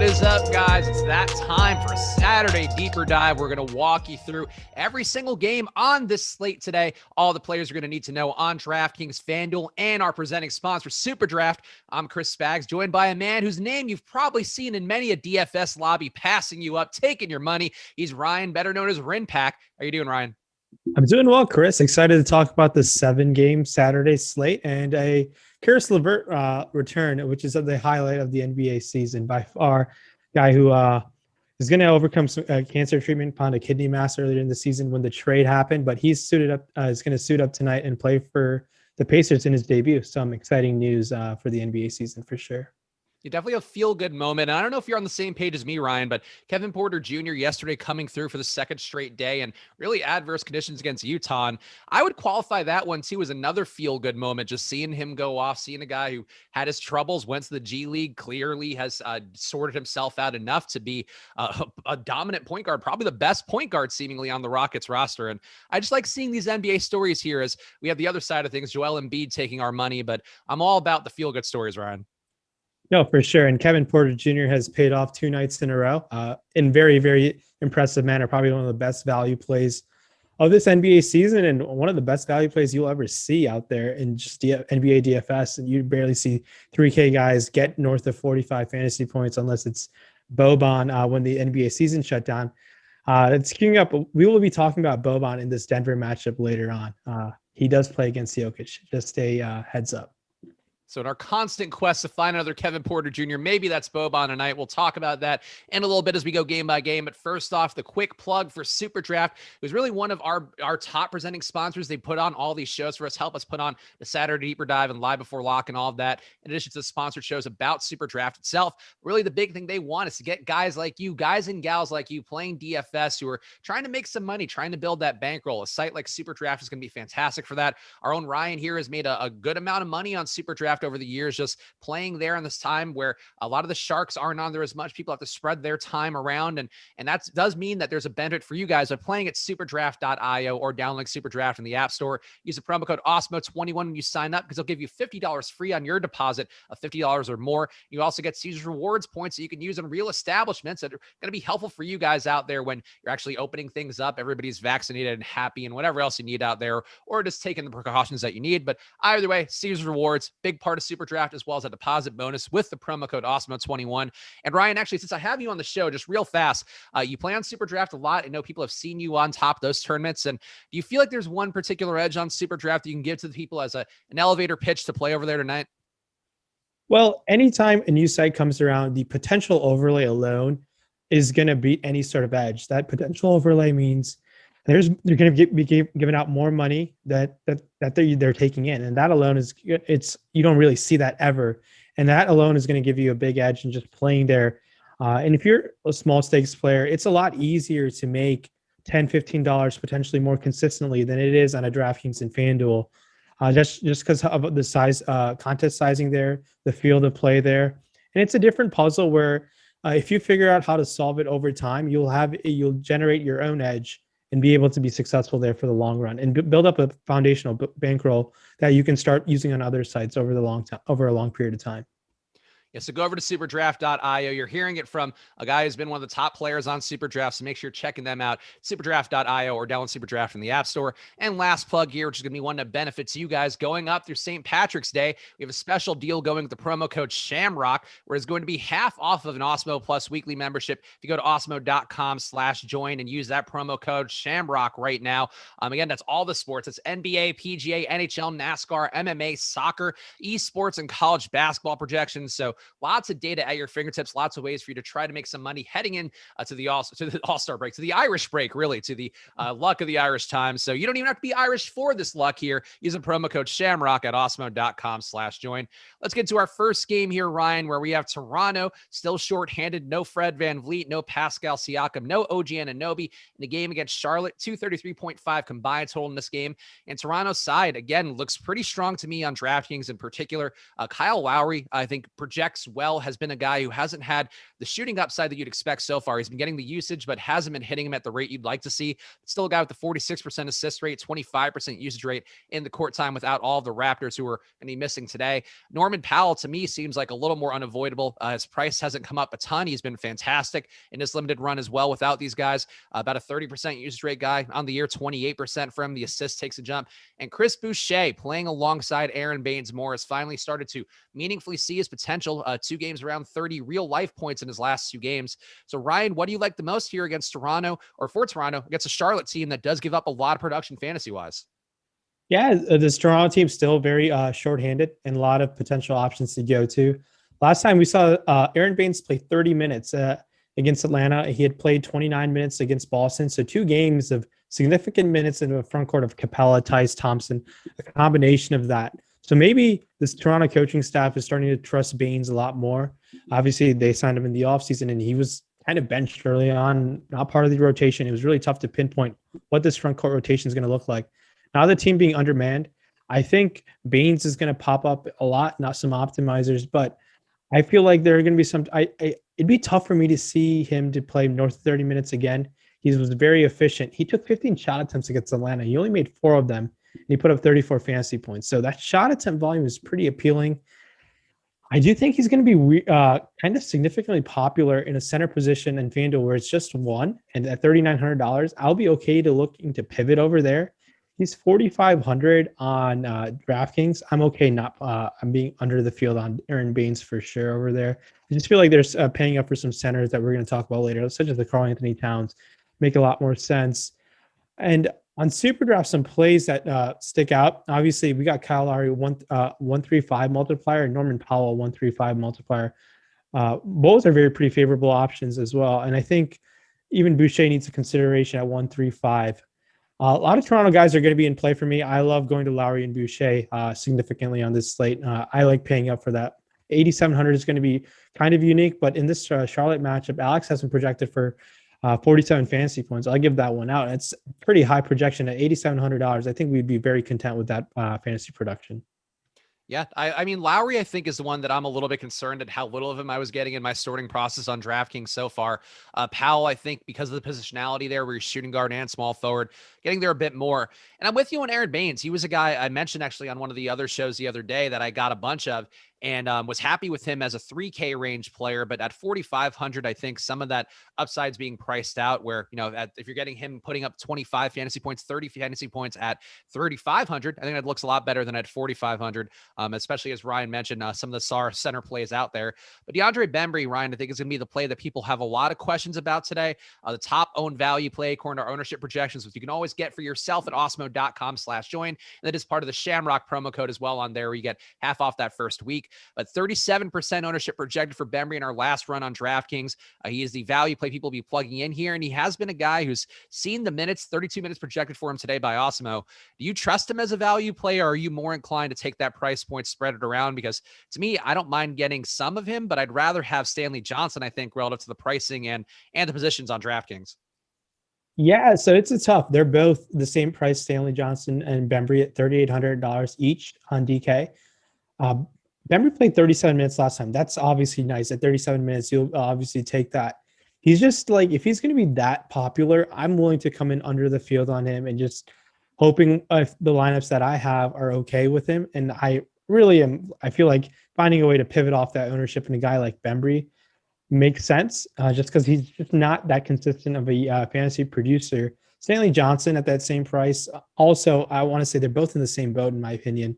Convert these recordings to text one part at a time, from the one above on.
is up, guys? It's that time for a Saturday Deeper Dive. We're going to walk you through every single game on this slate today. All the players are going to need to know on DraftKings, FanDuel, and our presenting sponsor, SuperDraft. I'm Chris Spags, joined by a man whose name you've probably seen in many a DFS lobby, passing you up, taking your money. He's Ryan, better known as RynPak. How are you doing, Ryan? I'm doing well, Chris. Excited to talk about the 7-game Saturday slate and a Karis LeVert return, which is the highlight of the NBA season by far. Guy who is going to overcome some cancer treatment upon a kidney mass earlier in the season when the trade happened, but he's suited up. Is going to suit up tonight and play for the Pacers in his debut. Some exciting news for the NBA season for sure. You definitely a feel-good moment. And I don't know if you're on the same page as me, Ryan, but Kevin Porter Jr. yesterday coming through for the second straight day and really adverse conditions against Utah. And I would qualify that one too as another feel-good moment, just seeing him go off, seeing a guy who had his troubles, went to the G League, clearly has sorted himself out enough to be a dominant point guard, probably the best point guard seemingly on the Rockets roster. And I just like seeing these NBA stories here as we have the other side of things, Joel Embiid taking our money, but I'm all about the feel-good stories, Ryan. No, for sure. And Kevin Porter Jr. has paid off 2 nights in a row in very, very impressive manner. Probably one of the best value plays of this NBA season and one of the best value plays you'll ever see out there in just NBA DFS. And you barely see 3K guys get north of 45 fantasy points unless it's Boban when the NBA season shut down. It's queuing up. We will be talking about Boban in this Denver matchup later on. He does play against Jokic. Just a heads up. So in our constant quest to find another Kevin Porter Jr., maybe that's Boban tonight. We'll talk about that in a little bit as we go game by game. But first off, the quick plug for SuperDraft. It was really one of our top presenting sponsors. They put on all these shows for us, help us put on the Saturday Deeper Dive and Live Before Lock and all of that. In addition to the sponsored shows about SuperDraft itself, really the big thing they want is to get guys like you, guys and gals like you playing DFS who are trying to make some money, trying to build that bankroll. A site like SuperDraft is going to be fantastic for that. Our own Ryan here has made a good amount of money on SuperDraft over the years, just playing there in this time where a lot of the sharks aren't on there as much. People have to spread their time around. And that does mean that there's a benefit for you guys by playing at superdraft.io or downloading SuperDraft in the App Store. Use the promo code Awesemo21 when you sign up because they'll give you $50 free on your deposit of $50 or more. You also get Caesars Rewards points that you can use on real establishments that are going to be helpful for you guys out there when you're actually opening things up. Everybody's vaccinated and happy and whatever else you need out there, or just taking the precautions that you need. But either way, Caesars Rewards, big part of SuperDraft, as well as a deposit bonus with the promo code Awesemo21. And Ryan, actually, since I have you on the show, just real fast, you play on SuperDraft a lot. I know people have seen you on top of those tournaments. And do you feel like there's one particular edge on SuperDraft that you can give to the people as an elevator pitch to play over there tonight? Well, anytime a new site comes around, the potential overlay alone is going to beat any sort of edge. That potential overlay means they're going to be giving out more money that they're taking in, and that alone you don't really see that ever, and that alone is going to give you a big edge in just playing there. And if you're a small stakes player, it's a lot easier to make $10-15 potentially more consistently than it is on a DraftKings and FanDuel, just because of the size contest sizing there, the field of play there, and it's a different puzzle where if you figure out how to solve it over time, you'll generate your own edge and be able to be successful there for the long run and build up a foundational bankroll that you can start using on other sites over a long period of time. Yeah, so go over to superdraft.io. You're hearing it from a guy who's been one of the top players on SuperDraft, so make sure you're checking them out, superdraft.io, or download SuperDraft in the App Store. And last plug here, which is going to be one that benefits you guys going up through St. Patrick's Day. We have a special deal going with the promo code Shamrock, where it's going to be half off of an Awesemo Plus weekly membership. If you go to awesemo.com/join and use that promo code Shamrock right now. Again, that's all the sports. It's NBA, PGA, NHL, NASCAR, MMA, soccer, esports, and college basketball projections. So lots of data at your fingertips, lots of ways for you to try to make some money heading in to the All-Star break, to the Irish break, really, to the luck of the Irish times. So you don't even have to be Irish for this luck here. Use the promo code Shamrock at awesemo.com/join. Let's get to our first game here, Ryan, where we have Toronto still shorthanded. No Fred VanVleet, no Pascal Siakam, no OG Anunoby in the game against Charlotte. 233.5 combined total in this game. And Toronto's side, again, looks pretty strong to me on DraftKings in particular. Kyle Lowry, I think, projects Maxwell has been a guy who hasn't had the shooting upside that you'd expect so far. He's been getting the usage, but hasn't been hitting him at the rate you'd like to see. Still a guy with the 46% assist rate, 25% usage rate in the court time without all of the Raptors who are going to be missing today. Norman Powell, to me, seems like a little more unavoidable. His price hasn't come up a ton. He's been fantastic in his limited run as well without these guys. About a 30% usage rate guy on the year, 28% for him. The assist takes a jump. And Chris Boucher, playing alongside Aaron Baines-Morris, finally started to meaningfully see his potential. 2 games around 30 real-life points in his last 2 games. So, Ryan, what do you like the most here against Toronto, or for Toronto, against a Charlotte team that does give up a lot of production fantasy-wise? Yeah, this Toronto team's still very shorthanded and a lot of potential options to go to. Last time we saw Aaron Baines play 30 minutes against Atlanta. He had played 29 minutes against Boston. So 2 games of significant minutes in the front court of Capella, Tice Thompson, a combination of that. So maybe this Toronto coaching staff is starting to trust Baines a lot more. Obviously, they signed him in the offseason, and he was kind of benched early on, not part of the rotation. It was really tough to pinpoint what this front court rotation is going to look like. Now the team being undermanned, I think Baines is going to pop up a lot, not some optimizers, but I feel like there are going to be some. It'd be tough for me to see him to play north of 30 minutes again. He was very efficient. He took 15 shot attempts against Atlanta. He only made 4 of them, and he put up 34 fantasy points. So that shot attempt volume is pretty appealing. I do think he's going to be kind of significantly popular in a center position in FanDuel where it's just one, and at $3,900, I'll be okay to looking to pivot over there. He's 4,500 on DraftKings. I'm okay I'm being under the field on Aaron Baines for sure over there. I just feel like there's paying up for some centers that we're going to talk about later, such as the Karl-Anthony Towns, make a lot more sense. And on SuperDraft, some plays that stick out. Obviously, we got Kyle Lowry 135 multiplier and Norman Powell 135 multiplier. Both are very pretty favorable options as well. And I think even Boucher needs a consideration at 135. A lot of Toronto guys are going to be in play for me. I love going to Lowry and Boucher significantly on this slate. I like paying up for that. 8,700 is going to be kind of unique, but in this Charlotte matchup, Alex has been projected for 47 fantasy points. I'll give that one out. It's pretty high projection at $8,700. I think we'd be very content with that fantasy production. Yeah, I mean, Lowry, I think, is the one that I'm a little bit concerned at how little of him I was getting in my sorting process on DraftKings so far. Powell, I think, because of the positionality there where you're shooting guard and small forward, getting there a bit more. And I'm with you on Aaron Baines. He was a guy I mentioned actually on one of the other shows the other day that I got a bunch of, and was happy with him as a 3K range player. But at 4,500, I think some of that upside's being priced out where, if you're getting him putting up 25 fantasy points, 30 fantasy points at 3,500, I think that looks a lot better than at 4,500, especially as Ryan mentioned, some of the SAR center plays out there. But DeAndre Bembry, Ryan, I think is going to be the play that people have a lot of questions about today. The top owned value play according to our ownership projections, which you can always get for yourself at awesemo.com/join. And that is part of the Shamrock promo code as well on there, where you get half off that first week. But 37% ownership projected for Bembry in our last run on DraftKings. He is the value play people will be plugging in here, and he has been a guy who's seen the minutes, 32 minutes projected for him today by Awesemo. Do you trust him as a value play, or are you more inclined to take that price point, spread it around? Because to me, I don't mind getting some of him, but I'd rather have Stanley Johnson, I think, relative to the pricing and the positions on DraftKings. Yeah, so it's a tough. They're both the same price, Stanley Johnson and Bembry, at $3,800 each on DK. Bembry played 37 minutes last time. That's obviously nice. At 37 minutes, you'll obviously take that. He's just like, if he's going to be that popular, I'm willing to come in under the field on him and just hoping if the lineups that I have are okay with him. And I really am, I feel like finding a way to pivot off that ownership in a guy like Bembry makes sense, just because he's just not that consistent of a fantasy producer. Stanley Johnson at that same price. Also, I want to say they're both in the same boat, in my opinion.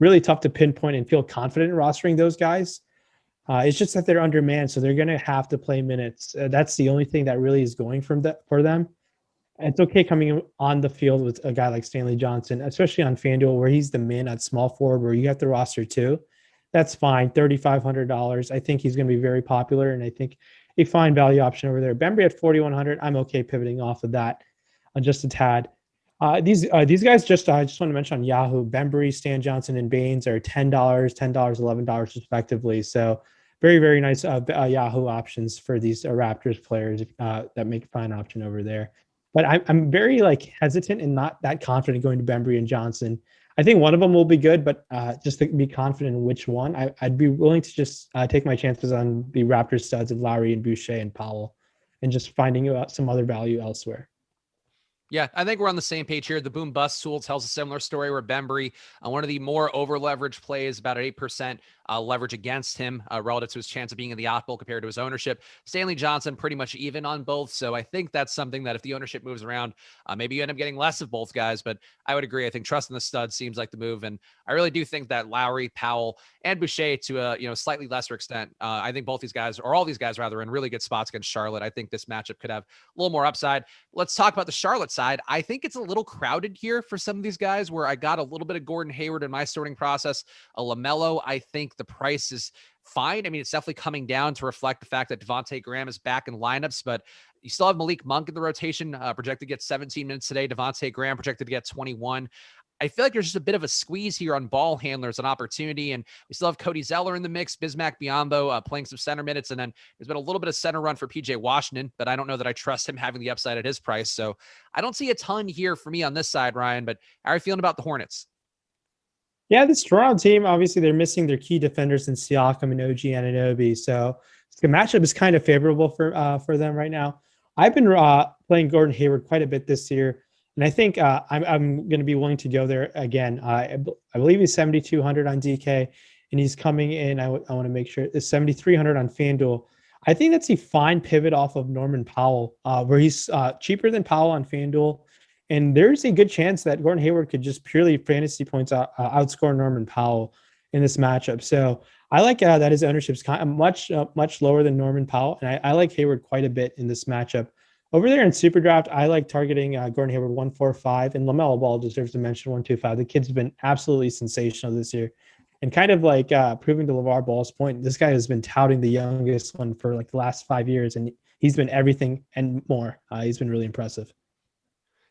Really tough to pinpoint and feel confident in rostering those guys. It's just that they're undermanned, so they're going to have to play minutes. That's the only thing that really is going for them. It's okay coming on the field with a guy like Stanley Johnson, especially on FanDuel, where he's the man at small forward, where you have the roster too. That's fine. $3,500. I think he's going to be very popular, and I think a fine value option over there. Bembry at $4,100. I'm okay pivoting off of that just a tad. These guys just I just want to mention on Yahoo, Bembry, Stan Johnson, and Baines are $10, $11 respectively. So very, very nice Yahoo options for these Raptors players that make a fine option over there. But I'm very hesitant and not that confident going to Bembry and Johnson. I think one of them will be good, but just to be confident in which one, I'd be willing to just take my chances on the Raptors studs of Lowry and Boucher and Powell, and just finding out some other value elsewhere. Yeah, I think we're on the same page here. The boom bust tool tells a similar story where Bembry, one of the more over leveraged plays, about 8% leverage against him relative to his chance of being in the odd bowl compared to his ownership. Stanley Johnson pretty much even on both. So I think that's something that if the ownership moves around, maybe you end up getting less of both guys. But I would agree. I think trusting the stud seems like the move. And I really do think that Lowry, Powell, and Boucher to a slightly lesser extent, I think both these guys, or all these guys rather, are in really good spots against Charlotte. I think this matchup could have a little more upside. Let's talk about the Charlotte side. I think it's a little crowded here for some of these guys where I got a little bit of Gordon Hayward in my sorting process. A LaMelo, I think the price is fine. I mean, it's definitely coming down to reflect the fact that Devontae Graham is back in lineups, but you still have Malik Monk in the rotation, projected to get 17 minutes today. Devontae Graham projected to get 21. I feel like there's just a bit of a squeeze here on ball handlers, an opportunity, and we still have Cody Zeller in the mix, Bismack Biyombo playing some center minutes, and then there's been a little bit of center run for PJ Washington, but I don't know that I trust him having the upside at his price, so I don't see a ton here for me on this side, Ryan, but how are you feeling about the Hornets? Yeah, this Toronto team, obviously they're missing their key defenders in Siakam and OG Anunoby, so the matchup is kind of favorable for them right now. I've been playing Gordon Hayward quite a bit this year, and I think I'm going to be willing to go there again. I believe he's 7,200 on DK, and he's coming in. I want to make sure it's 7,300 on FanDuel. I think that's a fine pivot off of Norman Powell, where he's cheaper than Powell on FanDuel. And there's a good chance that Gordon Hayward could just purely fantasy points outscore Norman Powell in this matchup. So I like that his ownership is kind of much lower than Norman Powell, and I like Hayward quite a bit in this matchup. Over there in SuperDraft, I like targeting Gordon Hayward 145, and LaMelo Ball deserves to mention 125. The kid's been absolutely sensational this year, and kind of like proving to LeVar Ball's point, this guy has been touting the youngest one for like the last 5 years, and he's been everything and more. He's been really impressive.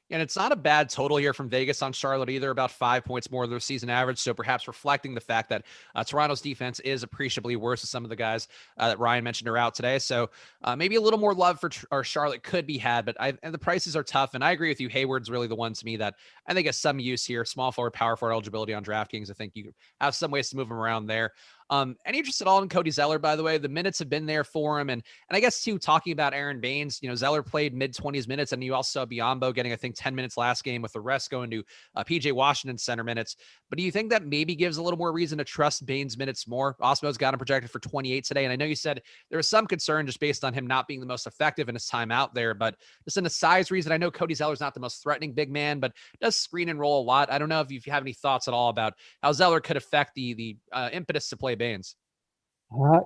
And it's not a bad total here from Vegas on Charlotte either, about 5 points more than their season average. So perhaps reflecting the fact that Toronto's defense is appreciably worse than some of the guys that Ryan mentioned are out today. So maybe a little more love for Charlotte could be had, but and the prices are tough. And I agree with you. Hayward's really the one to me that I think has some use here. Small forward, power forward eligibility on DraftKings. I think you have some ways to move him around there. Any interest at all in Cody Zeller, by the way? The minutes have been there for him. And I guess, too, talking about Aaron Baines, Zeller played mid-20s minutes, and you also saw Biyombo getting, I think, 10 minutes last game, with the rest going to PJ Washington center minutes. But do you think that maybe gives a little more reason to trust Baines' minutes more? Awesemo's got him projected for 28 today, and I know you said there was some concern just based on him not being the most effective in his time out there, but just in a size reason, I know Cody Zeller's not the most threatening big man, but does screen and roll a lot. I don't know if you have any thoughts at all about how Zeller could affect the impetus to play Baines.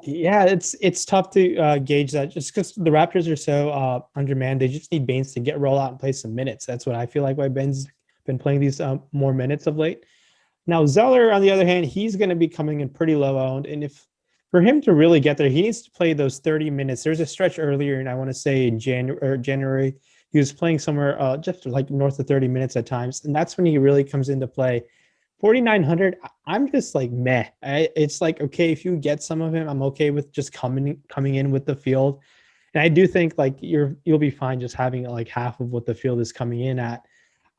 Yeah, it's tough to gauge that just because the Raptors are so undermanned. They just need Baines to get roll out and play some minutes. That's what I feel like why Baines has been playing these more minutes of late. Now Zeller, on the other hand, he's going to be coming in pretty low owned, and if for him to really get there, he needs to play those 30 minutes. There's a stretch earlier, and I want to say in January, he was playing somewhere just like north of 30 minutes at times, and that's when he really comes into play. 4,900, I'm just like meh. It's like, okay, if you get some of him, I'm okay with just coming in with the field. And I do think like you'll be fine just having like half of what the field is coming in at.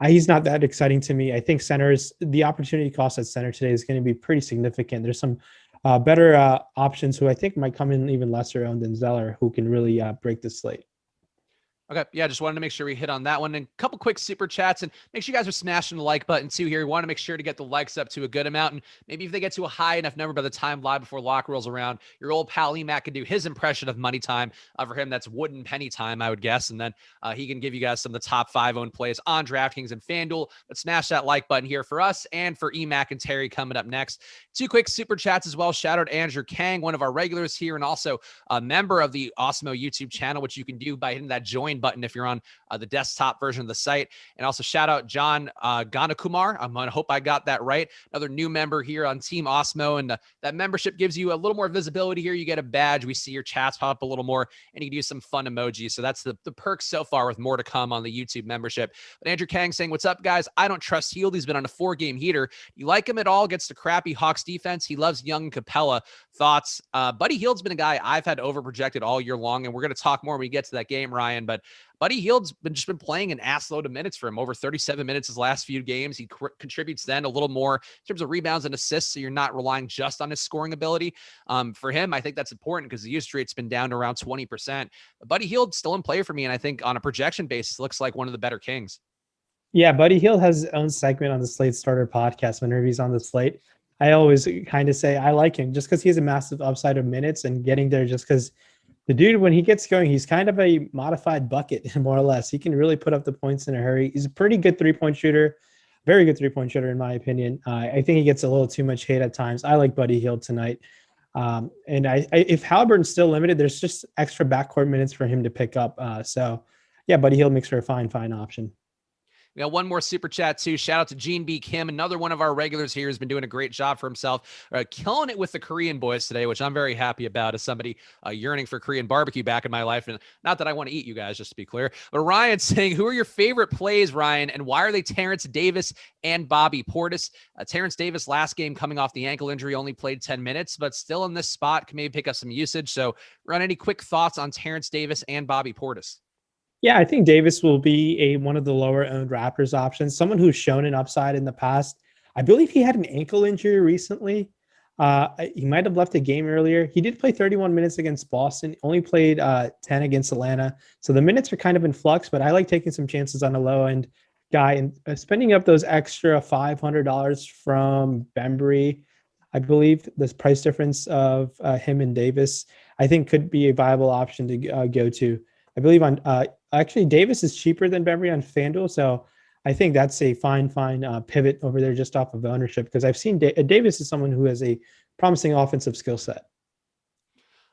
He's not that exciting to me. I think the opportunity cost at center today is going to be pretty significant. There's some better options who I think might come in even lesser owned than Zeller, who can really break the slate. Okay. Yeah. Just wanted to make sure we hit on that one, and a couple quick super chats, and make sure you guys are smashing the like button too here. We want to make sure to get the likes up to a good amount. And maybe if they get to a high enough number by the time live before lock rolls around, your old pal EMac can do his impression of money time. For him, that's wooden penny time, I would guess. And then he can give you guys some of the top 5 owned plays on DraftKings and FanDuel. But smash that like button here for us and for EMac and Terry coming up next. 2 quick super chats as well. Shout out Andrew Kang, one of our regulars here, and also a member of the Awesemo YouTube channel, which you can do by hitting that join button if you're on the desktop version of the site. And also shout out John Ganakumar. I'm going to hope I got that right. Another new member here on Team Awesemo. And that membership gives you a little more visibility here. You get a badge. We see your chats pop up a little more, and you can use some fun emojis. So that's the perks so far, with more to come on the YouTube membership. But Andrew Kang saying, what's up, guys? I don't trust Hield. He's been on a 4-game heater. You like him at all? Gets the crappy Hawks defense. He loves young Capella. Thoughts? Buddy Hield's been a guy I've had over projected all year long, and we're going to talk more when we get to that game, Ryan. But Buddy Hield's just been playing an ass load of minutes for him, over 37 minutes his last few games. He contributes then a little more in terms of rebounds and assists, so you're not relying just on his scoring ability. For him, I think that's important because the usage rate's been down to around 20%. Buddy Hield's still in play for me, and I think on a projection basis, looks like one of the better Kings. Yeah, Buddy Hield has his own segment on the Slate Starter podcast whenever he's on the slate. I always kind of say I like him just because he has a massive upside of minutes and getting there, just because the dude, when he gets going, he's kind of a modified bucket, more or less. He can really put up the points in a hurry. He's a pretty good three-point shooter, very good three-point shooter, in my opinion. I think he gets a little too much hate at times. I like Buddy Hield tonight. And if Halliburton's still limited, there's just extra backcourt minutes for him to pick up. So, yeah, Buddy Hield makes for a fine option. We got one more super chat too. Shout out to Gene B. Kim, another one of our regulars here, has been doing a great job for himself, killing it with the Korean boys today, which I'm very happy about as somebody yearning for Korean barbecue back in my life. And not that I want to eat you guys, just to be clear. But Ryan's saying, who are your favorite plays, Ryan, and why are they Terrence Davis and Bobby Portis? Terrence Davis last game coming off the ankle injury only played 10 minutes, but still in this spot can maybe pick up some usage. So Ryan, any quick thoughts on Terrence Davis and Bobby Portis? Yeah, I think Davis will be one of the lower owned Raptors options, someone who's shown an upside in the past. I believe he had an ankle injury recently. He might have left a game earlier. He did play 31 minutes against Boston, only played 10 against Atlanta. So the minutes are kind of in flux, but I like taking some chances on a low end guy and spending up those extra $500 from Bembry. I believe this price difference of him and Davis, I think could be a viable option to go to. I believe on actually Davis is cheaper than Bembry on FanDuel, so I think that's a fine pivot over there just off of ownership, because I've seen Davis is someone who has a promising offensive skill set.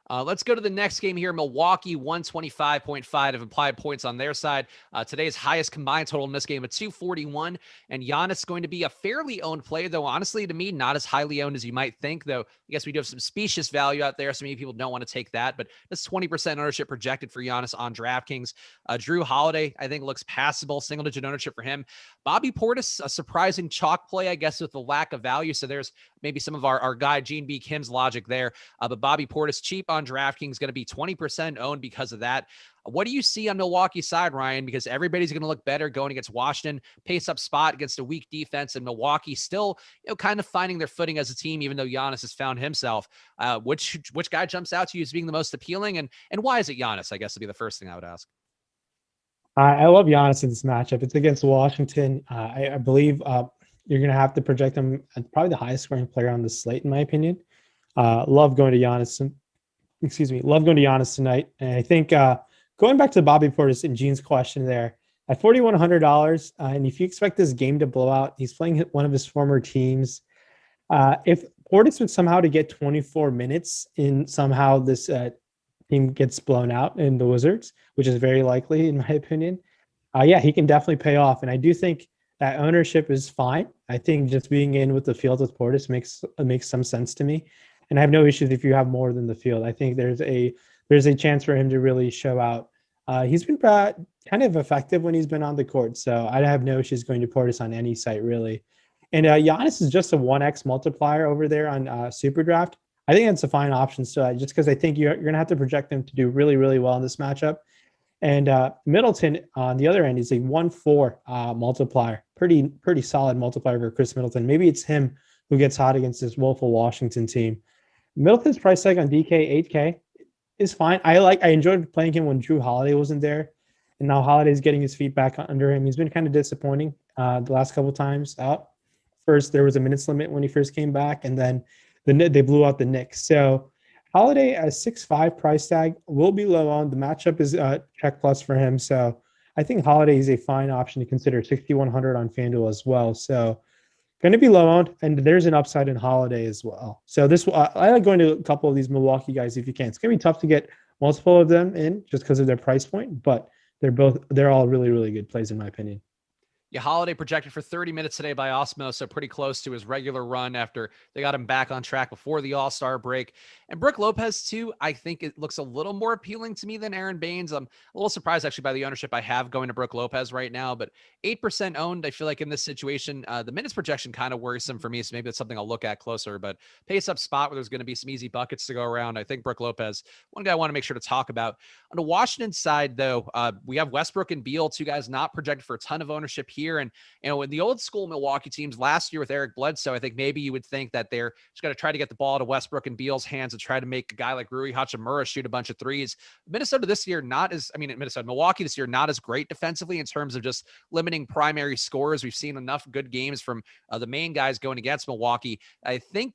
Let's go to the next game here. Milwaukee, 125.5 of implied points on their side. Today's highest combined total in this game at 241. And Giannis going to be a fairly owned play, though honestly, to me, not as highly owned as you might think, though I guess we do have some specious value out there, so many people don't want to take that. But that's 20% ownership projected for Giannis on DraftKings. Drew Holiday, I think, looks passable, single-digit ownership for him. Bobby Portis, a surprising chalk play, I guess, with the lack of value. So there's maybe some of our guy Gene B. Kim's logic there. But Bobby Portis, cheap on DraftKings, going to be 20% owned because of that. What do you see on Milwaukee's side, Ryan? Because everybody's going to look better going against Washington, pace up spot against a weak defense, and Milwaukee still, kind of finding their footing as a team, even though Giannis has found himself. Which guy jumps out to you as being the most appealing, and why is it Giannis? I guess would be the first thing I would ask. I love Giannis in this matchup. It's against Washington. I believe you're going to have to project him as probably the highest scoring player on the slate, in my opinion. Love going to Giannis. Love going to Giannis tonight. And I think going back to Bobby Portis and Gene's question there, at $4,100, and if you expect this game to blow out, he's playing one of his former teams. If Portis would somehow to get 24 minutes in somehow this team gets blown out in the Wizards, which is very likely in my opinion, he can definitely pay off. And I do think that ownership is fine. I think just being in with the field with Portis makes some sense to me. And I have no issues if you have more than the field. I think there's a chance for him to really show out. He's been kind of effective when he's been on the court, so I have no issues going to Portis on any site really. And Giannis is just a 1x multiplier over there on SuperDraft. I think that's a fine option still, just because I think you're going to have to project them to do really, really well in this matchup. And Middleton on the other end is a 1-4 multiplier, pretty solid multiplier for Chris Middleton. Maybe it's him who gets hot against this woeful Washington team. Middleton's price tag on DK 8K is fine. I enjoyed playing him when Drew Holiday wasn't there, and now Holiday's getting his feet back under him. He's been kind of disappointing the last couple times out. First, there was a minutes limit when he first came back, and then they blew out the Knicks. So Holiday at 6.5 price tag will be low on. The matchup is check plus for him. So I think Holiday is a fine option to consider. 6,100 on FanDuel as well. So going to be low owned, and there's an upside in Holiday as well. So I like going to a couple of these Milwaukee guys if you can. It's going to be tough to get multiple of them in just because of their price point, but they're all really, really good plays in my opinion. Yeah, Holiday projected for 30 minutes today by Awesemo, so pretty close to his regular run after they got him back on track before the All-Star break. And Brook Lopez, too, I think it looks a little more appealing to me than Aaron Baines. I'm a little surprised, actually, by the ownership I have going to Brook Lopez right now, but 8% owned. I feel like in this situation, the minutes projection kind of worrisome for me, so maybe that's something I'll look at closer. But pace-up spot where there's going to be some easy buckets to go around. I think Brook Lopez, one guy I want to make sure to talk about. On the Washington side, though, we have Westbrook and Beal, two guys not projected for a ton of ownership here. And in the old school Milwaukee teams last year with Eric Bledsoe, I think maybe you would think that they're just going to try to get the ball to Westbrook and Beal's hands and try to make a guy like Rui Hachimura shoot a bunch of threes. Milwaukee this year, not as great defensively in terms of just limiting primary scores. We've seen enough good games from the main guys going against Milwaukee. I think,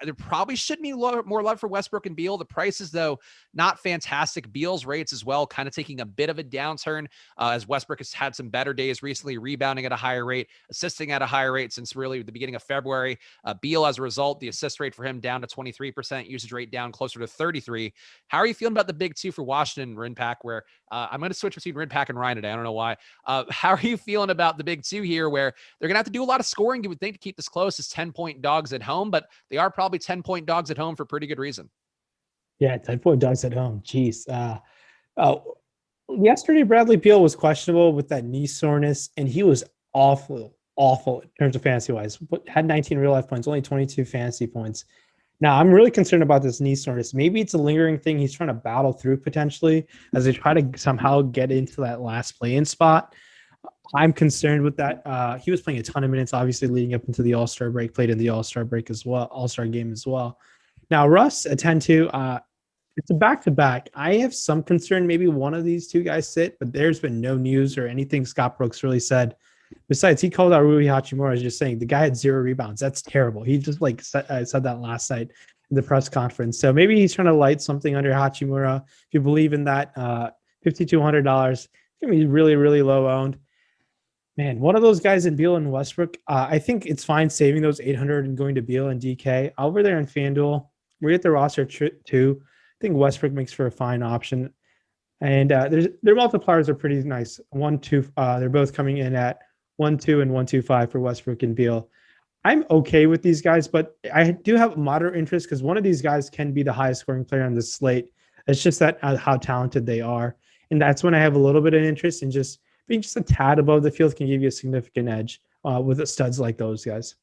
there probably should be more love for Westbrook and Beal. The prices, though, not fantastic. Beal's rates as well, kind of taking a bit of a downturn as Westbrook has had some better days recently, rebounding at a higher rate, assisting at a higher rate since really the beginning of February. Beal, as a result, the assist rate for him down to 23%, usage rate down closer to 33%. How are you feeling about the big two for Washington, RynPak, where I'm going to switch between RynPak and Rayen today. I don't know why. How are you feeling about the big two here, where they're going to have to do a lot of scoring, you would think, to keep this close as 10-point dogs at home, but they are probably 10-point dogs at home for pretty good reason. Yeah, 10-point dogs at home. Jeez. Yesterday, Bradley Beal was questionable with that knee soreness, and he was awful in terms of fantasy-wise. Had 19 real-life points, only 22 fantasy points. Now, I'm really concerned about this knee soreness. Maybe it's a lingering thing he's trying to battle through potentially as they try to somehow get into that last play-in spot. I'm concerned with that. He was playing a ton of minutes, obviously, leading up into the All-Star break, played in the All-Star break as well, All-Star game as well. Now, Russ at 10-2, it's a back-to-back. I have some concern maybe one of these two guys sit, but there's been no news or anything Scott Brooks really said. Besides, he called out Rui Hachimura as just saying the guy had 0 rebounds. That's terrible. He just said that last night in the press conference. So maybe he's trying to light something under Hachimura. If you believe in that, $5,200, it's going to be really, really low owned. Man, one of those guys in Beal and Westbrook, I think it's fine saving those 800 and going to Beal and DK. Over there in FanDuel, we're at the roster too. I think Westbrook makes for a fine option. And their multipliers are pretty nice. 1-2, they're both coming in at 1-2 and 1-2-5 for Westbrook and Beal. I'm okay with these guys, but I do have moderate interest because one of these guys can be the highest scoring player on the slate. It's just that how talented they are. And that's when I have a little bit of interest in just being just a tad above the field can give you a significant edge with the studs like those guys.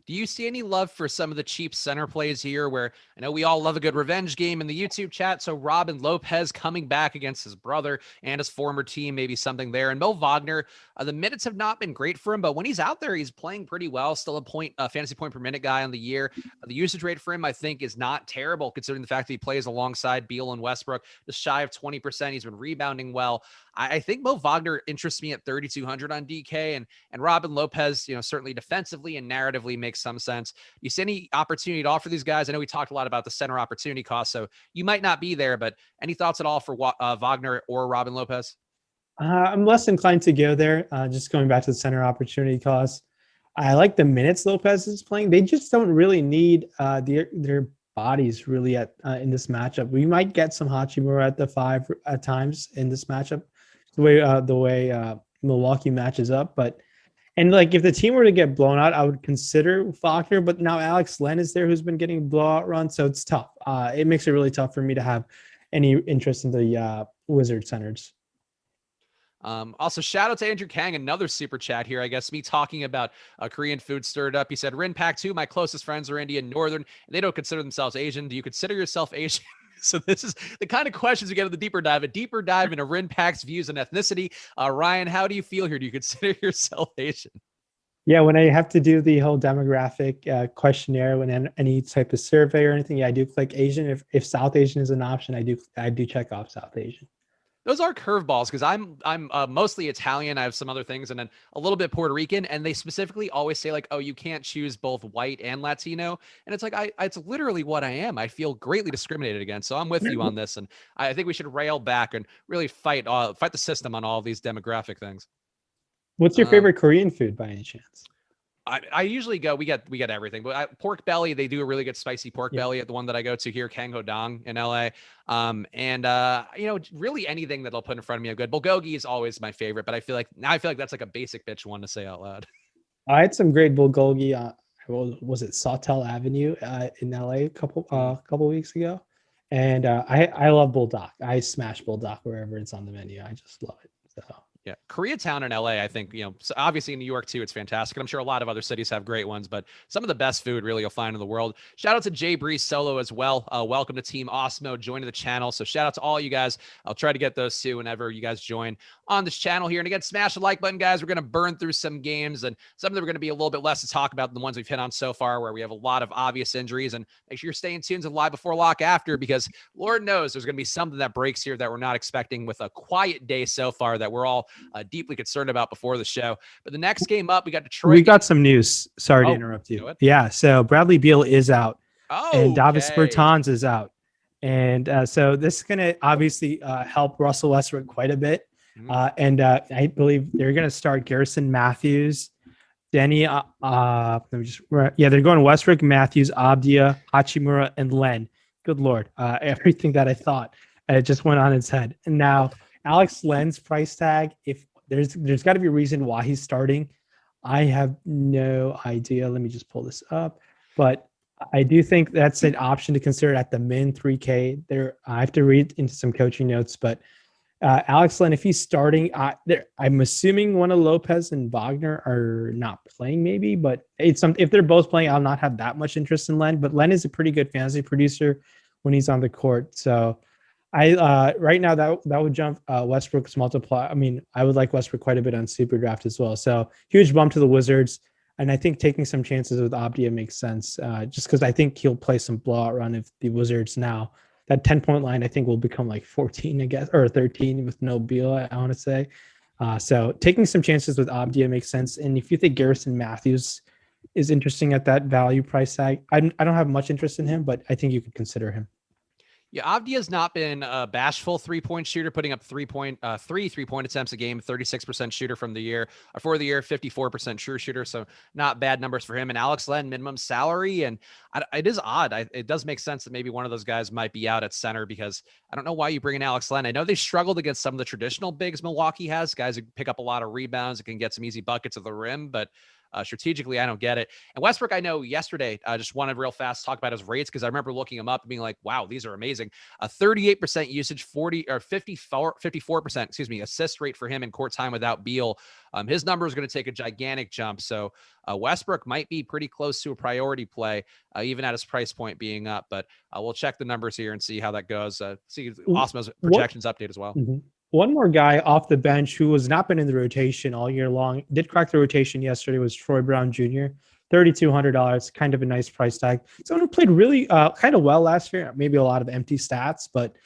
Do you see any love for some of the cheap center plays here where I know we all love a good revenge game in the YouTube chat? So Robin Lopez coming back against his brother and his former team, maybe something there. And Mo Wagner, the minutes have not been great for him, but when he's out there, he's playing pretty well. Still a fantasy point per minute guy on the year. The usage rate for him, I think, is not terrible considering the fact that he plays alongside Beal and Westbrook, just shy of 20%. He's been rebounding well. I think Mo Wagner interests me at 3,200 on DK, and Robin Lopez, certainly defensively and narratively makes some sense. You see any opportunity to offer these guys? I know we talked a lot about the center opportunity cost, so you might not be there, but any thoughts at all for Wagner or Robin Lopez? I'm less inclined to go there. Just going back to the center opportunity cost. I like the minutes Lopez is playing. They just don't really need their bodies really in this matchup. We might get some Hachimura at the 5 at times in this matchup. The way Milwaukee matches up, and if the team were to get blown out, I would consider Faulkner. But now Alex Len is there, who's been getting blowout runs, so it's tough. It makes it really tough for me to have any interest in the Wizard centers. Also, shout out to Andrew Kang, another super chat here. I guess me talking about Korean food stirred up. He said, RynPak, too, my closest friends are Indian Northern, and they don't consider themselves Asian. Do you consider yourself Asian? So this is the kind of questions we get at the deeper dive, a deeper dive into RynPak's views on ethnicity. Rayen, how do you feel here? Do you consider yourself Asian? Yeah, when I have to do the whole demographic questionnaire, when any type of survey or anything, I do click Asian. If South Asian is an option, I do check off South Asian. Those are curveballs because I'm mostly Italian. I have some other things and then a little bit Puerto Rican. And they specifically always say oh, you can't choose both white and Latino. And it's it's literally what I am. I feel greatly discriminated against. So I'm with you on this. And I think we should rail back and really fight the system on all of these demographic things. What's your favorite Korean food by any chance? I usually go, we get everything, but pork belly, they do a really good spicy pork belly at the one that I go to here, Kang Ho Dong in LA. Really anything that they'll put in front of me are good. Bulgogi is always my favorite, but I feel like that's like a basic bitch one to say out loud. I had some great bulgogi. Was it Sawtell Avenue in LA a couple weeks ago, and I love bulldog. I smash bulldog wherever it's on the menu. I just love it. So. Yeah, Koreatown in LA, I think, so obviously in New York too, it's fantastic. I'm sure a lot of other cities have great ones, but some of the best food really you'll find in the world. Shout out to Jay Breeze Solo as well. Welcome to Team Awesemo, joining the channel. So shout out to all you guys. I'll try to get those too whenever you guys join on this channel here. And again, smash the like button, guys. We're going to burn through some games, and some of them are going to be a little bit less to talk about than the ones we've hit on so far, where we have a lot of obvious injuries. And make sure you're staying tuned to Live Before Lock after, because Lord knows there's going to be something that breaks here that we're not expecting with a quiet day so far that we're all deeply concerned about before the show. But the next game up, we got Detroit. We got some news. Sorry to interrupt you. Yeah, so Bradley Beal is out, and Davis Bertans is out, and so this is going to obviously help Russell Westbrook quite a bit. I believe they're going to start Garrison Matthews, Denny. They're going Westbrook, Matthews, Abdia, Hachimura, and Len. Good Lord, everything that I thought it just went on its head. And now Alex Len's price tag, if there's got to be a reason why he's starting. I have no idea. Let me just pull this up. But I do think that's an option to consider at the min 3K. There, I have to read into some coaching notes, but Alex Len, if he's starting, I'm assuming one of Lopez and Wagner are not playing, maybe. But if they're both playing, I'll not have that much interest in Len. But Len is a pretty good fantasy producer when he's on the court. So right now that would jump Westbrook's multiply. I mean, I would like Westbrook quite a bit on SuperDraft as well. So huge bump to the Wizards, and I think taking some chances with Abdia makes sense. Just because I think he'll play some blowout run if the Wizards now that 10-point line I think will become like 14, I guess, or 13 with no Beal. I want to say. So taking some chances with Abdia makes sense. And if you think Garrison Matthews is interesting at that value price tag, I don't have much interest in him, but I think you could consider him. Yeah, Avdia's not been a bashful three-point shooter, putting up three three-point attempts a game, 36% shooter for the year, 54% true shooter. So not bad numbers for him. And Alex Len, minimum salary. And it is odd. It does make sense that maybe one of those guys might be out at center, because I don't know why you bring in Alex Len. I know they struggled against some of the traditional bigs Milwaukee has, guys who pick up a lot of rebounds and can get some easy buckets at the rim, but strategically, I don't get it. And Westbrook, I know yesterday, just wanted real fast to talk about his rates, because I remember looking him up and being like, wow, these are amazing. A 38% usage, 54%, assist rate for him in court time without Beal. His number is going to take a gigantic jump. So Westbrook might be pretty close to a priority play, even at his price point being up. But we'll check the numbers here and see how that goes. See Awesemo's projections update as well. Mm-hmm. One more guy off the bench who has not been in the rotation all year long, did crack the rotation yesterday, was Troy Brown Jr., $3,200, kind of a nice price tag. Someone who played really kind of well last year, maybe a lot of empty stats, but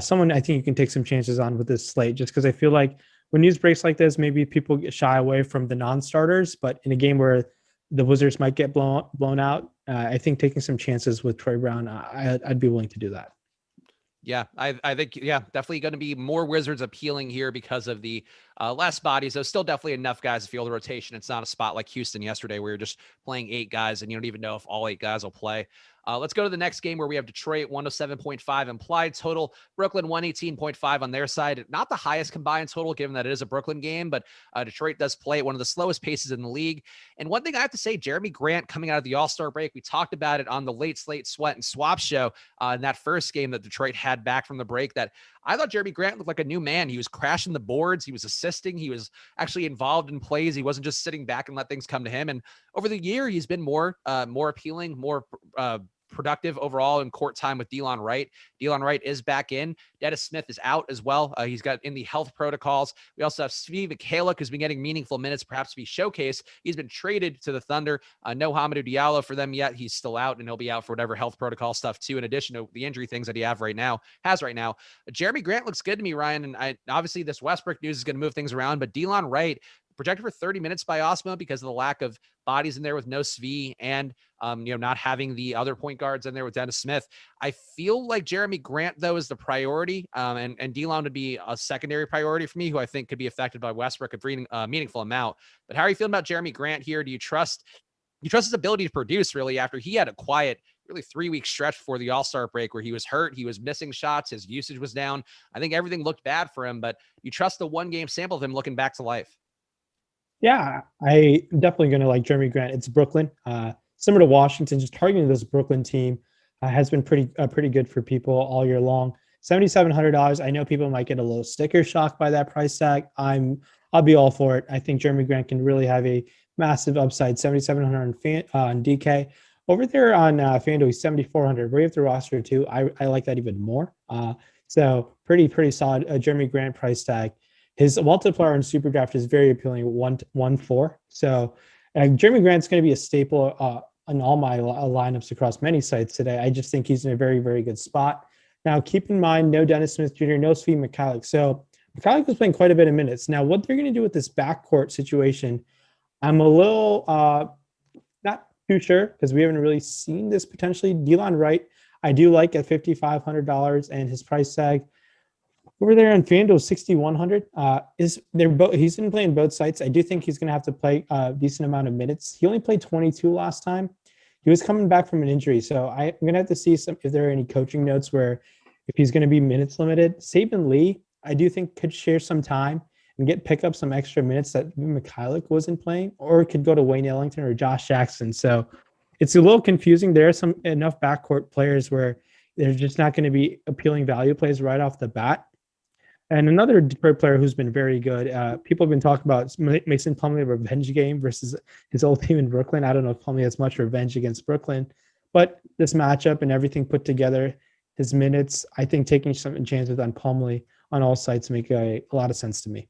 someone I think you can take some chances on with this slate, just because I feel like when news breaks like this, maybe people get shy away from the non-starters, but in a game where the Wizards might get blown out, I think taking some chances with Troy Brown, I'd be willing to do that. Yeah, I think, definitely going to be more Wizards appealing here because of the less bodies. There's still definitely enough guys to field the rotation. It's not a spot like Houston yesterday where you're just playing 8 guys and you don't even know if all 8 guys will play. Let's go to the next game where we have Detroit 107.5 implied total, Brooklyn 118.5 on their side. Not the highest combined total, given that it is a Brooklyn game, but Detroit does play at one of the slowest paces in the league. And one thing I have to say, Jeremy Grant coming out of the All-Star break, we talked about it on the late slate sweat and swap show in that first game that Detroit had back from the break, that I thought Jeremy Grant looked like a new man. He was crashing the boards. He was assisting. He was actually involved in plays. He wasn't just sitting back and let things come to him. And over the year, he's been more appealing, more productive overall in court time with Delon Wright. Delon Wright is back in. Dennis Smith is out as well. He's got in the health protocols. We also have Steve Mikhailiuk, who's been getting meaningful minutes, perhaps to be showcased. He's been traded to the Thunder. No Hamidou Diallo for them yet. He's still out, and he'll be out for whatever health protocol stuff too, in addition to the injury things that he has right now. Jeremy Grant looks good to me, Ryan. And obviously this Westbrook news is going to move things around, but Delon Wright projected for 30 minutes by Awesemo because of the lack of bodies in there with no Svi and, not having the other point guards in there with Dennis Smith. I feel like Jeremy Grant, though, is the priority, and Delon would be a secondary priority for me, who I think could be affected by Westbrook a meaningful amount. But how are you feeling about Jeremy Grant here? Do you trust his ability to produce, really, after he had a quiet, really 3-week stretch before the All-Star break where he was hurt, he was missing shots, his usage was down. I think everything looked bad for him, but you trust the one-game sample of him looking back to life? Yeah, I'm definitely going to like Jeremy Grant. It's Brooklyn. Similar to Washington, just targeting this Brooklyn team has been pretty good for people all year long. $7,700. I know people might get a little sticker shock by that price tag. I'll be all for it. I think Jeremy Grant can really have a massive upside. 7,700 on DK. Over there on FanDuel, he's 7,400. We have the roster too. I like that even more. So pretty solid. Jeremy Grant price tag. His multiplier in SuperDraft is very appealing, 1-4. So Jeremy Grant's going to be a staple in all my lineups across many sites today. I just think he's in a very, very good spot. Now, keep in mind, no Dennis Smith Jr., no Svi Mykhailiuk. So Mykhailiuk was playing quite a bit of minutes. Now, what they're going to do with this backcourt situation, I'm a little not too sure because we haven't really seen this potentially. Delon Wright, I do like at $5,500, and his price tag over there on FanDuel, 6,100. He's been playing both sites. I do think he's going to have to play a decent amount of minutes. He only played 22 last time. He was coming back from an injury, so I'm going to have to see if there are any coaching notes where if he's going to be minutes limited. Saban Lee, I do think could share some time and pick up some extra minutes that Mykhailiuk wasn't playing, or could go to Wayne Ellington or Josh Jackson. So it's a little confusing. There are enough backcourt players where they're just not going to be appealing value plays right off the bat. And another Detroit player who's been very good, people have been talking about Mason Plumlee revenge game versus his old team in Brooklyn. I don't know if Plumlee has much revenge against Brooklyn, but this matchup and everything put together, his minutes, I think taking some chances on Plumlee on all sites make a lot of sense to me.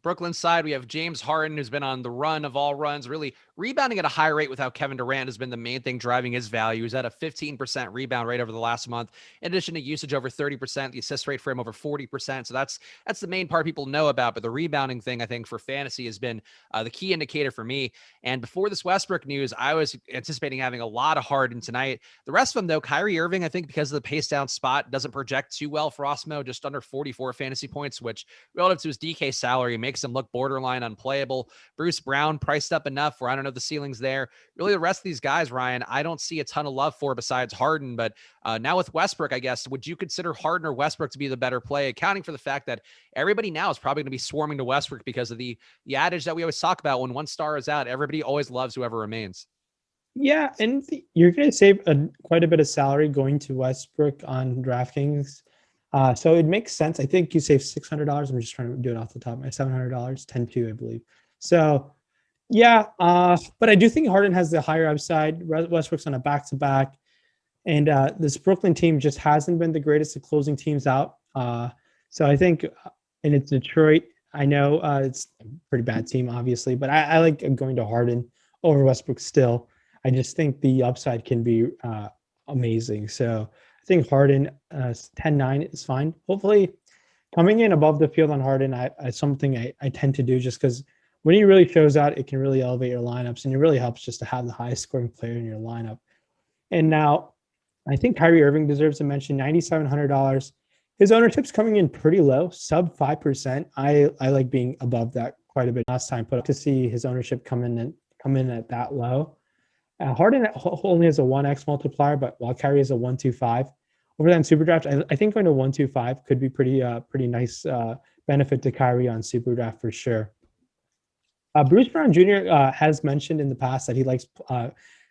Brooklyn side, we have James Harden, who's been on the run of all runs, really rebounding at a high rate without Kevin Durant has been the main thing driving his value. He's at a 15% rebound rate over the last month, in addition to usage over 30%, the assist rate for him over 40%. So that's the main part people know about. But the rebounding thing, I think, for fantasy has been the key indicator for me. And before this Westbrook news, I was anticipating having a lot of Harden tonight. The rest of them, though, Kyrie Irving, I think because of the pace down spot, doesn't project too well for Awesemo, just under 44 fantasy points, which relative to his DK salary makes him look borderline unplayable. Bruce Brown priced up enough where I don't know the ceilings there. Really, the rest of these guys, Ryan, I don't see a ton of love for besides Harden. But now with Westbrook, I guess, would you consider Harden or Westbrook to be the better play, accounting for the fact that everybody now is probably going to be swarming to Westbrook because of the adage that we always talk about: when one star is out, everybody always loves whoever remains. Yeah, and you're going to save quite a bit of salary going to Westbrook on DraftKings. So it makes sense. I think you save $600. I'm just trying to do it off the top of my $700, 10-2, I believe. So yeah, but I do think Harden has the higher upside. Westbrook's on a back-to-back, and this Brooklyn team just hasn't been the greatest at closing teams out. So I think, and it's Detroit. I know it's a pretty bad team, obviously, but I like going to Harden over Westbrook still. I just think the upside can be amazing. So I think Harden 10-9 is fine. Hopefully coming in above the field on Harden, I something I tend to do just because when he really shows out, it can really elevate your lineups, and it really helps just to have the highest scoring player in your lineup. And now I think Kyrie Irving deserves a mention, $9,700. His ownership's coming in pretty low, sub 5%. I like being above that quite a bit last time, but to see his ownership come in at that low. Harden only has a 1x multiplier, but while Kyrie is a 1.25. Over there in SuperDraft, I think going to 1.25 could be pretty nice benefit to Kyrie on SuperDraft for sure. Bruce Brown Jr. Has mentioned in the past that he likes.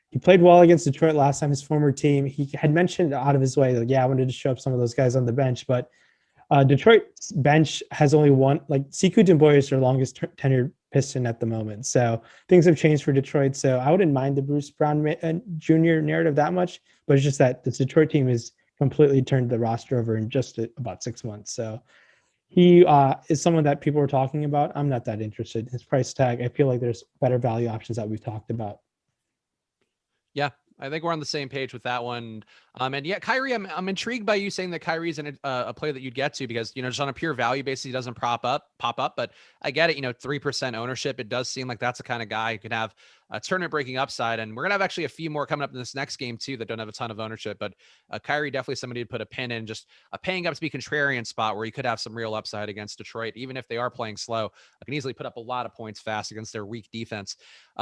He played well against Detroit last time, his former team. He had mentioned out of his way, like, I wanted to show up some of those guys on the bench, but Detroit's bench has only one. Like, Sekou Doumbouya is their longest tenured Piston at the moment. So things have changed for Detroit. So I wouldn't mind the Bruce Brown Jr. narrative that much, but it's just that this Detroit team has completely turned the roster over in just about 6 months. So he is someone that people are talking about. I'm not that interested. His price tag, I feel like there's better value options that we've talked about. Yeah, I think we're on the same page with that one. And yeah, Kyrie, I'm intrigued by you saying that Kyrie's a player that you'd get to because, just on a pure value basis, he doesn't pop up, but I get it. 3% ownership. It does seem like that's the kind of guy who could have a tournament breaking upside. And we're going to have actually a few more coming up in this next game too, that don't have a ton of ownership, but Kyrie definitely somebody to put a pin in, just a paying up to be contrarian spot where he could have some real upside against Detroit. Even if they are playing slow, I can easily put up a lot of points fast against their weak defense.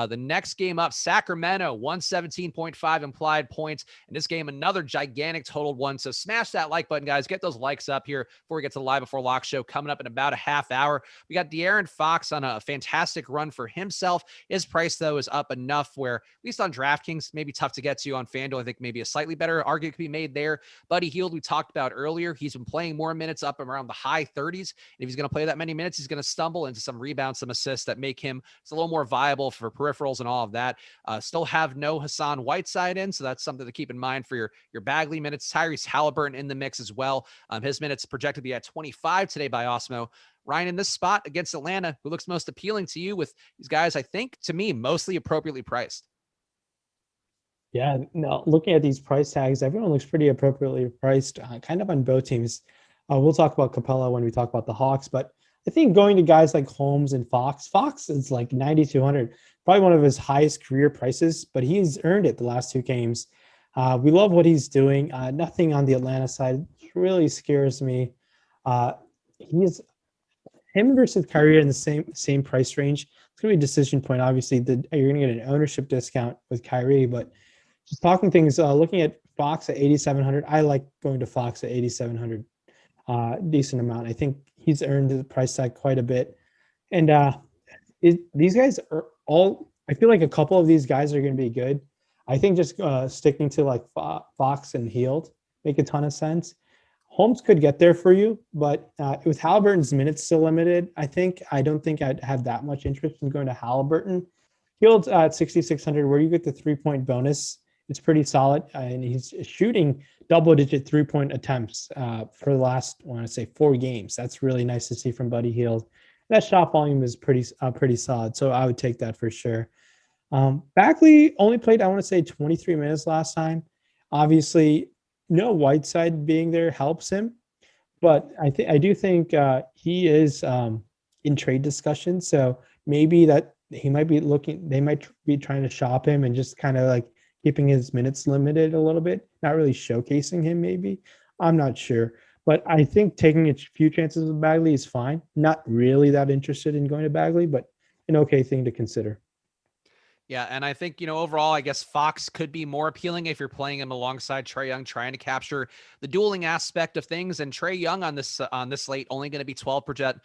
The next game up, Sacramento, 117.5 implied points. In this game, another gigantic totaled one. So smash that like button, guys. Get those likes up here before we get to the Live Before Lock show coming up in about a half hour. We got De'Aaron Fox on a fantastic run for himself. His price, though, is up enough where, at least on DraftKings, maybe tough to get to on FanDuel. I think maybe a slightly better argument could be made there. Buddy Hield, we talked about earlier. He's been playing more minutes up around the high 30s. And if he's going to play that many minutes, he's going to stumble into some rebounds, some assists that make him a little more viable for peripherals and all of that. Still have no Hassan Whiteside in, so that's something to keep in mind for your Bagley minutes. Tyrese Halliburton in the mix as well. His minutes projected to be at 25 today by Awesemo. Ryan, in this spot against Atlanta, who looks most appealing to you with these guys, I think, to me, mostly appropriately priced? Yeah, no, looking at these price tags, everyone looks pretty appropriately priced, kind of on both teams. We'll talk about Capella when we talk about the Hawks, but I think going to guys like Holmes and Fox is like 9,200, probably one of his highest career prices, but he's earned it the last two games. We love what he's doing. Nothing on the Atlanta side really scares me. He's him versus Kyrie in the same price range. It's gonna be a decision point. Obviously, you're gonna get an ownership discount with Kyrie, but just talking things, looking at Fox at 8,700, I like going to Fox at 8,700. Decent amount. I think he's earned the price tag quite a bit. And these guys are all, I feel like a couple of these guys are going to be good. I think just sticking to like Fox and Hield make a ton of sense. Holmes could get there for you, but with Halliburton's minutes still limited, I don't think I'd have that much interest in going to Halliburton. Hield's at 6,600, where you get the 3-point bonus. It's pretty solid, and he's shooting double-digit 3-point attempts for the last, I want to say, 4 games. That's really nice to see from Buddy Hield. That shot volume is pretty solid, so I would take that for sure. Bagley only played, I want to say, 23 minutes last time. Obviously, no Whiteside being there helps him, but I do think he is in trade discussions, so maybe that they might be trying to shop him and just kind of like keeping his minutes limited a little bit, not really showcasing him maybe. I'm not sure. But I think taking a few chances with Bagley is fine. Not really that interested in going to Bagley, but an okay thing to consider. Yeah, and I think, overall, I guess Fox could be more appealing if you're playing him alongside Trae Young, trying to capture the dueling aspect of things. And Trae Young on this slate only going to be 12%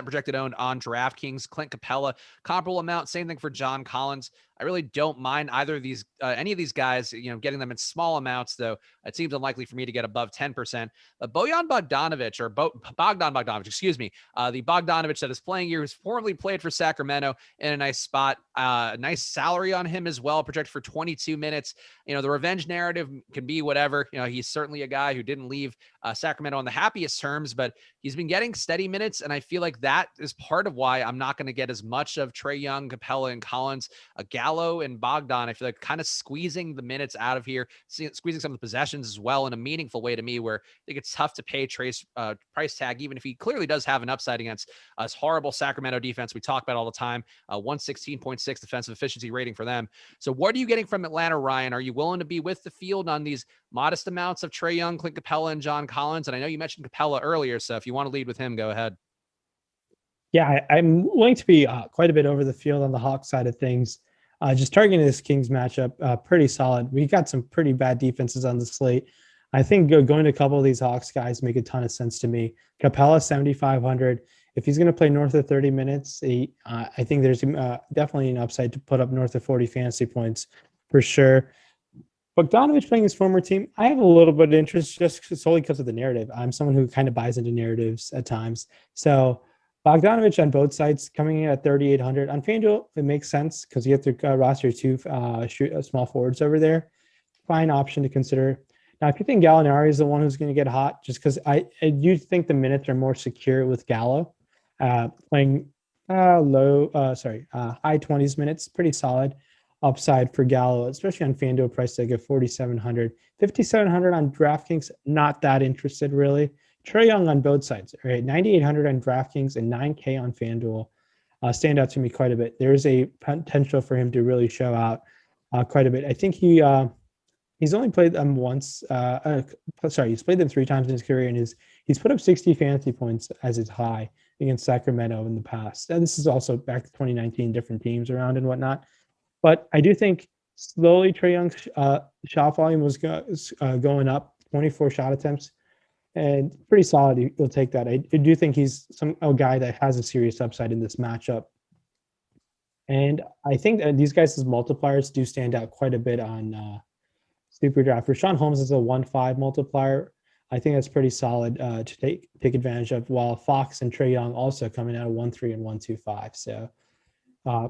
projected owned on DraftKings. Clint Capella, comparable amount. Same thing for John Collins. I really don't mind either of these, any of these guys, getting them in small amounts, though it seems unlikely for me to get above 10%. Bogdan Bogdanovic, the Bogdanovic that is playing here, who's formerly played for Sacramento, in a nice spot, nice salary on him as well, projected for 22 minutes. The revenge narrative can be whatever. He's certainly a guy who didn't leave Sacramento on the happiest terms, but he's been getting steady minutes, and I feel like that is part of why I'm not going to get as much of Trae Young, Capella, and Collins. Gallo and Bogdan, I feel like kind of squeezing the minutes out of here, squeezing some of the possessions as well in a meaningful way to me, where I think it's tough to pay Trae's price tag, even if he clearly does have an upside against this horrible Sacramento defense we talk about all the time, 116.6 defensive efficiency rating for them. So what are you getting from Atlanta, Ryan? Are you willing to be with the field on these modest amounts of Trae Young, Clint Capella, and John Collins? And I know you mentioned Capella earlier, so if you want to lead with him, go ahead. Yeah, I'm willing to be quite a bit over the field on the Hawks side of things. Just targeting this Kings matchup, pretty solid. We got some pretty bad defenses on the slate. I think going to a couple of these Hawks guys make a ton of sense to me. Capella, 7,500. If he's going to play north of 30 minutes, I think there's definitely an upside to put up north of 40 fantasy points for sure. Bogdanovic playing his former team, I have a little bit of interest just solely because of the narrative. I'm someone who kind of buys into narratives at times. So Bogdanovic on both sides coming in at 3,800. On FanDuel, it makes sense because you have to roster 2 small forwards over there. Fine option to consider. Now, if you think Gallinari is the one who's going to get hot, just because I do think the minutes are more secure with Gallo playing high 20s minutes, pretty solid. upside for Gallo, especially on FanDuel price tag of 4,700. 5,700 on DraftKings, not that interested really. Trae Young on both sides, right? 9,800 on DraftKings and 9K on FanDuel stand out to me quite a bit. There's a potential for him to really show out quite a bit. I think he's only played them once. He's played them 3 times in his career, and he's put up 60 fantasy points as his high against Sacramento in the past. And this is also back to 2019, different teams around and whatnot. But I do think slowly Trae Young's shot volume was going up, 24 shot attempts, and pretty solid. You'll take that. I do think he's a guy that has a serious upside in this matchup. And I think that these guys' multipliers do stand out quite a bit on SuperDraft. Rashawn Holmes is a 1.5 multiplier. I think that's pretty solid to take advantage of, while Fox and Trae Young also coming out of 1.3 and 1.25. So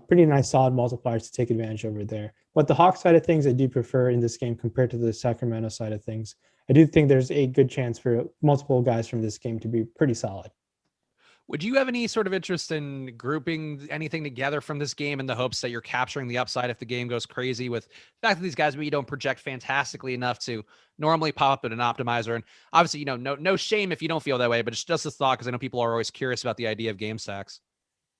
pretty nice solid multipliers to take advantage over there. But the Hawks side of things, I do prefer in this game compared to the Sacramento side of things. I do think there's a good chance for multiple guys from this game to be pretty solid. Would you have any sort of interest in grouping anything together from this game in the hopes that you're capturing the upside if the game goes crazy, with the fact that these guys maybe don't project fantastically enough to normally pop up in an optimizer? And obviously, no shame if you don't feel that way, but it's just a thought because I know people are always curious about the idea of game stacks.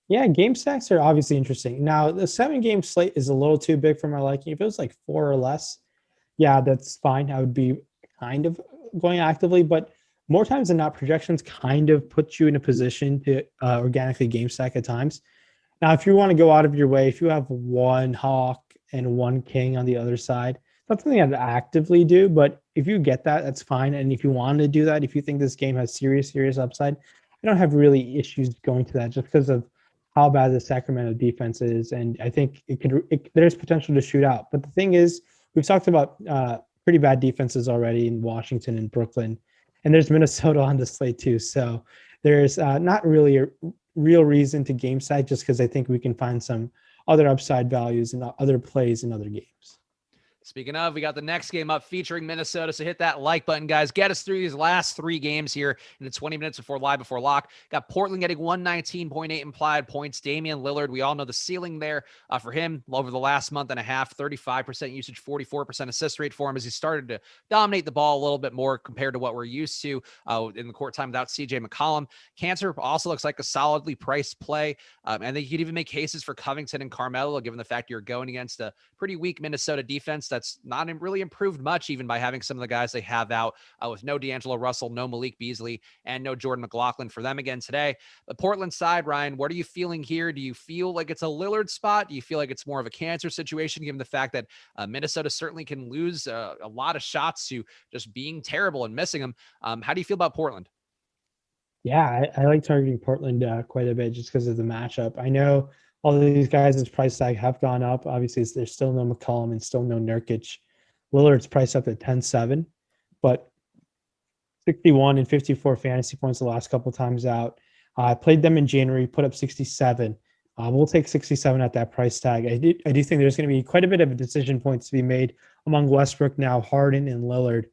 Yeah, game stacks are obviously interesting. Now, the 7-game slate is a little too big for my liking. If it was like 4 or less, yeah, that's fine. I would be kind of going actively, but more times than not, projections kind of put you in a position to organically game stack at times. Now, if you want to go out of your way, if you have 1 Hawk and 1 King on the other side, not something I'd actively do, but if you get that, that's fine. And if you want to do that, if you think this game has serious upside, I don't have really issues going to that just because of how bad the Sacramento defense is. And I think there's potential to shoot out. But the thing is, we've talked about pretty bad defenses already in Washington and Brooklyn, and there's Minnesota on the slate too. So there's not really a real reason to game stack, just because I think we can find some other upside values and other plays in other games. Speaking of, we got the next game up featuring Minnesota. So hit that like button, guys. Get us through these last 3 games here in the 20 minutes before lock. Got Portland getting 119.8 implied points. Damian Lillard, we all know the ceiling there for him over the last month and a half. 35% usage, 44% assist rate for him as he started to dominate the ball a little bit more compared to what we're used to in the court time without CJ McCollum. Cancer also looks like a solidly priced play. And you could even make cases for Covington and Carmelo, given the fact you're going against a pretty weak Minnesota defense that's not really improved much, even by having some of the guys they have out with no D'Angelo Russell, no Malik Beasley, and no Jordan McLaughlin for them again today. The Portland side, Ryan, what are you feeling here? Do you feel like it's a Lillard spot? Do you feel like it's more of a Cancer situation, given the fact that Minnesota certainly can lose a lot of shots to just being terrible and missing them? How do you feel about Portland? Yeah, I like targeting Portland quite a bit just because of the matchup. I know all of these guys' price tag have gone up. Obviously, there's still no McCollum and still no Nurkic. Lillard's priced up at 10.7, but 61 and 54 fantasy points the last couple of times out. I played them in January, put up 67. We'll take 67 at that price tag. I do think there's going to be quite a bit of decision points to be made among Westbrook now, Harden, and Lillard.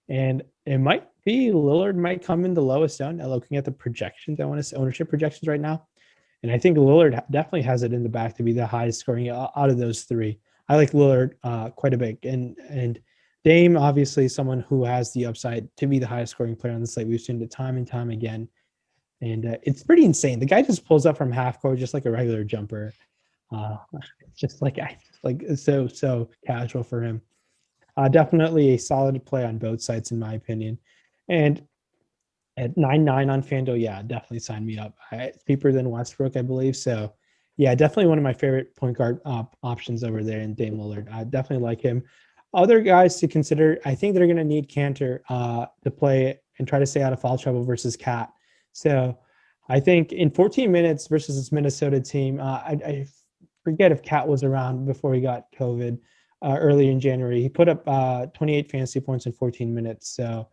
And it might be Lillard might come in the lowest zone. Looking at the projections, I want to say ownership projections right now. And I think Lillard definitely has it in the back to be the highest scoring out of those 3. I like Lillard quite a bit. And Dame, obviously, someone who has the upside to be the highest scoring player on the slate. We've seen it time and time again. And it's pretty insane. The guy just pulls up from half court just like a regular jumper. It's just like so casual for him. Definitely a solid play on both sides, in my opinion. And at 9.9 on FanDuel, yeah, definitely sign me up. It's cheaper than Westbrook, I believe. So, yeah, definitely one of my favorite point guard options over there in Dame Lillard. I definitely like him. Other guys to consider, I think they're going to need Cantor to play and try to stay out of foul trouble versus Cat. So, I think in 14 minutes versus this Minnesota team, I forget if Cat was around before he got COVID early in January. He put up 28 fantasy points in 14 minutes. So,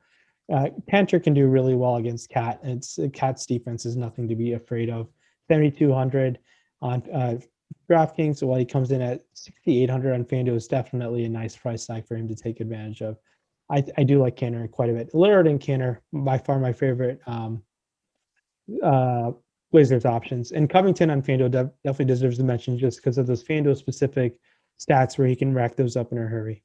Cantor can do really well against Cat. Cat's defense is nothing to be afraid of. 7,200 on DraftKings, while he comes in at 6,800 on FanDuel, is definitely a nice price tag for him to take advantage of. I do like Cantor quite a bit. Lillard and Cantor, by far my favorite Wizards options. And Covington on FanDuel definitely deserves the mention just because of those FanDuel specific stats where he can rack those up in a hurry.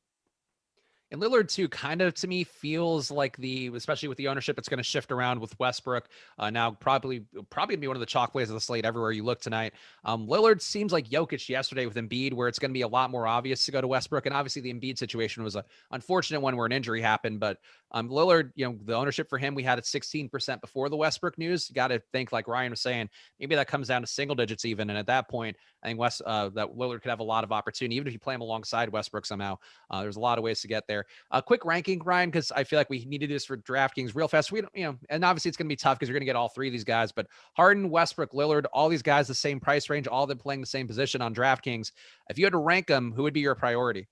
And Lillard too, kind of to me feels like especially with the ownership, it's going to shift around with Westbrook. Now probably gonna be one of the chalk plays of the slate everywhere you look tonight. Lillard seems like Jokic yesterday with Embiid, where it's going to be a lot more obvious to go to Westbrook. And obviously the Embiid situation was a unfortunate one where an injury happened, but Lillard, the ownership for him, we had at 16% before the Westbrook news. You got to think, like Ryan was saying, maybe that comes down to single digits even. And at that point, I think that Lillard could have a lot of opportunity, even if you play him alongside Westbrook somehow. There's a lot of ways to get there. A quick ranking, Ryan, because I feel like we need to do this for DraftKings real fast. We don't, and obviously it's going to be tough because you're going to get all three of these guys, but Harden, Westbrook, Lillard, all these guys, the same price range, all of them playing the same position on DraftKings. If you had to rank them, who would be your priority?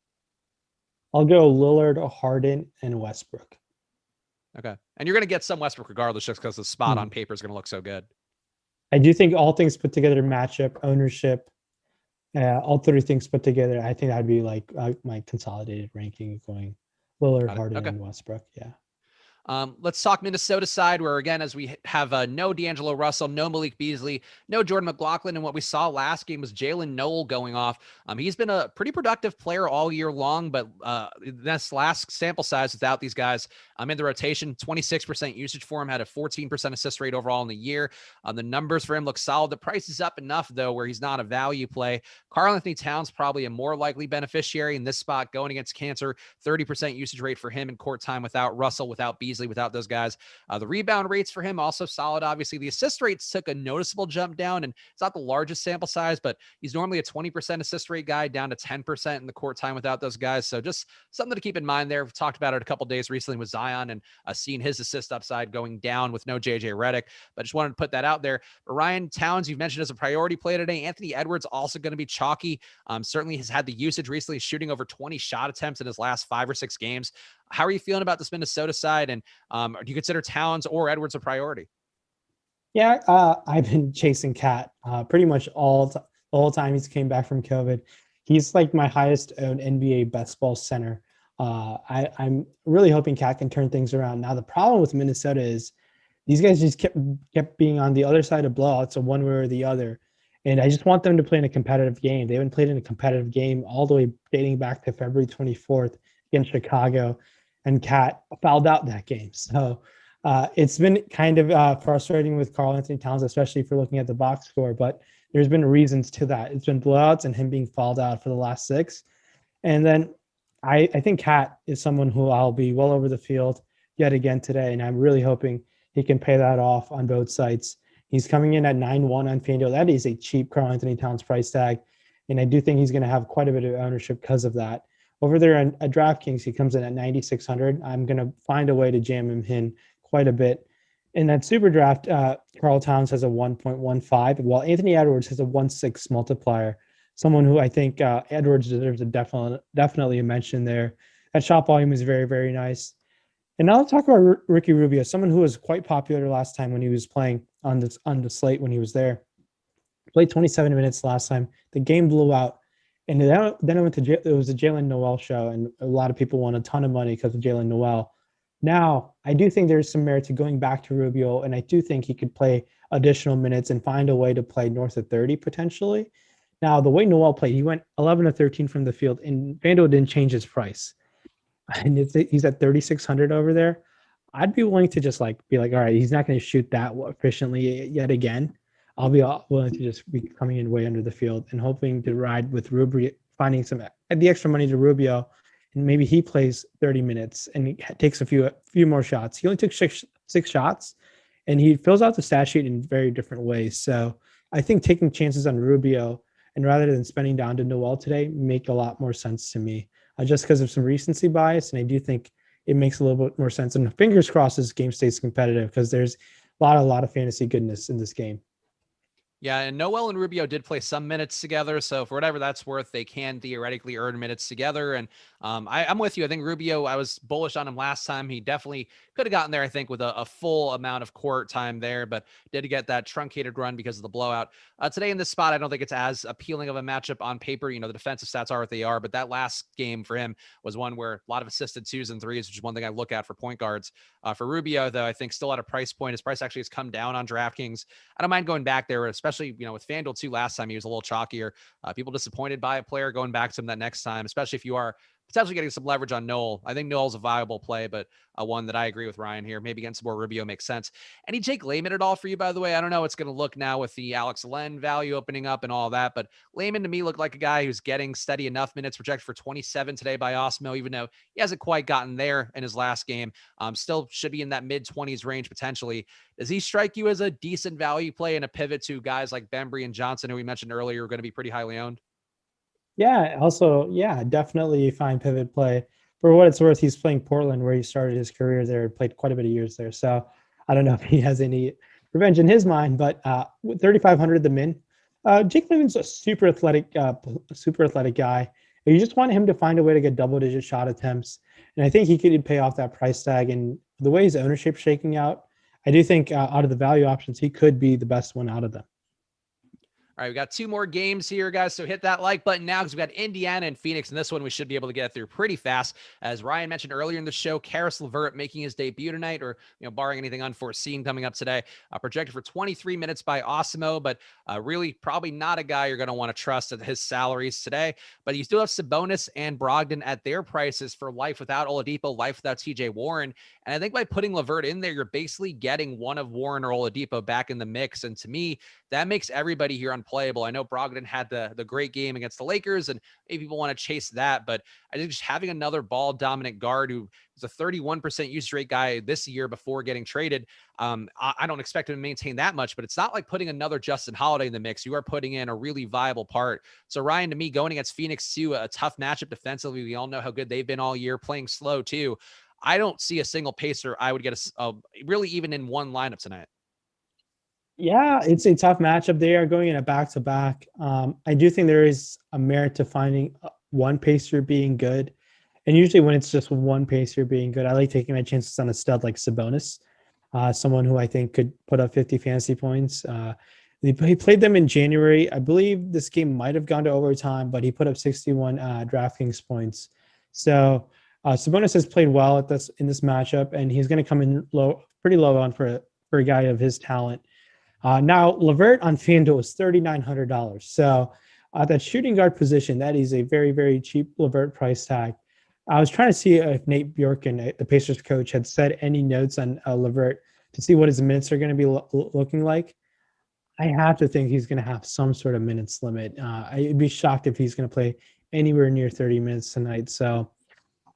I'll go Lillard, Harden, and Westbrook. Okay. And you're going to get some Westbrook regardless, just because the spot on paper is going to look so good. I do think all things put together, matchup, ownership, all three things put together, I think that'd be like my consolidated ranking going Lillard, Harden, and Westbrook. Yeah. Let's talk Minnesota side, where again, as we have no D'Angelo Russell, no Malik Beasley, no Jordan McLaughlin, and what we saw last game was Jalen Noel going off. He's been a pretty productive player all year long, but this last sample size without these guys in the rotation, 26% usage for him, had a 14% assist rate overall in the year. The numbers for him look solid. The price is up enough though, where he's not a value play. Karl-Anthony Towns probably a more likely beneficiary in this spot going against Cancer. 30% usage rate for him in court time without Russell, without Beasley, without those guys. The rebound rates for him also solid. Obviously, the assist rates took a noticeable jump down, and it's not the largest sample size, but he's normally a 20% assist rate guy, down to 10% in the court time without those guys. So just something to keep in mind there. We've talked about it a couple days recently with Zion and seeing his assist upside going down with no JJ Redick, but just wanted to put that out there. But Ryan, Towns, you've mentioned as a priority play today. Anthony Edwards also going to be chalky. Certainly has had the usage recently, shooting over 20 shot attempts in his last 5 or 6 games. How are you feeling about this Minnesota side? And do you consider Towns or Edwards a priority? Yeah, I've been chasing Cat pretty much the whole time he's came back from COVID. He's like my highest owned NBA best ball center. I'm really hoping Cat can turn things around. Now, the problem with Minnesota is these guys just kept being on the other side of blowouts, so one way or the other. And I just want them to play in a competitive game. They haven't played in a competitive game all the way dating back to February 24th against Chicago, and Cat fouled out that game. So it's been kind of frustrating with Karl-Anthony Towns, especially if you're looking at the box score, but there's been reasons to that. It's been blowouts and him being fouled out for the last 6. And then I think Cat is someone who I'll be well over the field yet again today, and I'm really hoping he can pay that off on both sites. He's coming in at 9-1 on FanDuel. That is a cheap Karl-Anthony Towns price tag, and I do think he's going to have quite a bit of ownership because of that. Over there at DraftKings, he comes in at 9,600. I'm going to find a way to jam him in quite a bit. In that SuperDraft, Karl Towns has a 1.15, while Anthony Edwards has a 1.6 multiplier. Someone who I think Edwards deserves definitely a mention there. That shot volume is very, very nice. And now let's talk about Ricky Rubio, someone who was quite popular last time when he was playing on the slate when he was there. Played 27 minutes last time. The game blew out. And then it was a Jalen Noel show, and a lot of people won a ton of money because of Jalen Noel. Now, I do think there's some merit to going back to Rubio, and I do think he could play additional minutes and find a way to play north of 30 potentially. Now, the way Noel played, he went 11 of 13 from the field, and FanDuel didn't change his price. And he's at 3,600 over there. I'd be willing to just be like, all right, he's not going to shoot that efficiently yet again. I'll be willing to just be coming in way under the field and hoping to ride with Rubio, finding the extra money to Rubio, and maybe he plays 30 minutes and he takes a few more shots. He only took six shots, and he fills out the stat sheet in very different ways. So I think taking chances on Rubio and rather than spending down to Noel today make a lot more sense to me, just because of some recency bias, and I do think it makes a little bit more sense. And fingers crossed this game stays competitive because there's a lot of fantasy goodness in this game. Yeah, and Noel and Rubio did play some minutes together, so for whatever that's worth, they can theoretically earn minutes together. And I'm with you. I think Rubio, I was bullish on him last time. He definitely could have gotten there, I think, with a full amount of court time there, but did get that truncated run because of the blowout. Today in this spot, I don't think it's as appealing of a matchup on paper. The defensive stats are what they are, but that last game for him was one where a lot of assisted 2s and 3s, which is one thing I look at for point guards. For Rubio, though, I think still at a price point. His price actually has come down on DraftKings. I don't mind going back there, especially especially, with FanDuel too. Last time he was a little chalkier. People disappointed by a player going back to him that next time, especially if you are potentially getting some leverage on Noel. I think Noel's a viable play, but one that I agree with Ryan here. Maybe against more Rubio makes sense. Any Jake Layman at all for you, by the way? I don't know how it's going to look now with the Alex Len value opening up and all that, but Layman to me looked like a guy who's getting steady enough minutes, projected for 27 today by Awesemo, even though he hasn't quite gotten there in his last game. Still should be in that mid-20s range potentially. Does he strike you as a decent value play and a pivot to guys like Bembry and Johnson, who we mentioned earlier, are going to be pretty highly owned? Yeah, also, yeah, definitely fine pivot play. For what it's worth, he's playing Portland where he started his career there, played quite a bit of years there. So I don't know if he has any revenge in his mind, but with 3,500 the min, Jake Layman's a super athletic guy. You just want him to find a way to get double-digit shot attempts, and I think he could pay off that price tag. And the way his ownership's shaking out, I do think out of the value options, he could be the best one out of them. All right, we got 2 more games here, guys. So hit that like button now because we got Indiana and Phoenix, and this one we should be able to get through pretty fast. As Ryan mentioned earlier in the show, Karis LeVert making his debut tonight, or barring anything unforeseen coming up today, projected for 23 minutes by Awesemo, but really probably not a guy you're going to want to trust at his salaries today. But you still have Sabonis and Brogdon at their prices for life without Oladipo, life without TJ Warren. And I think by putting LeVert in there, you're basically getting one of Warren or Oladipo back in the mix. And to me, that makes everybody here unplayable. I know Brogdon had the great game against the Lakers, and maybe people want to chase that, but I think just having another ball-dominant guard who was a 31% usage rate guy this year before getting traded, I don't expect him to maintain that much, but it's not like putting another Justin Holiday in the mix. You are putting in a really viable part. So Ryan, to me, going against Phoenix too, a tough matchup defensively. We all know how good they've been all year, playing slow too. I don't see a single pacer I would get really even in one lineup tonight. Yeah, it's a tough matchup. They are going in a back-to-back. I do think there is a merit to finding one pacer being good. And usually when it's just one pacer being good, I like taking my chances on a stud like Sabonis, someone who I think could put up 50 fantasy points. He played them in January. I believe this game might have gone to overtime, but he put up 61 DraftKings points. So Sabonis has played well in this matchup, and he's going to come in pretty low on for a guy of his talent. Now, LeVert on FanDuel is $3,900. So that shooting guard position, that is a very, very cheap LeVert price tag. I was trying to see if Nate Bjorken, the Pacers coach, had said any notes on LeVert to see what his minutes are going to be looking like. I have to think he's going to have some sort of minutes limit. I'd be shocked if he's going to play anywhere near 30 minutes tonight. So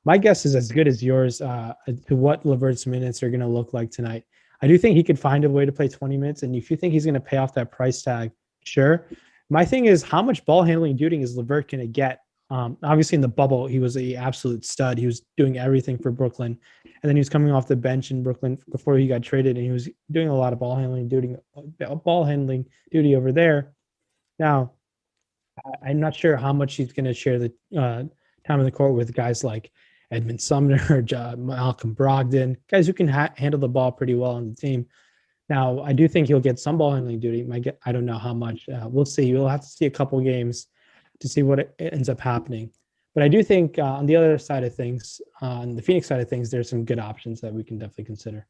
my guess is as good as yours to what LeVert's minutes are going to look like tonight. I do think he could find a way to play 20 minutes. And if you think he's going to pay off that price tag, sure. My thing is, how much ball handling duty is LeVert going to get? Obviously, in the bubble, he was an absolute stud. He was doing everything for Brooklyn. And then he was coming off the bench in Brooklyn before he got traded, and he was doing a lot of ball handling duty over there. Now, I'm not sure how much he's going to share the time on the court with guys like Edmund Sumner or Malcolm Brogdon, guys who can handle the ball pretty well on the team. Now, I do think he'll get some ball handling duty. I don't know how much. We'll see. We'll have to see a couple games to see what ends up happening. But I do think on the other side of things, on the Phoenix side of things, there's some good options that we can definitely consider.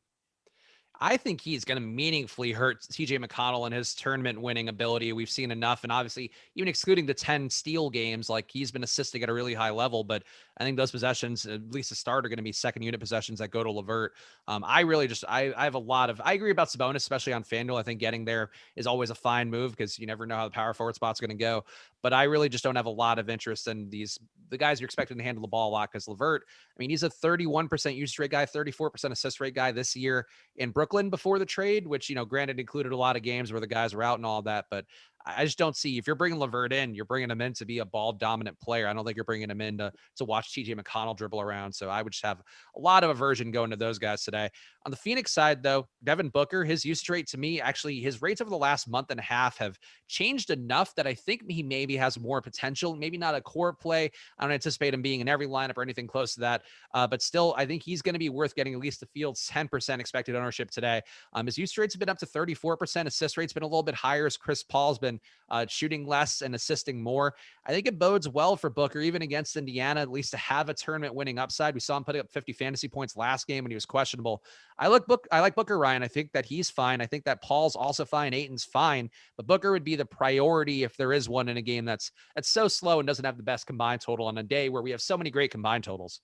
I think he's going to meaningfully hurt TJ McConnell and his tournament winning ability. We've seen enough. And obviously, even excluding the 10 steal games, like he's been assisting at a really high level. But I think those possessions, at least the start, are going to be second unit possessions that go to LeVert. I have a lot of, I agree about Sabonis, especially on FanDuel. I think getting there is always a fine move because you never know how the power forward spot's going to go. But I really just don't have a lot of interest in the guys you're expecting to handle the ball a lot, because LeVert, I mean, he's a 31% usage rate guy, 34% assist rate guy this year in Brooklyn before the trade, which, granted included a lot of games where the guys were out and all that. But I just don't see, if you're bringing LeVert in, you're bringing him in to be a ball dominant player. I don't think you're bringing him in to watch TJ McConnell dribble around. So I would just have a lot of aversion going to those guys today. On the Phoenix side, though, Devin Booker, his usage rate to me, actually, his rates over the last month and a half have changed enough that I think he maybe has more potential. Maybe not a core play. I don't anticipate him being in every lineup or anything close to that. But still, I think he's going to be worth getting at least the field's 10% expected ownership today. His usage rates have been up to 34%. Assist rate's been a little bit higher as Chris Paul's been production, shooting less and assisting more. I think it bodes well for Booker, even against Indiana, at least to have a tournament winning upside. We saw him putting up 50 fantasy points last game when he was questionable. I like Booker, Ryan. I think that he's fine. I think that Paul's also fine. Ayton's fine, but Booker would be the priority if there is one in a game that's so slow and doesn't have the best combined total on a day where we have so many great combined totals.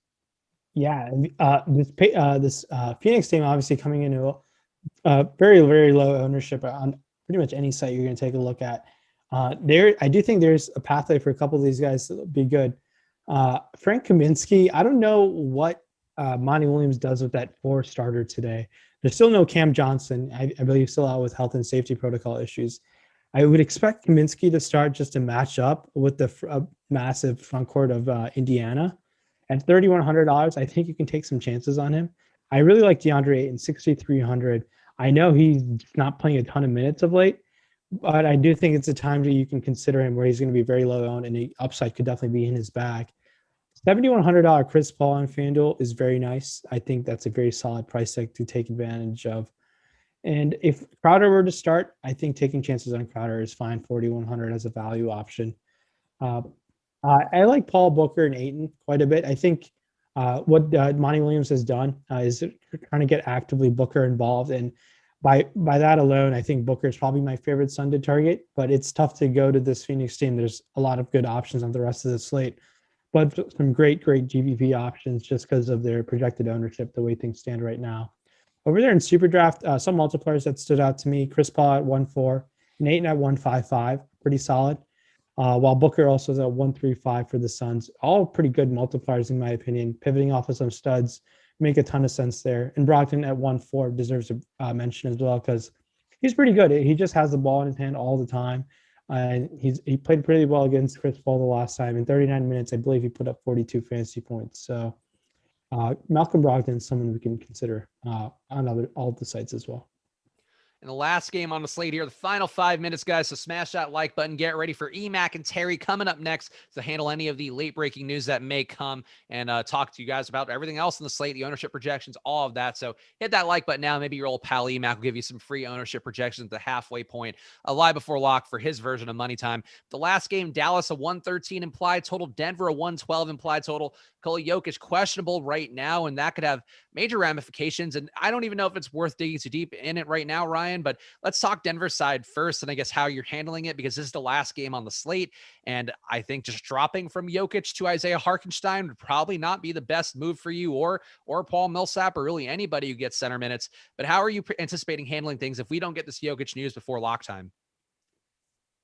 Yeah, this Phoenix team obviously coming into very, very low ownership on pretty much any site you're going to take a look at. I do think there's a pathway for a couple of these guys to be good. Frank Kaminsky, I don't know what Monty Williams does with that 4 starter today. There's still no Cam Johnson. I believe still out with health and safety protocol issues. I would expect Kaminsky to start just to match up with the massive front court of Indiana. At $3,100, I think you can take some chances on him. I really like DeAndre Ayton, 6,300. I know he's not playing a ton of minutes of late, but I do think it's a time that you can consider him where he's going to be very low owned and the upside could definitely be in his bag. $7,100 Chris Paul on FanDuel is very nice. I think that's a very solid price tag to take advantage of. And if Crowder were to start, I think taking chances on Crowder is fine. 4,100 as a value option. I like Paul, Booker, and Ayton quite a bit. I think what Monty Williams has done is trying to get actively Booker involved. And by that alone, I think Booker is probably my favorite Sun to target. But it's tough to go to this Phoenix team. There's a lot of good options on the rest of the slate. But some great GPP options just because of their projected ownership, the way things stand right now. Over there in SuperDraft, some multipliers that stood out to me: Chris Paul at 1.4, and Ayton at 1.55, pretty solid. While Booker also is at 1.35 for the Suns. All pretty good multipliers in my opinion. Pivoting off of some studs make a ton of sense there. And Brogdon at 1.4 deserves a mention as well because he's pretty good. He just has the ball in his hand all the time. He played pretty well against Chris Paul the last time. In 39 minutes, I believe he put up 42 fantasy points. So Malcolm Brogdon is someone we can consider on all the sites as well. In the last game on the slate here, the final 5 minutes, guys. So smash that like button. Get ready for EMac and Terry coming up next to handle any of the late breaking news that may come and talk to you guys about everything else in the slate, the ownership projections, all of that. So hit that like button now. Maybe your old pal EMac will give you some free ownership projections at the halfway point. A lie before lock for his version of Money Time. The last game, Dallas a 113 implied total, Denver a 112 implied total. Nikola Jokic questionable right now, and that could have major ramifications. And I don't even know if it's worth digging too deep in it right now, Ryan, but let's talk Denver side first and I guess how you're handling it because this is the last game on the slate. And I think just dropping from Jokic to Isaiah Hartenstein would probably not be the best move for you or Paul Millsap or really anybody who gets center minutes. But how are you anticipating handling things if we don't get this Jokic news before lock time?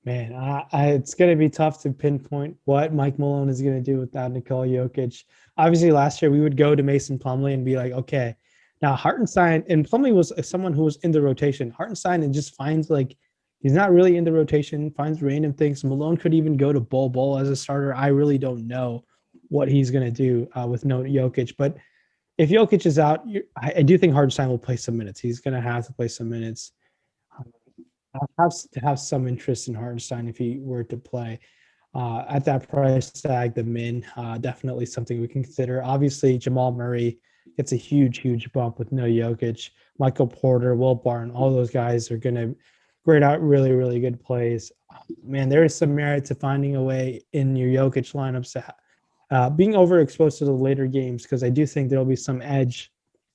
Man, it's going to be tough to pinpoint what Mike Malone is going to do without Nikola Jokic. Obviously, last year we would go to Mason Plumlee and be like, okay, now Hartenstein, and Plumlee was someone who was in the rotation. Hartenstein and just finds like he's not really in the rotation, finds random things. Malone could even go to Bol as a starter. I really don't know what he's going to do with no Jokic. But if Jokic is out, I do think Hartenstein will play some minutes. He's going to have to play some minutes. I have some interest in Hartenstein if he were to play at that price tag. The min definitely something we can consider. Obviously, Jamal Murray gets a huge bump with no Jokic. Michael Porter, Will Barton, all those guys are going to grade out really good plays. Man, there is some merit to finding a way in your Jokic lineups, being overexposed to the later games because I do think there will be some edge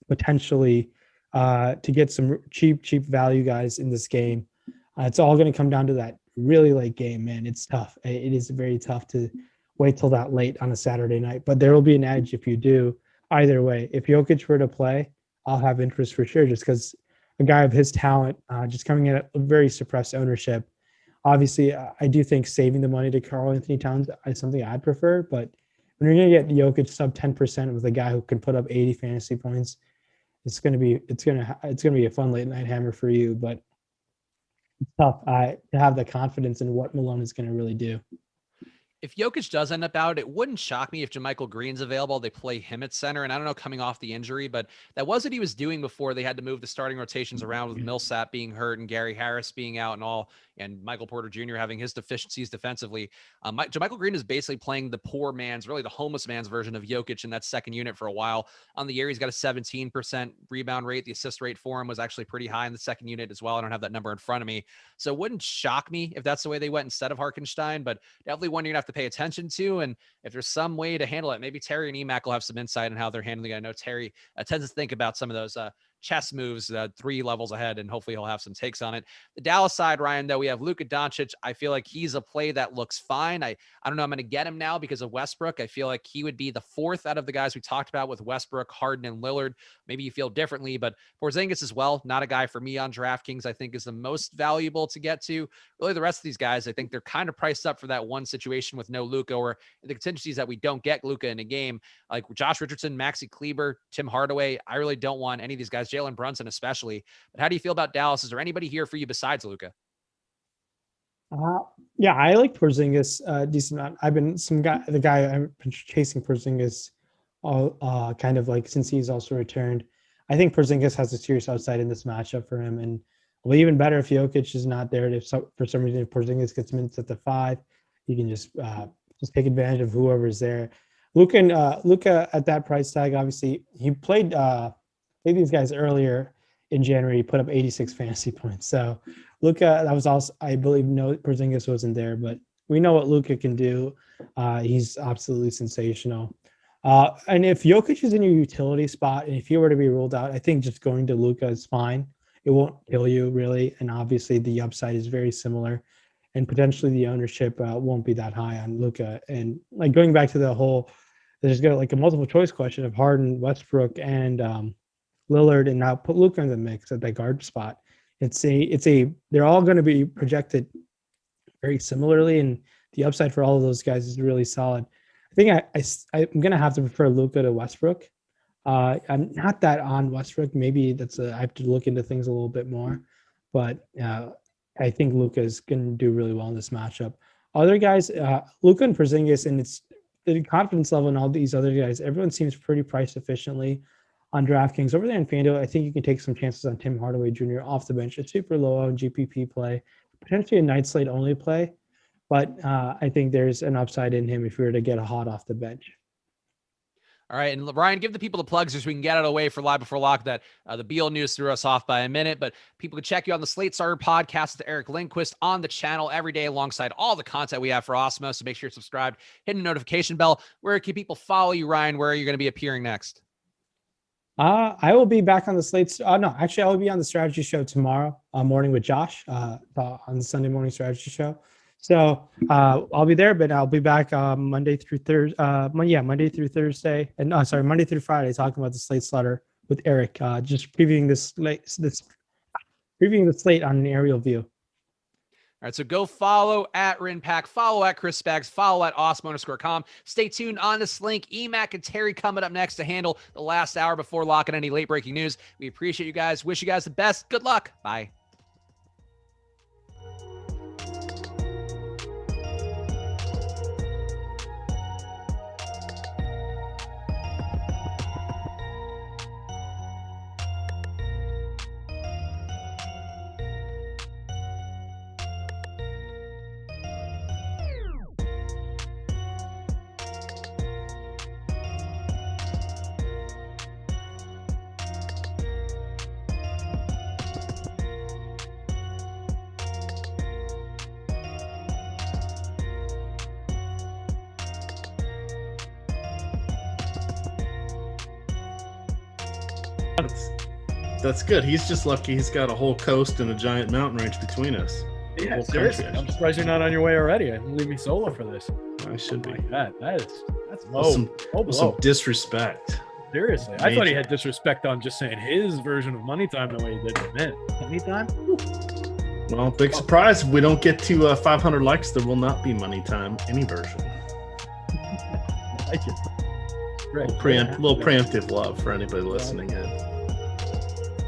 potentially to get some cheap value guys in this game. It's all going to come down to that really late game, man. It's tough. It is very tough to wait till that late on a Saturday night, but there will be an edge if you do. Either way, if Jokic were to play, I'll have interest for sure just because a guy of his talent, just coming in at a very suppressed ownership. Obviously, I do think saving the money to Karl-Anthony Towns is something I'd prefer, but when you're going to get Jokic sub 10% with a guy who can put up 80 fantasy points, it's going to be a fun late night hammer for you, but it's tough to have the confidence in what Malone is going to really do. if Jokic does end up out, it wouldn't shock me if JaMychal Green's available. They play him at center. And I don't know, coming off the injury, but that was what he was doing before they had to move the starting rotations around with Millsap being hurt and Gary Harris being out and all, and Michael Porter Jr. having his deficiencies defensively. JaMychal Green is basically playing the poor man's, really the homeless man's version of Jokic in that second unit for a while. On the year, he's got a 17% rebound rate. The assist rate for him was actually pretty high in the second unit as well. I don't have that number in front of me. So it wouldn't shock me if that's the way they went instead of Hartenstein, but definitely one you're gonna have to pay attention to. And if there's some way to handle it, maybe Terry and EMac will have some insight on how they're handling it. I know Terry tends to think about some of those chess moves 3 levels ahead, and hopefully he'll have some takes on it. The Dallas side, Ryan, though, we have Luka Doncic. I feel like he's a play that looks fine. I don't know. I'm going to get him now because of Westbrook. I feel like he would be the 4th out of the guys we talked about with Westbrook, Harden, and Lillard. Maybe you feel differently, but Porzingis as well, not a guy for me on DraftKings. I think is the most valuable to get to. Really, the rest of these guys, I think they're kind of priced up for that one situation with no Luka, or the contingencies that we don't get Luka in a game, like Josh Richardson, Maxi Kleber, Tim Hardaway. I really don't want any of these guys, Jalen Brunson especially. But how do you feel about Dallas? Is there anybody here for you besides Luka? Yeah, I like Porzingis decent amount. I've been the guy I've been chasing Porzingis all kind of like since he's also returned. I think Porzingis has a serious upside in this matchup for him, and well, even better if Jokic is not there. If for some reason if Porzingis gets minutes at the 5, you can just take advantage of whoever's there. Luka at that price tag, obviously he played these guys earlier in January. He put up 86 fantasy points. So Luka, that was also, I believe, no Porzingis wasn't there, but we know what Luka can do. He's absolutely sensational. And if Jokic is in your utility spot, and if you were to be ruled out, I think just going to Luka is fine. It won't kill you really, and obviously the upside is very similar, and potentially the ownership won't be that high on Luka. And like going back to the whole, there's got like a multiple choice question of Harden, Westbrook, and Lillard, and now put Luka in the mix at that guard spot. They're all going to be projected very similarly, and the upside for all of those guys is really solid. I think I'm going to have to prefer Luka to Westbrook. I'm not that on Westbrook. Maybe I have to look into things a little bit more, but I think Luka is going to do really well in this matchup. Other guys, Luka and Porzingis, and it's the confidence level in all these other guys. Everyone seems pretty priced efficiently on DraftKings. Over there in FanDuel, I think you can take some chances on Tim Hardaway Jr. off the bench. A super low on GPP play, potentially a night slate only play, but I think there's an upside in him if we were to get a hot off the bench. All right, and Ryan, give the people the plugs so we can get out of the way for Live Before Lock. That the Beal news threw us off by a minute, but people can check you on the Slate Starter podcast with Eric Lindquist on the channel every day alongside all the content we have for Awesemo. So make sure you're subscribed, hit the notification bell. Where can people follow you, Ryan? Where are you going to be appearing next? I will be back on the Slate. No, actually, I will be on the strategy show tomorrow morning with Josh on the Sunday morning strategy show. So I'll be there, but I'll be back Monday through Thursday. Monday through Thursday, and Monday through Friday, talking about the Slate Slaughter with Eric, just previewing previewing the slate on an aerial view. All right, so go follow at RynPak, follow at Chris Spags, follow at Awesemo_com. Stay tuned on this link. EMac and Terry coming up next to handle the last hour before locking any late breaking news. We appreciate you guys. Wish you guys the best. Good luck. Bye. That's good. He's just lucky he's got a whole coast and a giant mountain range between us. Yeah, seriously. I'm surprised you're not on your way already. Leave me solo for this. I should be. That's low. Some disrespect. Seriously. I thought he had disrespect on just saying his version of Money Time the way he did for Mint. Anytime? Well, big surprise. If we don't get to 500 likes, there will not be Money Time any version. I like it. Great. Little preemptive love for anybody listening in.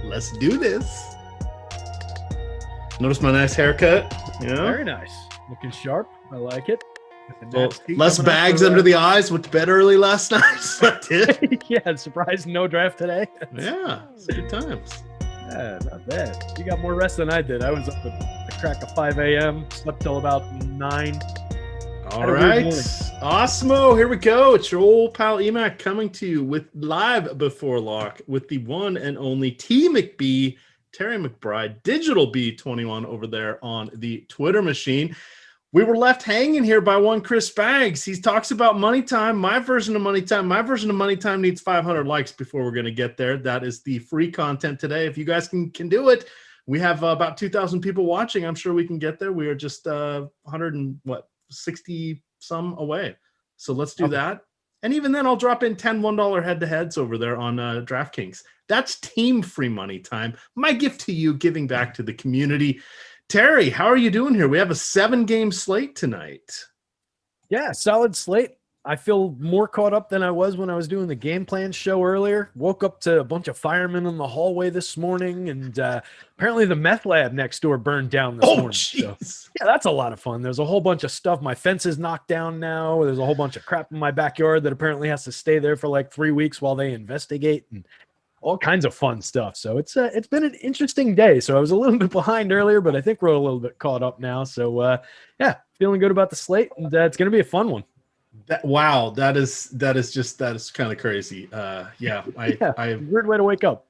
Let's do this. Notice my nice haircut. Very nice. Looking sharp. I like it. Well, less bags under the eyes. Went to bed early last night. So I did. Yeah, surprise, no draft today. Yeah, it's good times. Yeah, not bad. You got more rest than I did. I was up at the crack of 5 a.m., slept till about 9. All right. Awesemo, here we go. It's your old pal EMac coming to you with live before lock with the one and only T McB, Terry McBride, Digital B21 over there on the Twitter machine. We were left hanging here by one Chris Spags. He talks about money time. My version of money time. My version of money time needs 500 likes before we're going to get there. That is the free content today. If you guys can do it, we have about 2,000 people watching. I'm sure we can get there. We are just 160 some away. So let's do that. And even then, I'll drop in 10 $1 head-to-heads over there on DraftKings. That's team free money time. My gift to you, giving back to the community. Terry, how are you doing here? We have a 7-game slate tonight. Yeah, solid slate. I feel more caught up than I was when I was doing the game plan show earlier. Woke up to a bunch of firemen in the hallway this morning, and apparently the meth lab next door burned down this morning. So, yeah, that's a lot of fun. There's a whole bunch of stuff. My fence is knocked down now. There's a whole bunch of crap in my backyard that apparently has to stay there for like 3 weeks while they investigate, and all kinds of fun stuff. So it's been an interesting day. So I was a little bit behind earlier, but I think we're a little bit caught up now. So yeah, feeling good about the slate, and it's going to be a fun one. That is kind of crazy. I weird way to wake up.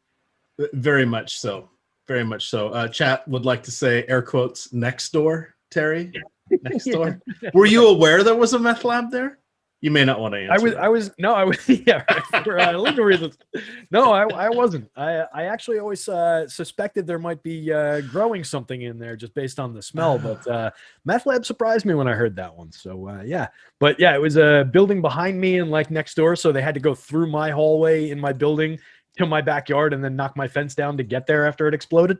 Very much so. Very much so. Chat would like to say air quotes next door, Terry. Next door. Were you aware there was a meth lab there? You may not want to answer. I was yeah. No, I wasn't. I actually always suspected there might be growing something in there just based on the smell, but meth lab surprised me when I heard that one. So yeah, but yeah, it was a building behind me and like next door, so they had to go through my hallway in my building to my backyard and then knock my fence down to get there after it exploded.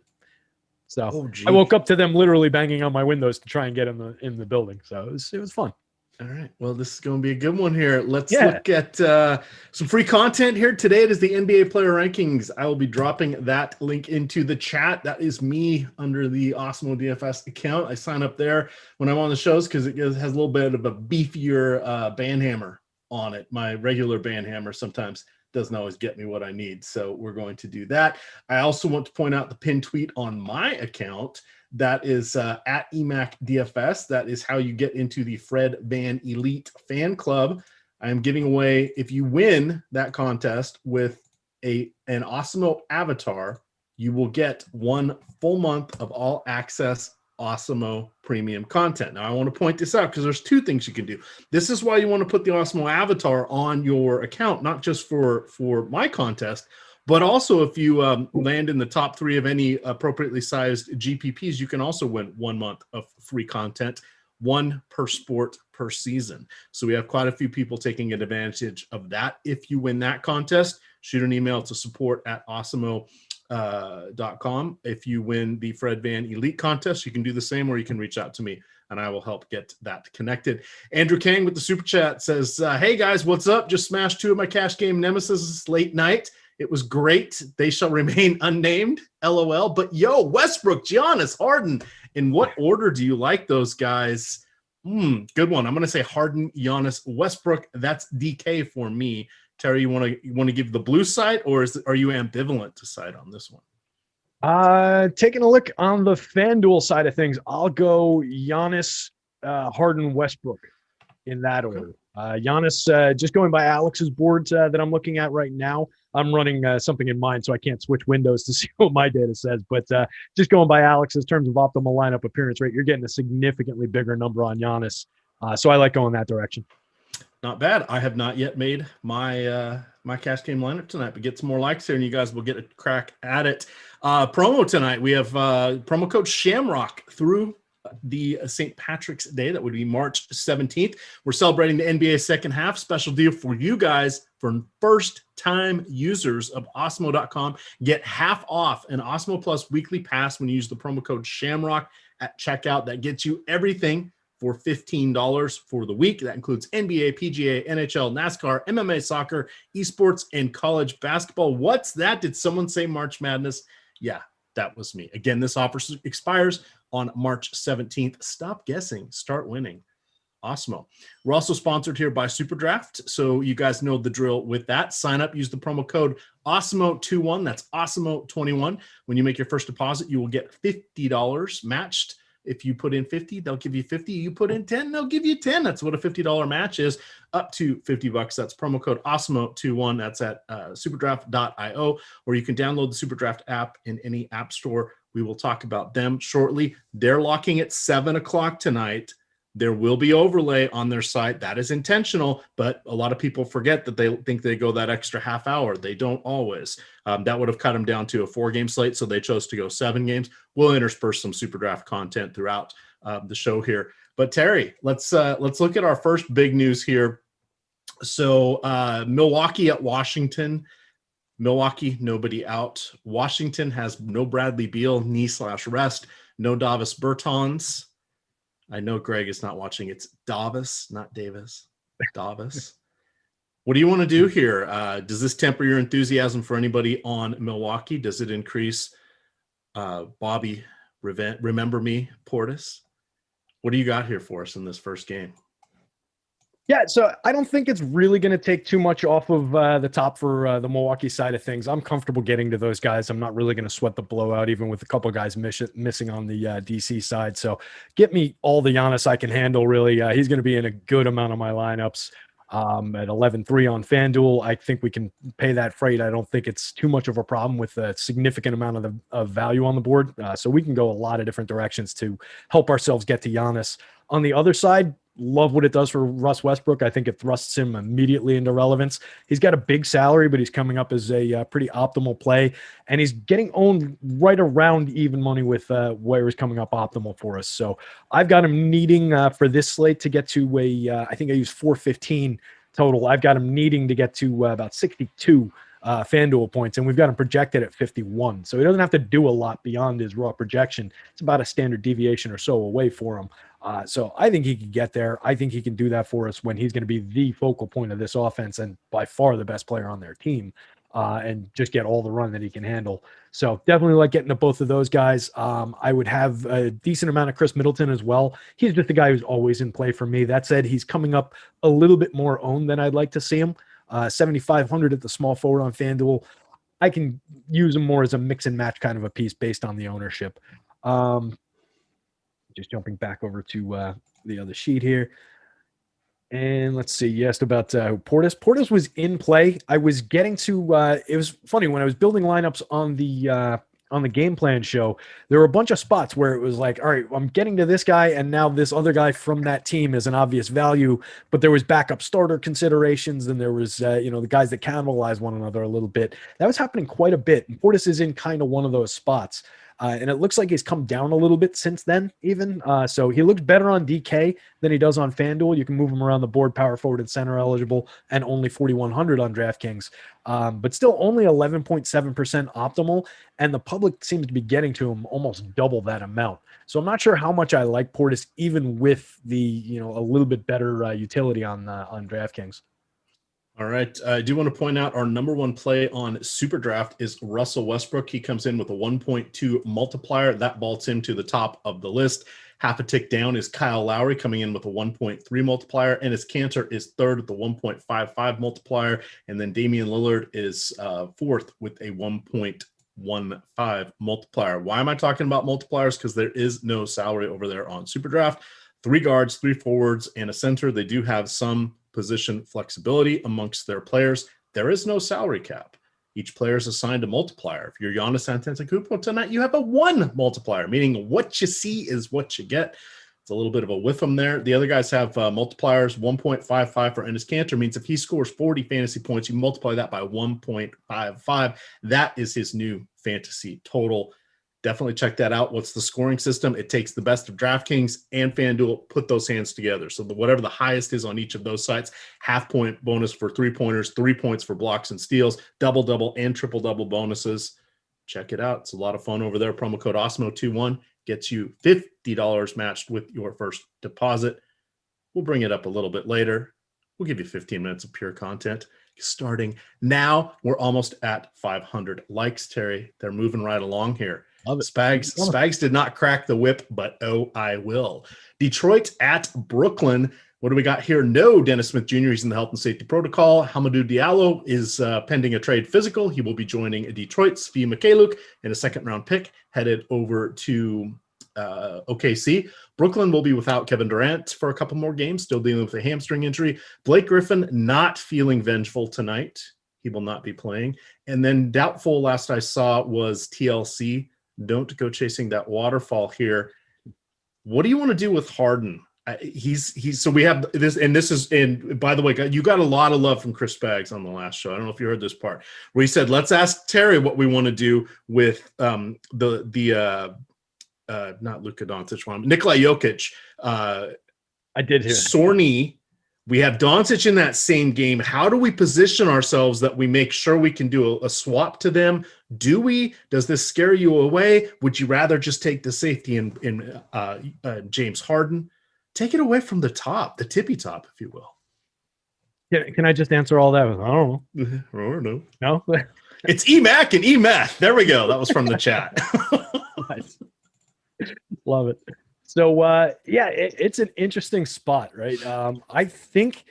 So I woke up to them literally banging on my windows to try and get in the building. So it was fun. All right. Well, this is going to be a good one here. Let's look at some free content here. Today it is the NBA player rankings. I will be dropping that link into the chat. That is me under the Awesemo DFS account. I sign up there when I'm on the shows because it has a little bit of a beefier band hammer on it. My regular band hammer sometimes doesn't always get me what I need. So we're going to do that. I also want to point out the pinned tweet on my account. That is at EMac DFS. That is how you get into the Fred Van Elite fan club. I am giving away, if you win that contest with an Awesemo avatar, you will get 1 full month of all access Awesemo premium content. Now, I want to point this out because there's 2 things you can do. This is why you want to put the Awesemo avatar on your account, not just for my contest, but also if you land in the top 3 of any appropriately sized GPPs, you can also win 1 month of free content, 1 per sport per season. So we have quite a few people taking advantage of that. If you win that contest, shoot an email to support@awesemo.com. If you win the Fred Van Elite contest, you can do the same, or you can reach out to me and I will help get that connected. Andrew Kang with the super chat says, hey guys, what's up? Just smashed 2 of my cash game nemesis late night. It was great. They shall remain unnamed. LOL. But yo, Westbrook, Giannis, Harden. In what order do you like those guys? Good one. I'm going to say Harden, Giannis, Westbrook. That's DK for me. Terry, you want to give the blue side, or are you ambivalent to side on this one? Taking a look on the FanDuel side of things, I'll go Giannis, Harden, Westbrook in that order. Giannis, just going by Alex's board that I'm looking at right now. I'm running something in mind, so I can't switch windows to see what my data says. But just going by Alex's terms of optimal lineup appearance rate, you're getting a significantly bigger number on Giannis. So I like going that direction. Not bad. I have not yet made my my cash game lineup tonight, but get some more likes here, and you guys will get a crack at it. Promo tonight, we have promo code Shamrock through the St. Patrick's Day. That would be March 17th. We're celebrating the NBA second half. Special deal for you guys for first-time users of Awesemo.com. Get half off an Awesemo Plus weekly pass when you use the promo code Shamrock at checkout. That gets you everything for $15 for the week. That includes NBA, PGA, NHL, NASCAR, MMA, soccer, esports, and college basketball. What's that? Did someone say March Madness? Yeah, that was me. Again, this offer expires on March 17th. Stop guessing. Start winning. Awesemo. We're also sponsored here by SuperDraft, so you guys know the drill with that. Sign up, use the promo code Awesemo21. That's Awesemo21. When you make your first deposit, you will get $50 matched. If you put in 50, they'll give you 50. You put in 10, they'll give you 10. That's what a $50 match is, up to $50. That's promo code Awesemo21. That's at superdraft.io, or you can download the SuperDraft app in any app store. We will talk about them shortly. They're locking at 7 o'clock tonight. There will be overlay on their site. That is intentional, but a lot of people forget that they think they go that extra half hour. They don't always. That would have cut them down to a 4-game slate, so they chose to go 7 games. We'll intersperse some SuperDraft content throughout the show here. But Terry, let's look at our first big news here. So Milwaukee at Washington. Milwaukee, nobody out. Washington has no Bradley Beal, knee/rest. No Davis Bertans. I know Greg is not watching. It's Davis, not Davis. Davis. What do you want to do here? Does this temper your enthusiasm for anybody on Milwaukee? Does it increase Bobby, remember me, Portis? What do you got here for us in this first game? Yeah, so I don't think it's really going to take too much off of the top for the Milwaukee side of things. I'm comfortable getting to those guys. I'm not really going to sweat the blowout, even with a couple of guys missing on the DC side. So get me all the Giannis I can handle, really. He's going to be in a good amount of my lineups at 11-3 on FanDuel. I think we can pay that freight. I don't think it's too much of a problem with a significant amount of value on the board. So we can go a lot of different directions to help ourselves get to Giannis. On the other side, love what it does for Russ Westbrook. I think it thrusts him immediately into relevance. He's got a big salary, but he's coming up as a pretty optimal play, and he's getting owned right around even money with where he's coming up optimal for us. So I've got him needing for this slate to get to I think I used 415 total. I've got him needing to get to about 62 FanDuel points, and we've got him projected at 51. So he doesn't have to do a lot beyond his raw projection. It's about a standard deviation or so away for him. So I think he can get there. I think he can do that for us when he's going to be the focal point of this offense and by far the best player on their team, and just get all the run that he can handle. So definitely like getting to both of those guys. I would have a decent amount of Chris Middleton as well. He's just the guy who's always in play for me. That said, he's coming up a little bit more owned than I'd like to see him. 7,500 at the small forward on FanDuel. I can use him more as a mix and match kind of a piece based on the ownership. Just jumping back over to the other sheet here. And let's see, you asked about Portis. Portis was in play. I was getting to, it was funny, when I was building lineups on the game plan show, there were a bunch of spots where it was like, all right, I'm getting to this guy, and now this other guy from that team is an obvious value, but there was backup starter considerations, and there was, the guys that cannibalize one another a little bit. That was happening quite a bit. And Portis is in kind of one of those spots. And it looks like he's come down a little bit since then, even. So he looks better on DK than he does on FanDuel. You can move him around the board, power forward and center eligible, and only 4,100 on DraftKings. But still only 11.7% optimal, and the public seems to be getting to him almost double that amount. So I'm not sure how much I like Portis, even with the a little bit better utility on DraftKings. All right. I do want to point out our number one play on SuperDraft is Russell Westbrook. He comes in with a 1.2 multiplier. That vaults him to the top of the list. Half a tick down is Kyle Lowry coming in with a 1.3 multiplier. And his Cantor is third with the 1.55 multiplier. And then Damian Lillard is fourth with a 1.15 multiplier. Why am I talking about multipliers? Because there is no salary over there on SuperDraft. 3 guards, 3 forwards, and a center. They do have some position flexibility amongst their players. There is no salary cap. Each player is assigned a multiplier. If you're Giannis Antetokounmpo tonight, you have a 1 multiplier, meaning what you see is what you get. It's a little bit of a whiff from there. The other guys have multipliers. 1.55 for Enes Kanter means if he scores 40 fantasy points, you multiply that by 1.55. That is his new fantasy total. Definitely check that out. What's the scoring system? It takes the best of DraftKings and FanDuel, put those hands together. So whatever the highest is on each of those sites, half-point bonus for 3-pointers, 3 points for blocks and steals, double-double and triple-double bonuses. Check it out. It's a lot of fun over there. Promo code Awesemo21 gets you $50 matched with your first deposit. We'll bring it up a little bit later. We'll give you 15 minutes of pure content starting now. We're almost at 500 likes, Terry. They're moving right along here. Spags did not crack the whip, but oh, I will. Detroit at Brooklyn. What do we got here? No, Dennis Smith Jr. He's in the health and safety protocol. Hamidou Diallo is pending a trade physical. He will be joining Detroit's Svi Mikhailiuk in a second-round pick headed over to OKC. Brooklyn will be without Kevin Durant for a couple more games, still dealing with a hamstring injury. Blake Griffin not feeling vengeful tonight. He will not be playing. And then doubtful, last I saw, was TLC. Don't go chasing that waterfall here. What do you want to do with Harden? He's so we have this, and by the way, you got a lot of love from Chris Spags on the last show. I don't know if you heard this part where he said, let's ask Terry what we want to do with not Luka Doncic one, Nikola Jokic. I did hear Sorny. We have Doncic in that same game. How do we position ourselves that we make sure we can do a swap to them? Do we? Does this scare you away? Would you rather just take the safety in James Harden? Take it away from the top, the tippy top, if you will. Yeah, can I just answer all that? I don't know. Or no. No? It's EMac and EMath. There we go. That was from the chat. Nice. Love it. So, it's an interesting spot, right? I think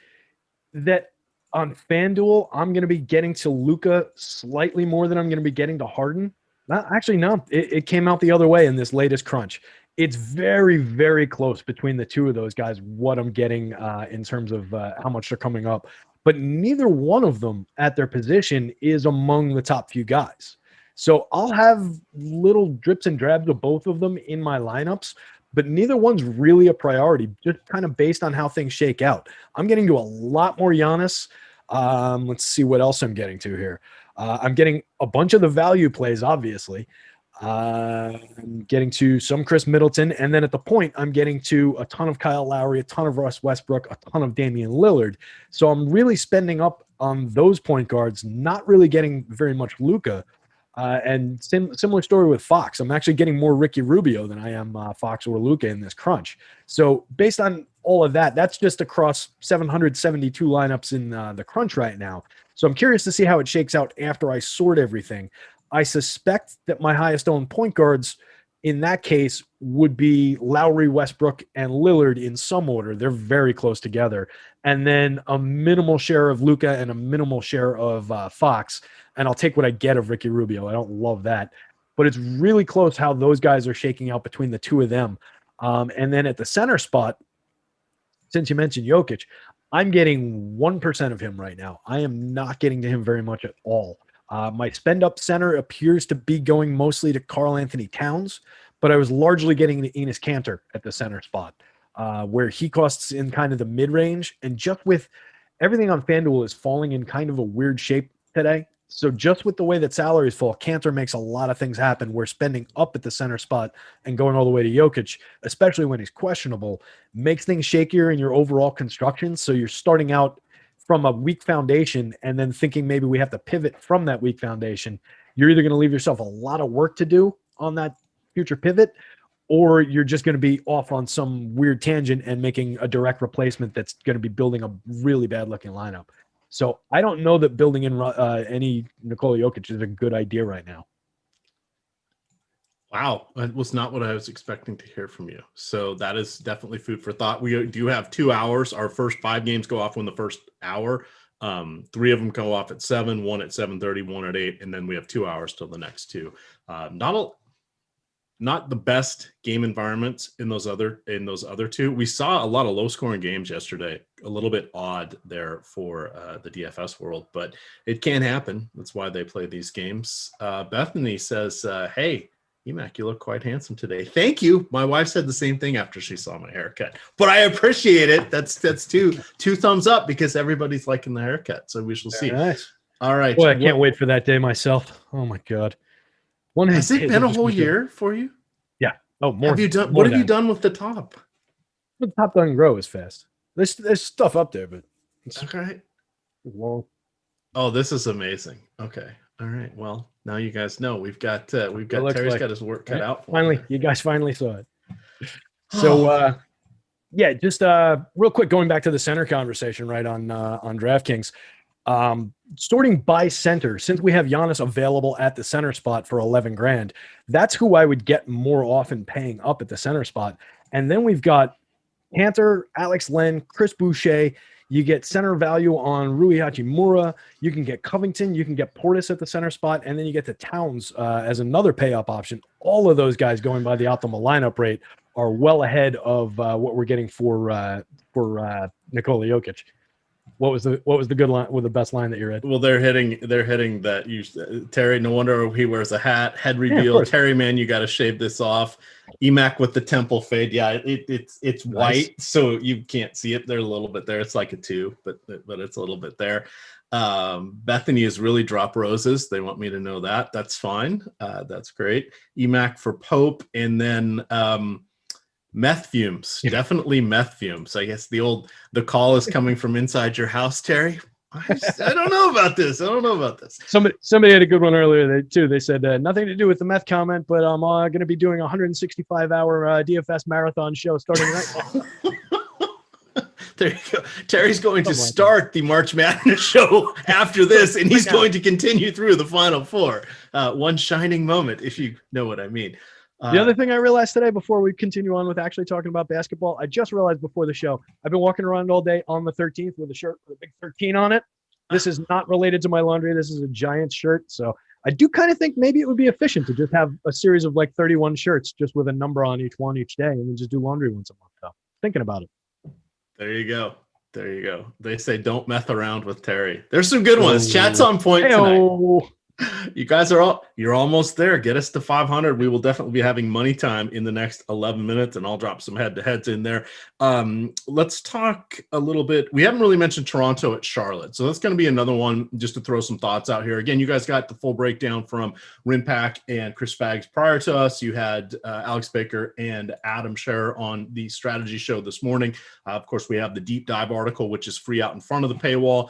that on FanDuel, I'm going to be getting to Luka slightly more than I'm going to be getting to Harden. No. It came out the other way in this latest crunch. It's very, very close between the two of those guys, what I'm getting in terms of how much they're coming up. But neither one of them at their position is among the top few guys. So I'll have little drips and drabs of both of them in my lineups, but neither one's really a priority, just kind of based on how things shake out. I'm getting to a lot more Giannis. Let's see what else I'm getting to here. I'm getting a bunch of the value plays, obviously. I'm getting to some Chris Middleton, and then at the point, I'm getting to a ton of Kyle Lowry, a ton of Russ Westbrook, a ton of Damian Lillard. So I'm really spending up on those point guards, not really getting very much Luka. And similar story with Fox. I'm actually getting more Ricky Rubio than I am Fox or Luka in this crunch. So based on all of that, that's just across 772 lineups in the crunch right now. So I'm curious to see how it shakes out after I sort everything. I suspect that my highest owned point guards in that case would be Lowry, Westbrook, and Lillard in some order. They're very close together. And then a minimal share of Luka and a minimal share of Fox. And I'll take what I get of Ricky Rubio. I don't love that. But it's really close how those guys are shaking out between the two of them. And then at the center spot, since you mentioned Jokic, I'm getting 1% of him right now. I am not getting to him very much at all. My spend-up center appears to be going mostly to Karl Anthony Towns, but I was largely getting to Enes Kanter at the center spot, where he costs in kind of the mid-range. And just with everything on FanDuel is falling in kind of a weird shape today. So just with the way that salaries fall, Kanter makes a lot of things happen. We're spending up at the center spot and going all the way to Jokic, especially when he's questionable, makes things shakier in your overall construction. So you're starting out from a weak foundation and then thinking maybe we have to pivot from that weak foundation. You're either going to leave yourself a lot of work to do on that future pivot, or you're just going to be off on some weird tangent and making a direct replacement that's going to be building a really bad looking lineup. So I don't know that building in any Nikola Jokic is a good idea right now. Wow, that was not what I was expecting to hear from you. So that is definitely food for thought. We do have 2 hours. Our first 5 games go off in the first hour. 3 of them go off at 7, 1 at 7:30, 1 at 8, and then we have 2 hours till the next 2. Not the best game environments in those other 2. We saw a lot of low scoring games yesterday. A little bit odd there for the DFS world, but it can happen. That's why they play these games. Bethany says, "Hey, EMac, you look quite handsome today." Thank you. My wife said the same thing after she saw my haircut, but I appreciate it. That's two thumbs up because everybody's liking the haircut. So we shall see. Nice. All right. Boy, I can't wait for that day myself. Oh my God. Has it been a whole year for you? Yeah. Oh, more. Have you done? What have you done with the top? The top doesn't grow as fast. There's stuff up there, but it's okay. Long. Oh, this is amazing. Okay. All right. Well, now you guys know we've got Terry's got his work cut out. Finally, you guys finally saw it. So, just real quick, going back to the center conversation, right on DraftKings, sorting by center. Since we have Giannis available at the center spot for 11 grand, that's who I would get more often paying up at the center spot. And then we've got Cantor, Alex Len, Chris Boucher. You get center value on Rui Hachimura. You can get Covington. You can get Portis at the center spot. And then you get the Towns as another pay-up option. All of those guys going by the optimal lineup rate are well ahead of what we're getting for Nikola Jokic. What was the good line? What the best line that you read? Well, they're hitting that. Terry, no wonder he wears a hat. Head reveal. Yeah, Terry, man, you got to shave this off. EMac with the temple fade. Yeah, it's nice. White, so you can't see it. They're a little bit there. It's like a 2, but it's a little bit there. Bethany is really drop roses. They want me to know that. That's fine. That's great. EMac for Pope, and then meth fumes. Definitely meth fumes. I guess the call is coming from inside your house, Terry. I don't know about this. Somebody had a good one earlier too. They said nothing to do with the meth comment, but I'm going to be doing a 165-hour DFS marathon show starting right now. There you go. Terry's going to start the March Madness show after this, and he's going to continue through the Final Four. One shining moment, if you know what I mean. The other thing I realized today, before we continue on with actually talking about basketball, I just realized before the show, I've been walking around all day on the 13th with a shirt with a big 13 on it. This is not related to my laundry. This is a Giants shirt. So I do kind of think maybe it would be efficient to just have a series of like 31 shirts just with a number on each one each day and then just do laundry once a month. So thinking about it. There you go. They say don't meth around with Terry. There's some good ones. Chat's on point tonight. You guys you're almost there. Get us to 500. We will definitely be having money time in the next 11 minutes, and I'll drop some head-to-heads in there. Let's talk a little bit. We haven't really mentioned Toronto at Charlotte, so that's going to be another one just to throw some thoughts out here. Again, you guys got the full breakdown from RynPak and Chris Spags prior to us. You had Alex Baker and Adam Scherer on the strategy show this morning. Of course, we have the deep dive article, which is free out in front of the paywall.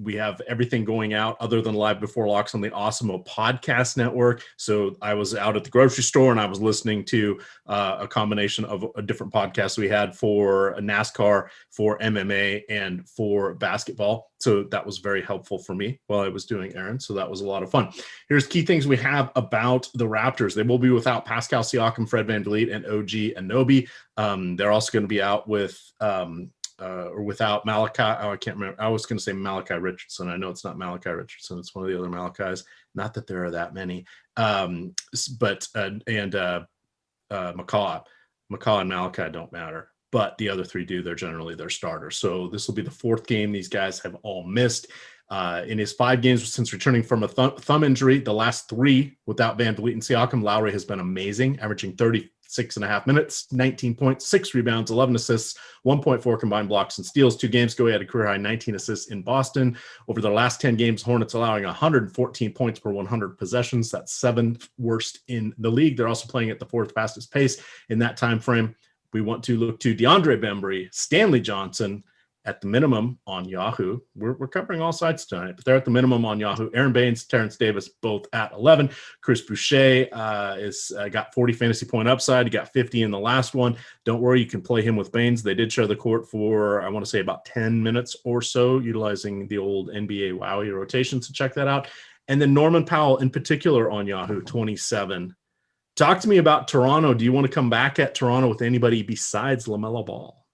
We have everything going out other than live before locks on the Awesemo podcast network. So I was out at the grocery store and I was listening to a combination of a different podcast we had for NASCAR, for MMA, and for basketball. So that was very helpful for me while I was doing errands. So that was a lot of fun. Here's key things we have about the Raptors. They will be without Pascal Siakam, Fred VanVleet, and OG Anunoby. They're also going to be out with or without Malachi. Oh, I can't remember. I was going to say Malachi Richardson. I know it's not Malachi Richardson. It's one of the other Malachis. Not that there are that many. But McCaw and Malachi don't matter. But the other three do. They're generally their starters. So this will be the fourth game these guys have all missed. In his 5 games since returning from a thumb injury, the last 3 without VanVleet and Siakam, Lowry has been amazing, averaging 36.5 minutes, 19 points, 6 rebounds, 11 assists, 1.4 combined blocks and steals. 2 games ago, he had a career-high 19 assists in Boston. Over the last 10 games, Hornets allowing 114 points per 100 possessions. That's 7th worst in the league. They're also playing at the 4th fastest pace in that time frame. We want to look to DeAndre Bembry, Stanley Johnson, at the minimum on Yahoo. We're covering all sides tonight, but they're at the minimum on Yahoo. Aaron Baines, Terrence Davis, both at 11. Chris Boucher is got 40 fantasy point upside. He got 50 in the last one. Don't worry, you can play him with Baines. They did share the court for, I want to say, about 10 minutes or so, utilizing the old NBA Wowie rotation. So check that out. And then Norman Powell in particular on Yahoo, 27. Talk to me about Toronto. Do you want to come back at Toronto with anybody besides LaMelo Ball?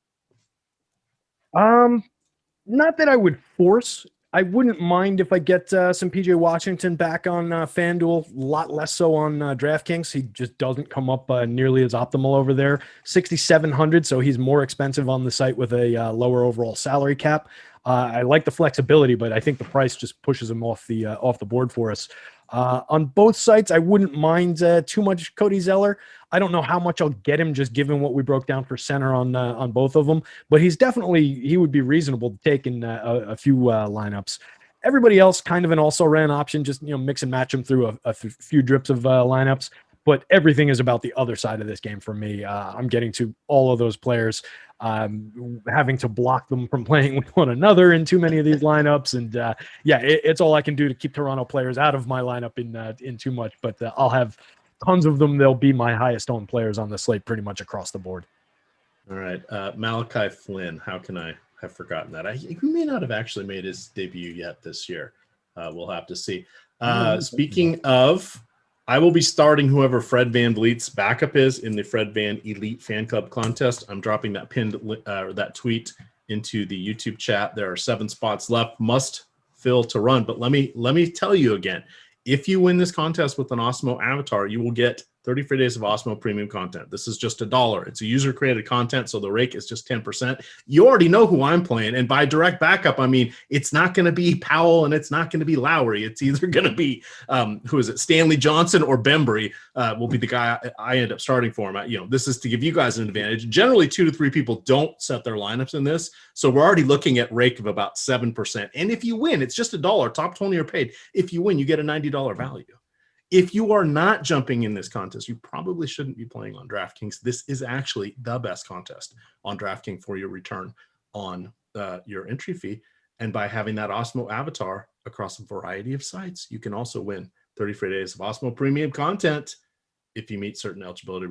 Not that I would force. I wouldn't mind if I get some PJ Washington back on FanDuel, a lot less so on DraftKings. He just doesn't come up nearly as optimal over there. 6,700, so he's more expensive on the site with a lower overall salary cap. I like the flexibility, but I think the price just pushes him off the board for us. On both sites, I wouldn't mind too much Cody Zeller. I don't know how much I'll get him just given what we broke down for center on both of them, but he would be reasonable to take in a few lineups. Everybody else kind of an also ran option, just mix and match them through a few drips of lineups. But everything is about the other side of this game for me. I'm getting to all of those players, having to block them from playing with one another in too many of these lineups. And it's all I can do to keep Toronto players out of my lineup in too much. But I'll have tons of them. They'll be my highest owned players on the slate pretty much across the board. All right. Malachi Flynn, how can I have forgotten that? He may not have actually made his debut yet this year. We'll have to see. Speaking of... I will be starting whoever Fred VanVleet's backup is in the Fred Van Elite Fan Club contest. I'm dropping that pinned that tweet into the YouTube chat. There are 7 spots left. Must fill to run. But let me tell you again, if you win this contest with an Awesemo avatar, you will get 30 free days of Awesemo premium content. This is just $1. It's a user-created content, so the rake is just 10%. You already know who I'm playing, and by direct backup, I mean it's not going to be Powell and it's not going to be Lowry. It's either going to be who is it? Stanley Johnson or Bembry will be the guy I end up starting for him. This is to give you guys an advantage. Generally, 2 to 3 people don't set their lineups in this, so we're already looking at rake of about 7%. And if you win, it's just $1. Top 20 are paid. If you win, you get a $90 value. If you are not jumping in this contest, you probably shouldn't be playing on DraftKings. This is actually the best contest on DraftKings for your return on your entry fee. And by having that Awesemo avatar across a variety of sites, you can also win 30 free days of Awesemo premium content if you meet certain eligibility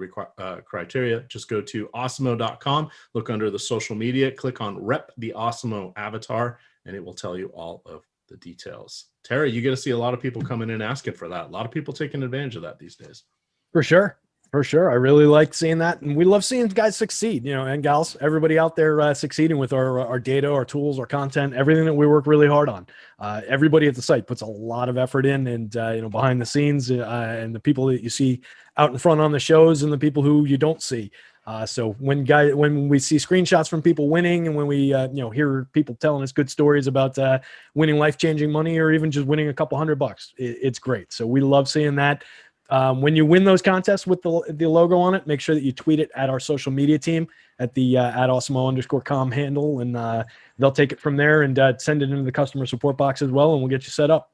criteria. Just go to awesemo.com, look under the social media, click on Rep the Awesemo avatar, and it will tell you all of the details. Terry, you get to see a lot of people coming in asking for that. A lot of people taking advantage of that these days. For sure. I really like seeing that. And we love seeing guys succeed, and gals, everybody out there succeeding with our data, our tools, our content, everything that we work really hard on. Everybody at the site puts a lot of effort in, and, behind the scenes and the people that you see out in front on the shows and the people who you don't see. So when we see screenshots from people winning, and when we hear people telling us good stories about winning life-changing money, or even just winning a couple $100, it's great. So we love seeing that. When you win those contests with the logo on it, make sure that you tweet it at our social media team at the at Awesemo_com handle, and they'll take it from there and send it into the customer support box as well, and we'll get you set up.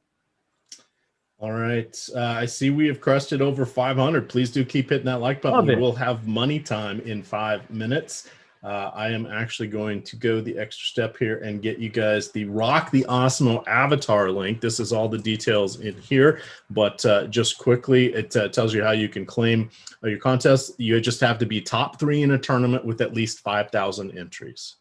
All right. I see we have crested over 500. Please do keep hitting that like button. We will have money time in 5 minutes. I am actually going to go the extra step here and get you guys the Rock the Awesemo avatar link. This is all the details in here, but just quickly, it tells you how you can claim your contest. You just have to be top 3 in a tournament with at least 5,000 entries.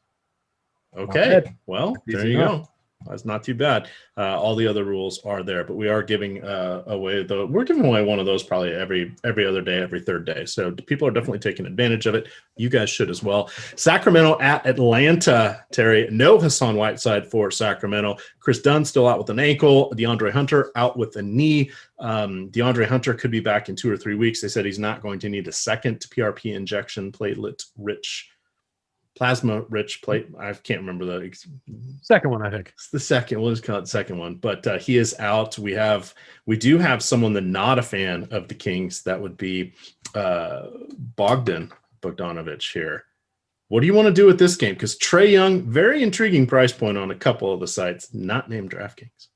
Okay. Well, there you go. That's not too bad. All the other rules are there, but we are giving away we're giving away one of those probably every other day, every third day. So people are definitely taking advantage of it. You guys should as well. Sacramento at Atlanta, Terry. No Hassan Whiteside for Sacramento. Chris Dunn still out with an ankle. DeAndre Hunter out with a knee. DeAndre Hunter could be back in 2 or 3 weeks. They said he's not going to need a second PRP injection, plasma-rich plate. I can't remember the second one. I think it's the second. We'll just call it the second one. But he is out. We do have someone that's not a fan of the Kings. That would be Bogdanovich here. What do you want to do with this game? Because Trae Young, very intriguing price point on a couple of the sites, not named DraftKings.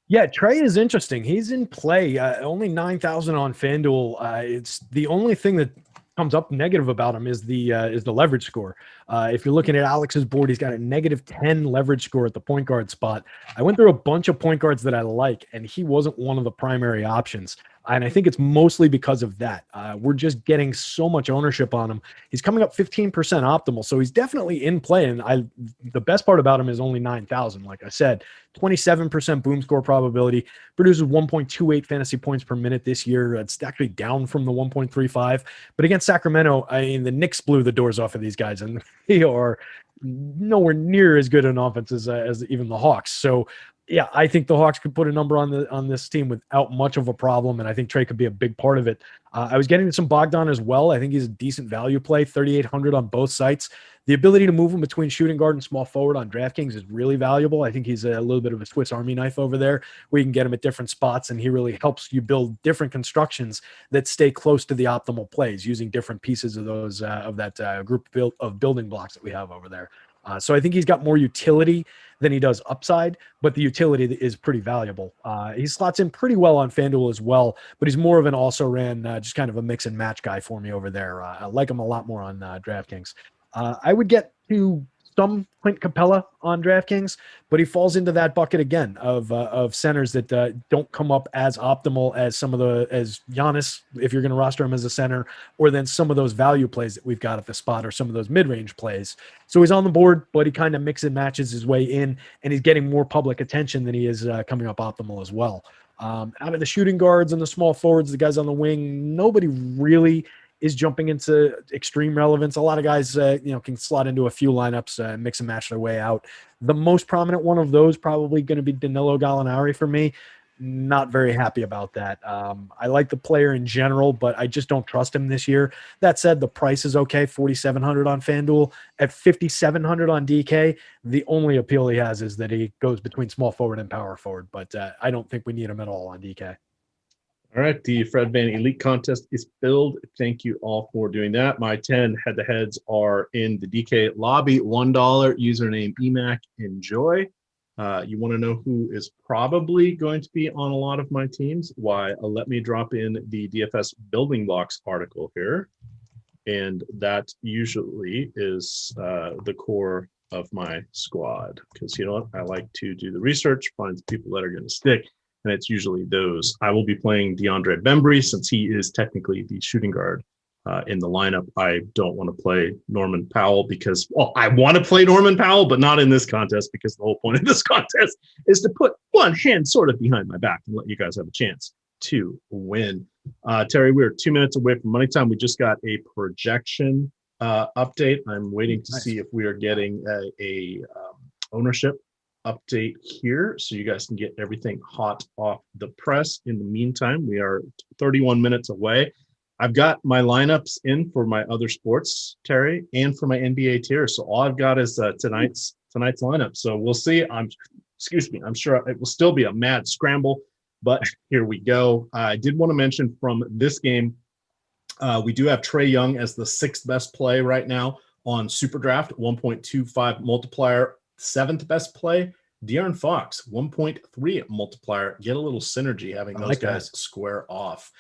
Yeah, Trae is interesting. He's in play. Only 9,000 on FanDuel. It's the only thing that comes up negative about him is the leverage score. If you're looking at Alex's board, he's got a -10 leverage score at the point guard spot. I went through a bunch of point guards that I like, and he wasn't one of the primary options. And I think it's mostly because of that. We're just getting so much ownership on him. He's coming up 15% optimal, so he's definitely in play. And the best part about him is only 9,000. Like I said, 27% boom score probability, produces 1.28 fantasy points per minute this year. It's actually down from the 1.35. But against Sacramento, the Knicks blew the doors off of these guys, and they are nowhere near as good an offense as even the Hawks. So yeah, I think the Hawks could put a number on this team without much of a problem, and I think Trae could be a big part of it. I was getting some Bogdan as well. I think he's a decent value play, 3,800 on both sites. The ability to move him between shooting guard and small forward on DraftKings is really valuable. I think he's a little bit of a Swiss Army knife over there, where you can get him at different spots, and he really helps you build different constructions that stay close to the optimal plays using different pieces of those of that group of building blocks that we have over there. So I think he's got more utility than he does upside, but the utility is pretty valuable. He slots in pretty well on FanDuel as well, but he's more of an also ran just kind of a mix and match guy for me over there. I like him a lot more on DraftKings. I would get to some Clint Capella on DraftKings, but he falls into that bucket again of centers that don't come up as optimal as as Giannis, if you're going to roster him as a center, or then some of those value plays that we've got at the spot, or some of those mid-range plays. So he's on the board, but he kind of mix and matches his way in, and he's getting more public attention than he is coming up optimal as well. Out of the shooting guards and the small forwards, the guys on the wing, nobody really is jumping into extreme relevance. A lot of guys, can slot into a few lineups, mix and match their way out. The most prominent one of those probably going to be Danilo Gallinari for me. Not very happy about that. I like the player in general, but I just don't trust him this year. That said, the price is okay, 4,700 on FanDuel. At 5,700 on DK, the only appeal he has is that he goes between small forward and power forward, but I don't think we need him at all on DK. All right, the Fred Van Elite contest is filled. Thank you all for doing that. My 10 head-to-heads are in the DK lobby. $1 username EMac. Enjoy. You want to know who is probably going to be on a lot of my teams? Why, let me drop in the DFS building blocks article here. And that usually is the core of my squad. Because you know what? I like to do the research, find the people that are going to stick. And it's usually those. I will be playing DeAndre Bembry since he is technically the shooting guard in the lineup. I don't want to play Norman Powell because, well, I want to play Norman Powell, but not in this contest because the whole point of this contest is to put one hand sort of behind my back and let you guys have a chance to win. Terry, we're 2 minutes away from money time. We just got a projection update. I'm waiting to see if we are getting a ownership update here so you guys can get everything hot off the press. In the meantime, we are 31 minutes away. I've got my lineups in for my other sports, Terry, and for my NBA tier. So all I've got is tonight's lineup. So we'll see. I'm sure it will still be a mad scramble, but here we go. I did want to mention from this game, we do have Trae Young as the 6th best play right now on SuperDraft, 1.25 multiplier. 7th best play, De'Aaron Fox, 1.3 multiplier. Get a little synergy having those guys square off.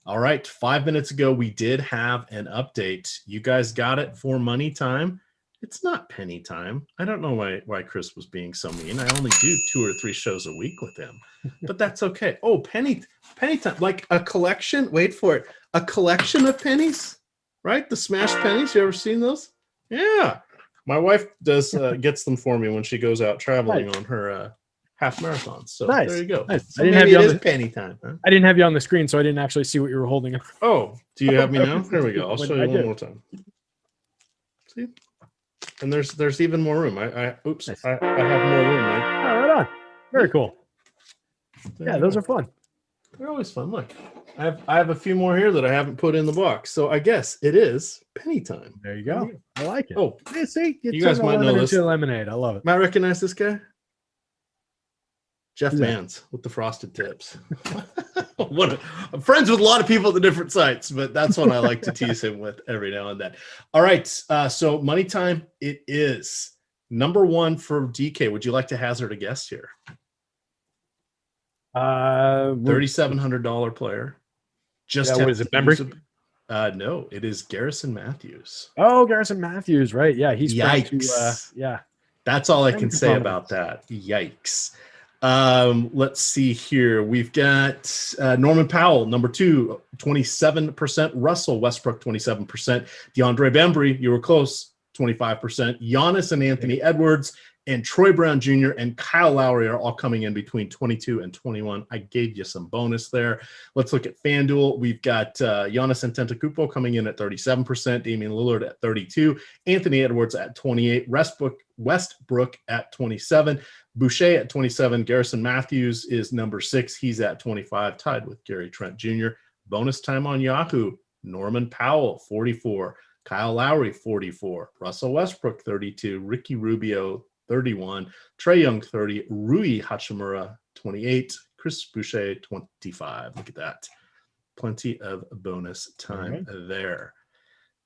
All right, 5 minutes ago, we did have an update. You guys got it for money time. It's not penny time. I don't know why Chris was being so mean. I only do 2 or 3 shows a week with him, but that's okay. Oh, penny time, like a collection. Wait for it. A collection of pennies, right? The smash pennies. You ever seen those? Yeah. My wife does gets them for me when she goes out traveling on her half marathons. So there you go. Nice. So maybe it is penny time. Huh? I didn't have you on the screen, so I didn't actually see what you were holding. Oh, do you have me now? There we go. I'll show you one more time. See? And there's even more room. I have more room. Right on. Very cool. Yeah, those are fun. They're always fun. Look, I have a few more here that I haven't put in the box. So I guess it is penny time. There you go. I like it. Oh, see, you guys might know this. Lemonade. I love it. Might recognize this guy. Jeff Mans with the frosted tips. I'm friends with a lot of people at the different sites, but that's what I like to tease him with every now and then. All right, so money time. It is number 1 for DK. Would you like to hazard a guess here? $3,700 player. What is it, Bembry? No, it is Garrison Matthews. Oh, Garrison Matthews, right? Yeah, he's yikes. Yeah, that's all I can say about that. Yikes. Let's see here. We've got Norman Powell, number 2, 27%. Russell Westbrook, 27%. DeAndre Bembry, you were close, 25%. Giannis and Anthony Edwards and Troy Brown Jr. and Kyle Lowry are all coming in between 22 and 21. I gave you some bonus there. Let's look at FanDuel. We've got Giannis Antetokounmpo coming in at 37%, Damian Lillard at 32%, Anthony Edwards at 28%, Westbrook at 27%, Boucher at 27%, Garrison Matthews is number 6. He's at 25%, tied with Gary Trent Jr. Bonus time on Yahoo. Norman Powell, 44%, Kyle Lowry, 44%, Russell Westbrook, 32%, Ricky Rubio, 31, Trae Young, 30, Rui Hachimura, 28, Chris Boucher, 25. Look at that. Plenty of bonus time there.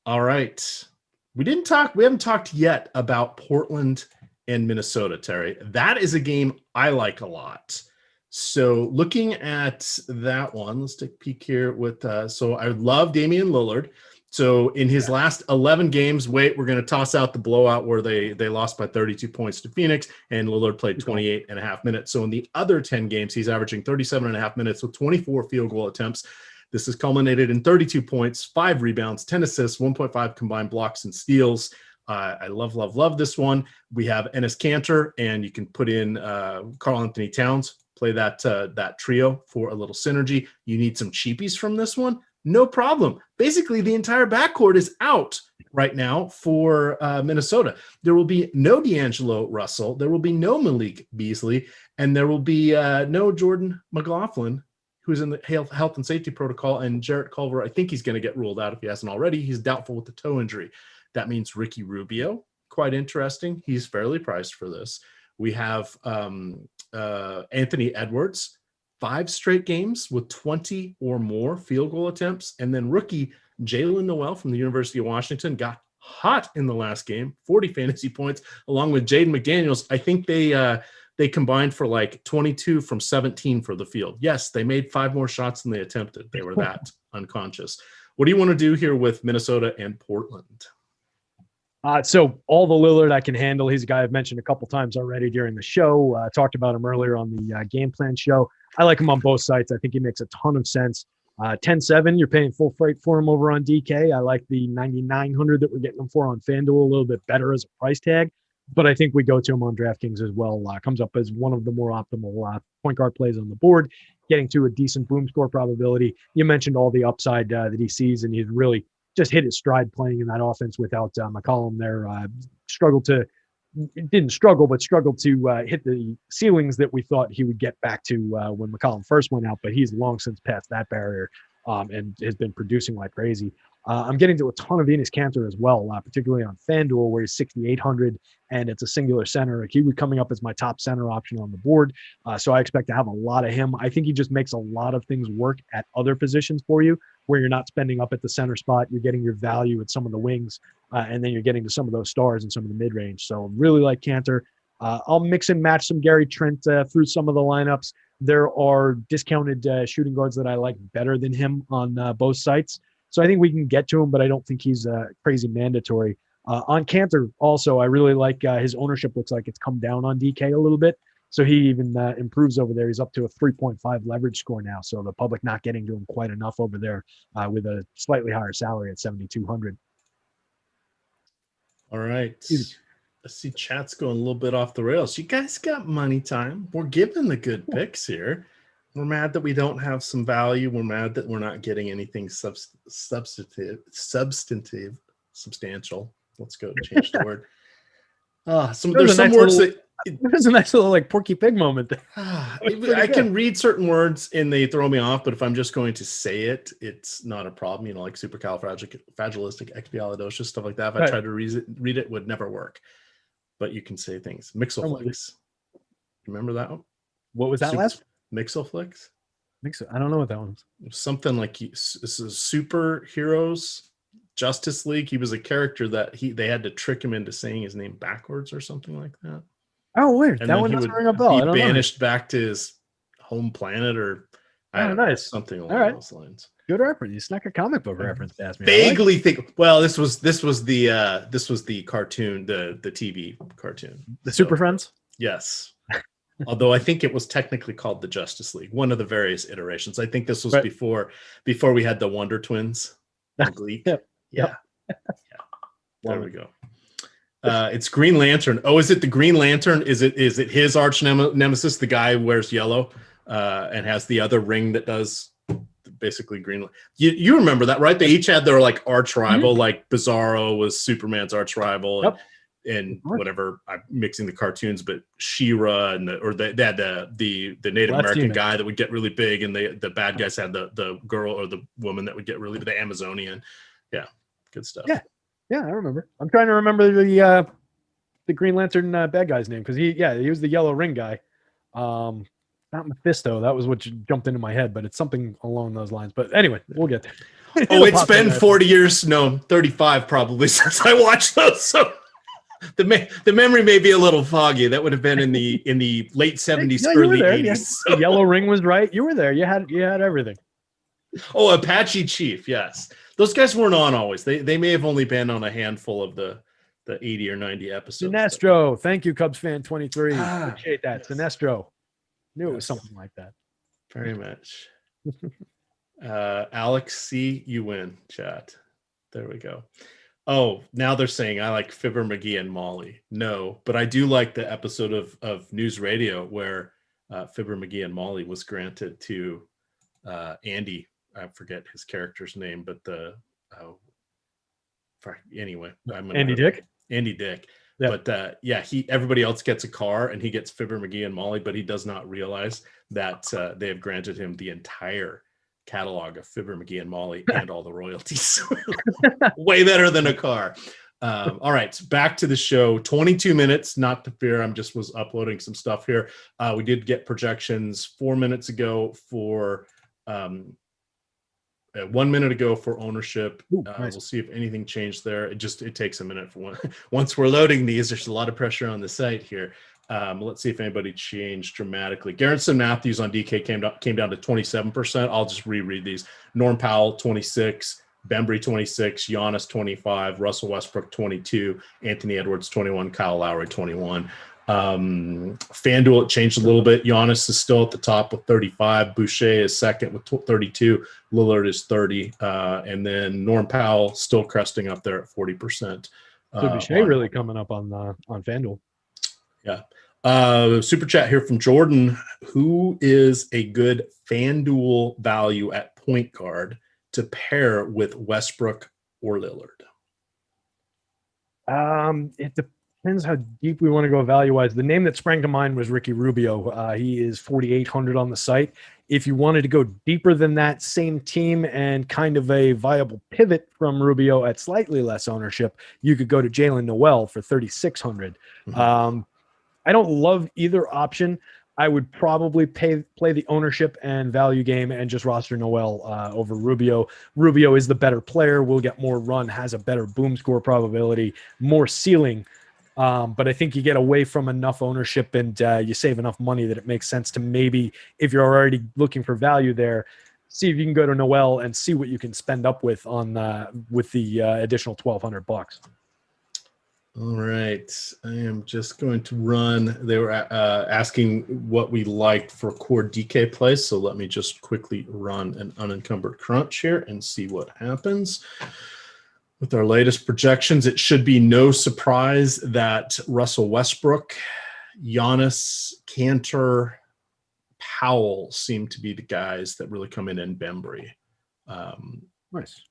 All right. We haven't talked yet about Portland and Minnesota, Terry. That is a game I like a lot. So looking at that one, let's take a peek here with, so I love Damian Lillard. So in his last 11 games, we're going to toss out the blowout where they lost by 32 points to Phoenix, and Lillard played 28 and a half minutes. So in the other 10 games, he's averaging 37 and a half minutes with 24 field goal attempts. This has culminated in 32 points, 5 rebounds, 10 assists, 1.5 combined blocks and steals. I love this one. We have Enes Kanter, and you can put in Karl Anthony Towns, play that trio for a little synergy. You need some cheapies from this one. No problem. Basically, the entire backcourt is out right now for Minnesota. There will be no D'Angelo Russell. There will be no Malik Beasley. And there will be no Jordan McLaughlin, who's in the health and safety protocol. And Jarrett Culver, I think he's going to get ruled out if he hasn't already. He's doubtful with the toe injury. That means Ricky Rubio. Quite interesting. He's fairly priced for this. We have Anthony Edwards, 5 straight games with 20 or more field goal attempts. And then rookie Jalen Noel from the University of Washington got hot in the last game, 40 fantasy points, along with Jaden McDaniels. I think they combined for like 22 from 17 for the field. Yes, they made 5 more shots than they attempted. They were that unconscious. What do you want to do here with Minnesota and Portland? So all the Lillard I can handle. He's a guy I've mentioned a couple times already during the show. Talked about him earlier on the game plan show. I like him on both sites. I think he makes a ton of sense. 10-7, you're paying full freight for him over on DK. I like the 9,900 that we're getting him for on FanDuel a little bit better as a price tag. But I think we go to him on DraftKings as well. Comes up as one of the more optimal point guard plays on the board, getting to a decent boom score probability. You mentioned all the upside that he sees, and he's really just hit his stride playing in that offense without McCollum there. Struggled to hit the ceilings that we thought he would get back to when McCollum first went out, but he's long since passed that barrier and has been producing like crazy. I'm getting to a ton of Enes Kanter as well, particularly on FanDuel, where he's 6,800 and it's a singular center. Like, he would coming up as my top center option on the board. So I expect to have a lot of him. I think he just makes a lot of things work at other positions for you, where you're not spending up at the center spot. You're getting your value at some of the wings, and then you're getting to some of those stars and some of the mid-range. So really like Kanter. I'll mix and match some Gary Trent through some of the lineups. There are discounted shooting guards that I like better than him on both sites. So I think we can get to him, but I don't think he's crazy mandatory. On Kanter, also, I really like his ownership. Looks like it's come down on DK a little bit. So he even improves over there. He's up to a 3.5 leverage score now. So the public not getting to him quite enough over there with a slightly higher salary at 7,200. All right. Let's see, chat's going a little bit off the rails. You guys got money time. We're giving the good picks here. We're mad that we don't have some value. We're mad that we're not getting anything substantial. Let's go change the word. There's some words that there's a nice little like Porky Pig moment there. I can read certain words and they throw me off, but if I'm just going to say it, it's not a problem. You know, like supercalifragilisticexpialidocious, stuff like that. If I tried to read it, it would never work. But you can say things. Mixoflex. Remember that one? What was that last? Mixoflex? I don't know what that one is. Something like this is Superheroes Justice League. He was a character that they had to trick him into saying his name backwards or something like that. Oh, weird. And that one doesn't ring a bell. Be banished back to his home planet or nice. Something along those lines. Good reference. You snuck a comic book reference past me. Vaguely think. Well, this was the cartoon, the TV cartoon, the Super Friends. Yes. Although I think it was technically called the Justice League, one of the various iterations. I think this was before we had the Wonder Twins. Gleek. Yeah. There we go. It's Green Lantern. Oh, is it the Green Lantern? Is it his arch nemesis, the guy who wears yellow and has the other ring that does basically green? You remember that, right? They each had their like arch rival, like Bizarro was Superman's arch rival, and whatever. I'm mixing the cartoons, but She-Ra and they had the Native American guy that would get really big, and the bad guys had the girl or the woman that would get really the Amazonian. Yeah, good stuff. Yeah, I remember. I'm trying to remember the Green Lantern bad guy's name because he was the yellow ring guy. Not Mephisto. That was what jumped into my head, but it's something along those lines. But anyway, we'll get there. It's been 40 years, no, 35 probably since I watched those. So the memory may be a little foggy. That would have been in the late 70s, early 80s. Yeah. So. The yellow ring was right. You were there. You had everything. Oh, Apache Chief, yes. Those guys weren't on always. They may have only been on a handful of the 80 or 90 episodes. Sinestro. Thank you, Cubs fan 23. Appreciate that. Yes. Sinestro. Knew it was something like that. Very much. Alex C, you win, chat. There we go. Oh, now they're saying I like Fibber McGee and Molly. No, but I do like the episode of News Radio where Fibber, McGee, and Molly was granted to Andy. I forget his character's name, but anyway, Andy Dick. Andy Dick. Yeah. But everybody else gets a car, and he gets Fibber, McGee, and Molly, but he does not realize that they have granted him the entire catalog of Fibber, McGee, and Molly and all the royalties. Way better than a car. All right, so back to the show. 22 minutes, not to fear. was uploading some stuff here. We did get projections 4 minutes ago for 1 minute ago for ownership. Ooh, nice. We'll see if anything changed there. It takes a minute for one. Once we're loading these, there's a lot of pressure on the site here. Let's see if anybody changed dramatically. Garrison Matthews on DK came down to 27%. I'll just reread these. Norm Powell, 26. Bembry, 26. Giannis, 25. Russell Westbrook, 22. Anthony Edwards, 21. Kyle Lowry, 21. FanDuel, it changed a little bit. Giannis is still at the top with 35. Boucher is second with 32. Lillard is 30. And then Norm Powell still cresting up there at 40%. So Boucher really coming up on FanDuel. Yeah. Super chat here from Jordan. Who is a good FanDuel value at point guard to pair with Westbrook or Lillard? It depends how deep we want to go value-wise. The name that sprang to mind was Ricky Rubio. He is 4,800 on the site. If you wanted to go deeper than that, same team and kind of a viable pivot from Rubio at slightly less ownership, you could go to Jalen Noel for 3,600. Mm-hmm. I don't love either option. I would probably play the ownership and value game and just roster Noel over Rubio. Rubio is the better player, will get more run, has a better boom score probability, more ceiling. But I think you get away from enough ownership and you save enough money that it makes sense to maybe, if you're already looking for value there, see if you can go to Noel and see what you can spend up with with the additional $1,200. All right, I am just going to run. They were asking what we liked for core DK plays, so let me just quickly run an unencumbered crunch here and see what happens. With our latest projections, it should be no surprise that Russell Westbrook, Giannis, Cantor, Powell seem to be the guys that really come in Bembry. Nice.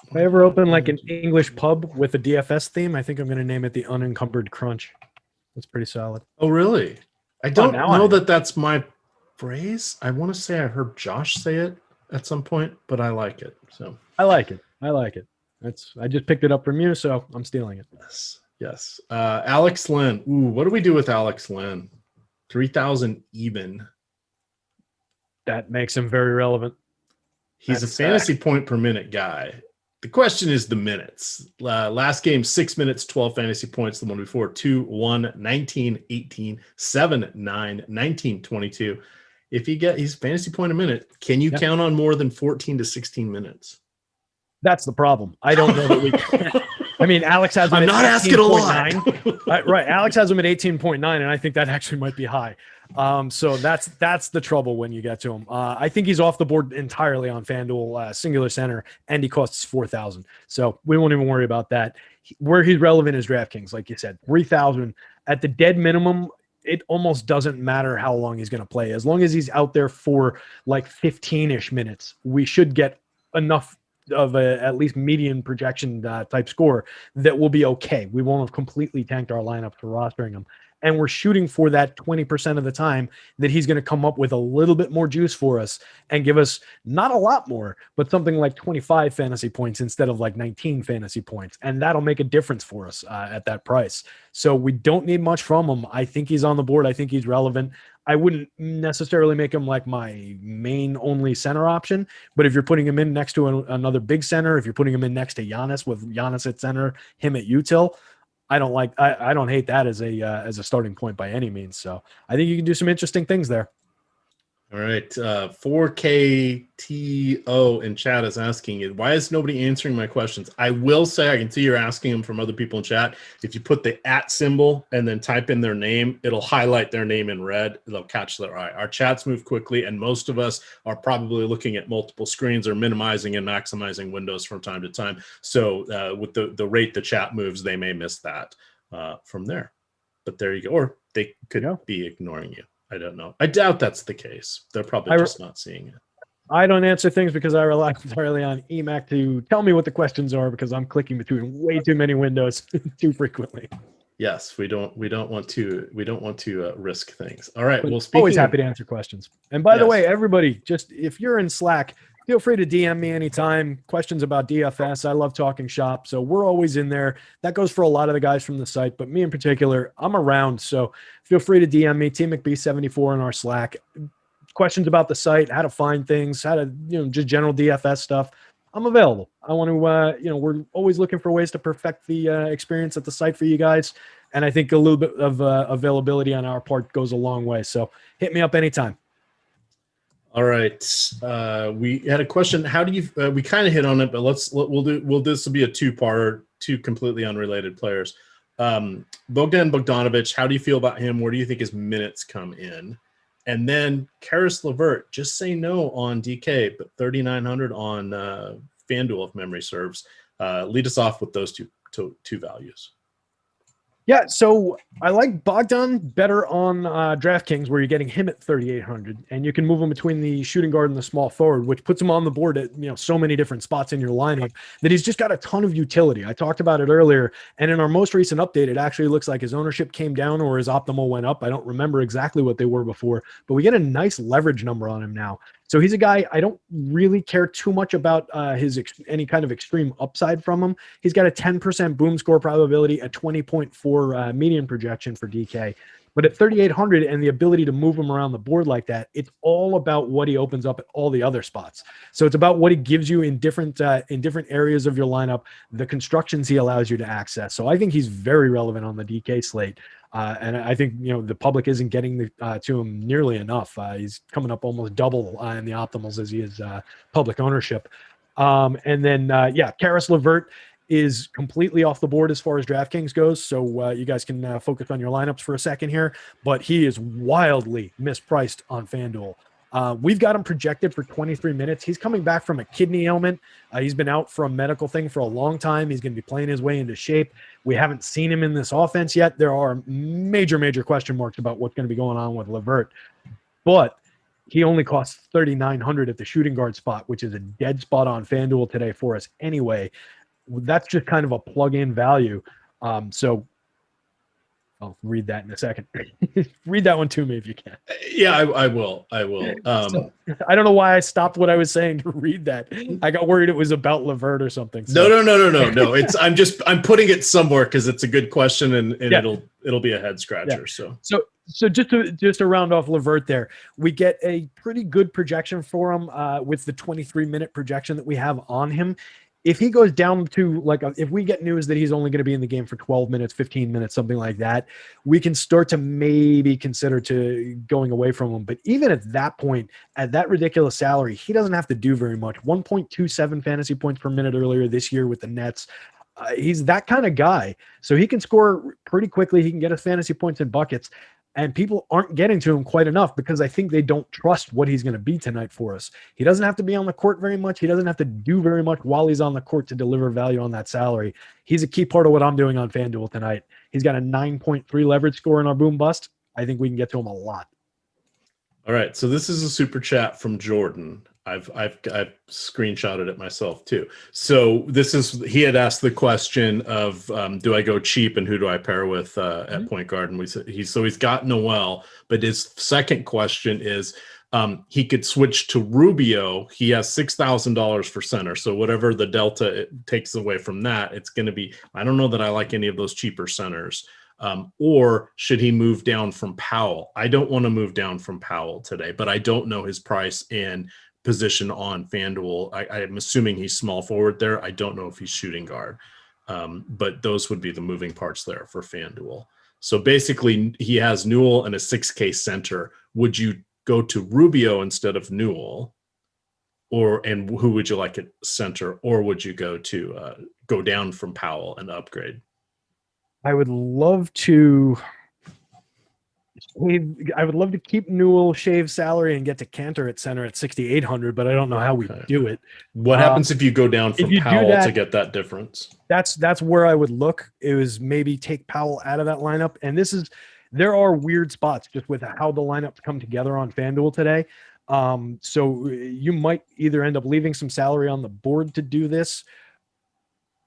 If I ever open like an English pub with a DFS theme, I think I'm going to name it the Unencumbered Crunch. That's pretty solid. Oh, really? I don't know that that's my phrase. I want to say I heard Josh say it at some point, but I like it. So I like it. I just picked it up from you, so I'm stealing it. Yes. Alex Lynn. Ooh, what do we do with Alex Lynn? 3,000 even. That makes him very relevant. He's a fantasy point per minute guy. The question is the minutes. Last game, 6 minutes, 12 fantasy points. The one before, 2, 1, 19, 18, 7, 9, 19, 22. If he's fantasy point a minute, can you count on more than 14 to 16 minutes? That's the problem. I don't know that we can. I mean, Alex has him I'm at not asking a lot. Right. Alex has him at 18.9, and I think that actually might be high. So that's the trouble when you get to him. I think he's off the board entirely on FanDuel singular center, and he costs 4,000. So we won't even worry about that. Where he's relevant is DraftKings, like you said, 3,000 at the dead minimum. It almost doesn't matter how long he's going to play. As long as he's out there for like 15-ish minutes, we should get enough of at least median projection type score that will be okay. We won't have completely tanked our lineup for rostering him. And we're shooting for that 20% of the time that he's going to come up with a little bit more juice for us and give us not a lot more, but something like 25 fantasy points instead of like 19 fantasy points. And that'll make a difference for us at that price. So we don't need much from him. I think he's on the board. I think he's relevant. I wouldn't necessarily make him like my main only center option, but if you're putting him in next to another big center, if you're putting him in next to Giannis with Giannis at center, him at util, I don't hate that as a starting point by any means. So I think you can do some interesting things there. All right. 4KTO in chat is asking, why is nobody answering my questions? I will say, I can see you're asking them from other people in chat. If you put the @ symbol and then type in their name, it'll highlight their name in red. They'll catch their eye. Our chats move quickly, and most of us are probably looking at multiple screens or minimizing and maximizing windows from time to time. So with the rate the chat moves, they may miss that from there. But there you go. Or they could be ignoring you. I don't know. I doubt that's the case. They're probably just not seeing it. I don't answer things because I rely entirely on EMac to tell me what the questions are because I'm clicking between way too many windows too frequently. Yes, we don't want to risk things. All right. Well, always happy to answer questions. And by the way, everybody, just if you're in Slack, feel free to DM me anytime. Questions about DFS. I love talking shop, so we're always in there. That goes for a lot of the guys from the site, but me in particular, I'm around. So feel free to DM me, TMcB74 in our Slack. Questions about the site, how to find things, how to, just general DFS stuff. I'm available. I want to, we're always looking for ways to perfect the experience at the site for you guys. And I think a little bit of availability on our part goes a long way. So hit me up anytime. All right. We had a question. How do you, we kind of hit on it, but this will be a two-part, two completely unrelated players. Bogdan Bogdanovic, how do you feel about him? Where do you think his minutes come in? And then Karis LeVert, just say no on DK, but 3,900 on FanDuel, if memory serves. Lead us off with those two values. Yeah, so I like Bogdan better on DraftKings, where you're getting him at 3,800, and you can move him between the shooting guard and the small forward, which puts him on the board at so many different spots in your lineup that he's just got a ton of utility. I talked about it earlier, and in our most recent update, it actually looks like his ownership came down or his optimal went up. I don't remember exactly what they were before, but we get a nice leverage number on him now. So he's a guy I don't really care too much about any kind of extreme upside from him. He's got a 10% boom score probability, a 20.4 median projection for DK. But at 3,800 and the ability to move him around the board like that, it's all about what he opens up at all the other spots. So it's about what he gives you in different areas of your lineup, the constructions he allows you to access. So I think he's very relevant on the DK slate. And I think, the public isn't getting to him nearly enough. He's coming up almost double in the optimals as he is public ownership. And then, Karis LeVert is completely off the board as far as DraftKings goes. So you guys can focus on your lineups for a second here, but he is wildly mispriced on FanDuel. We've got him projected for 23 minutes. He's coming back from a kidney ailment. He's been out for a medical thing for a long time. He's going to be playing his way into shape. We haven't seen him in this offense yet. There are major question marks about what's going to be going on with LeVert, but he only costs 3,900 at the shooting guard spot, which is a dead spot on FanDuel today for us anyway. That's just kind of a plug-in value. So I'll read that in a second. Read that one to me if you can. Yeah, I will. So, I don't know why I stopped what I was saying to read that. I got worried it was about LeVert or something. So. No. I'm putting it somewhere because it's a good question and it'll be a head scratcher. Yeah. So just to round off LeVert there, we get a pretty good projection for him with the 23-minute projection that we have on him. If he goes down to if we get news that he's only going to be in the game for 12 minutes, 15 minutes, something like that, we can start to maybe consider to going away from him. But even at that point, at that ridiculous salary, he doesn't have to do very much. 1.27 fantasy points per minute earlier this year with the Nets. He's that kind of guy. So he can score pretty quickly. He can get us fantasy points and buckets. And people aren't getting to him quite enough because I think they don't trust what he's going to be tonight for us. He doesn't have to be on the court very much. He doesn't have to do very much while he's on the court to deliver value on that salary. He's a key part of what I'm doing on FanDuel tonight. He's got a 9.3 leverage score in our boom bust. I think we can get to him a lot. All right. So this is a super chat from Jordan. I've screenshotted it myself too. So he had asked the question of do I go cheap and who do I pair with at point guard? And we said he's got Noel, but his second question is he could switch to Rubio. He has $6,000 for center. So whatever the delta it takes away from that, it's going to be, I don't know that I like any of those cheaper centers. Or should he move down from Powell? I don't want to move down from Powell today, but I don't know his price and position on FanDuel. I am assuming he's small forward there. I don't know if he's shooting guard, but those would be the moving parts there for FanDuel. So basically he has Newell and a 6K center. Would you go to Rubio instead of Newell? And who would you like at center? Or would you go down from Powell and upgrade? I would love to keep Newell, shave salary, and get to Cantor at center at 6,800, but I don't know how we do it. What happens if you go down from Powell to get that difference? That's where I would look. It was maybe take Powell out of that lineup. And this is there are weird spots just with how the lineups come together on FanDuel today. So you might either end up leaving some salary on the board to do this,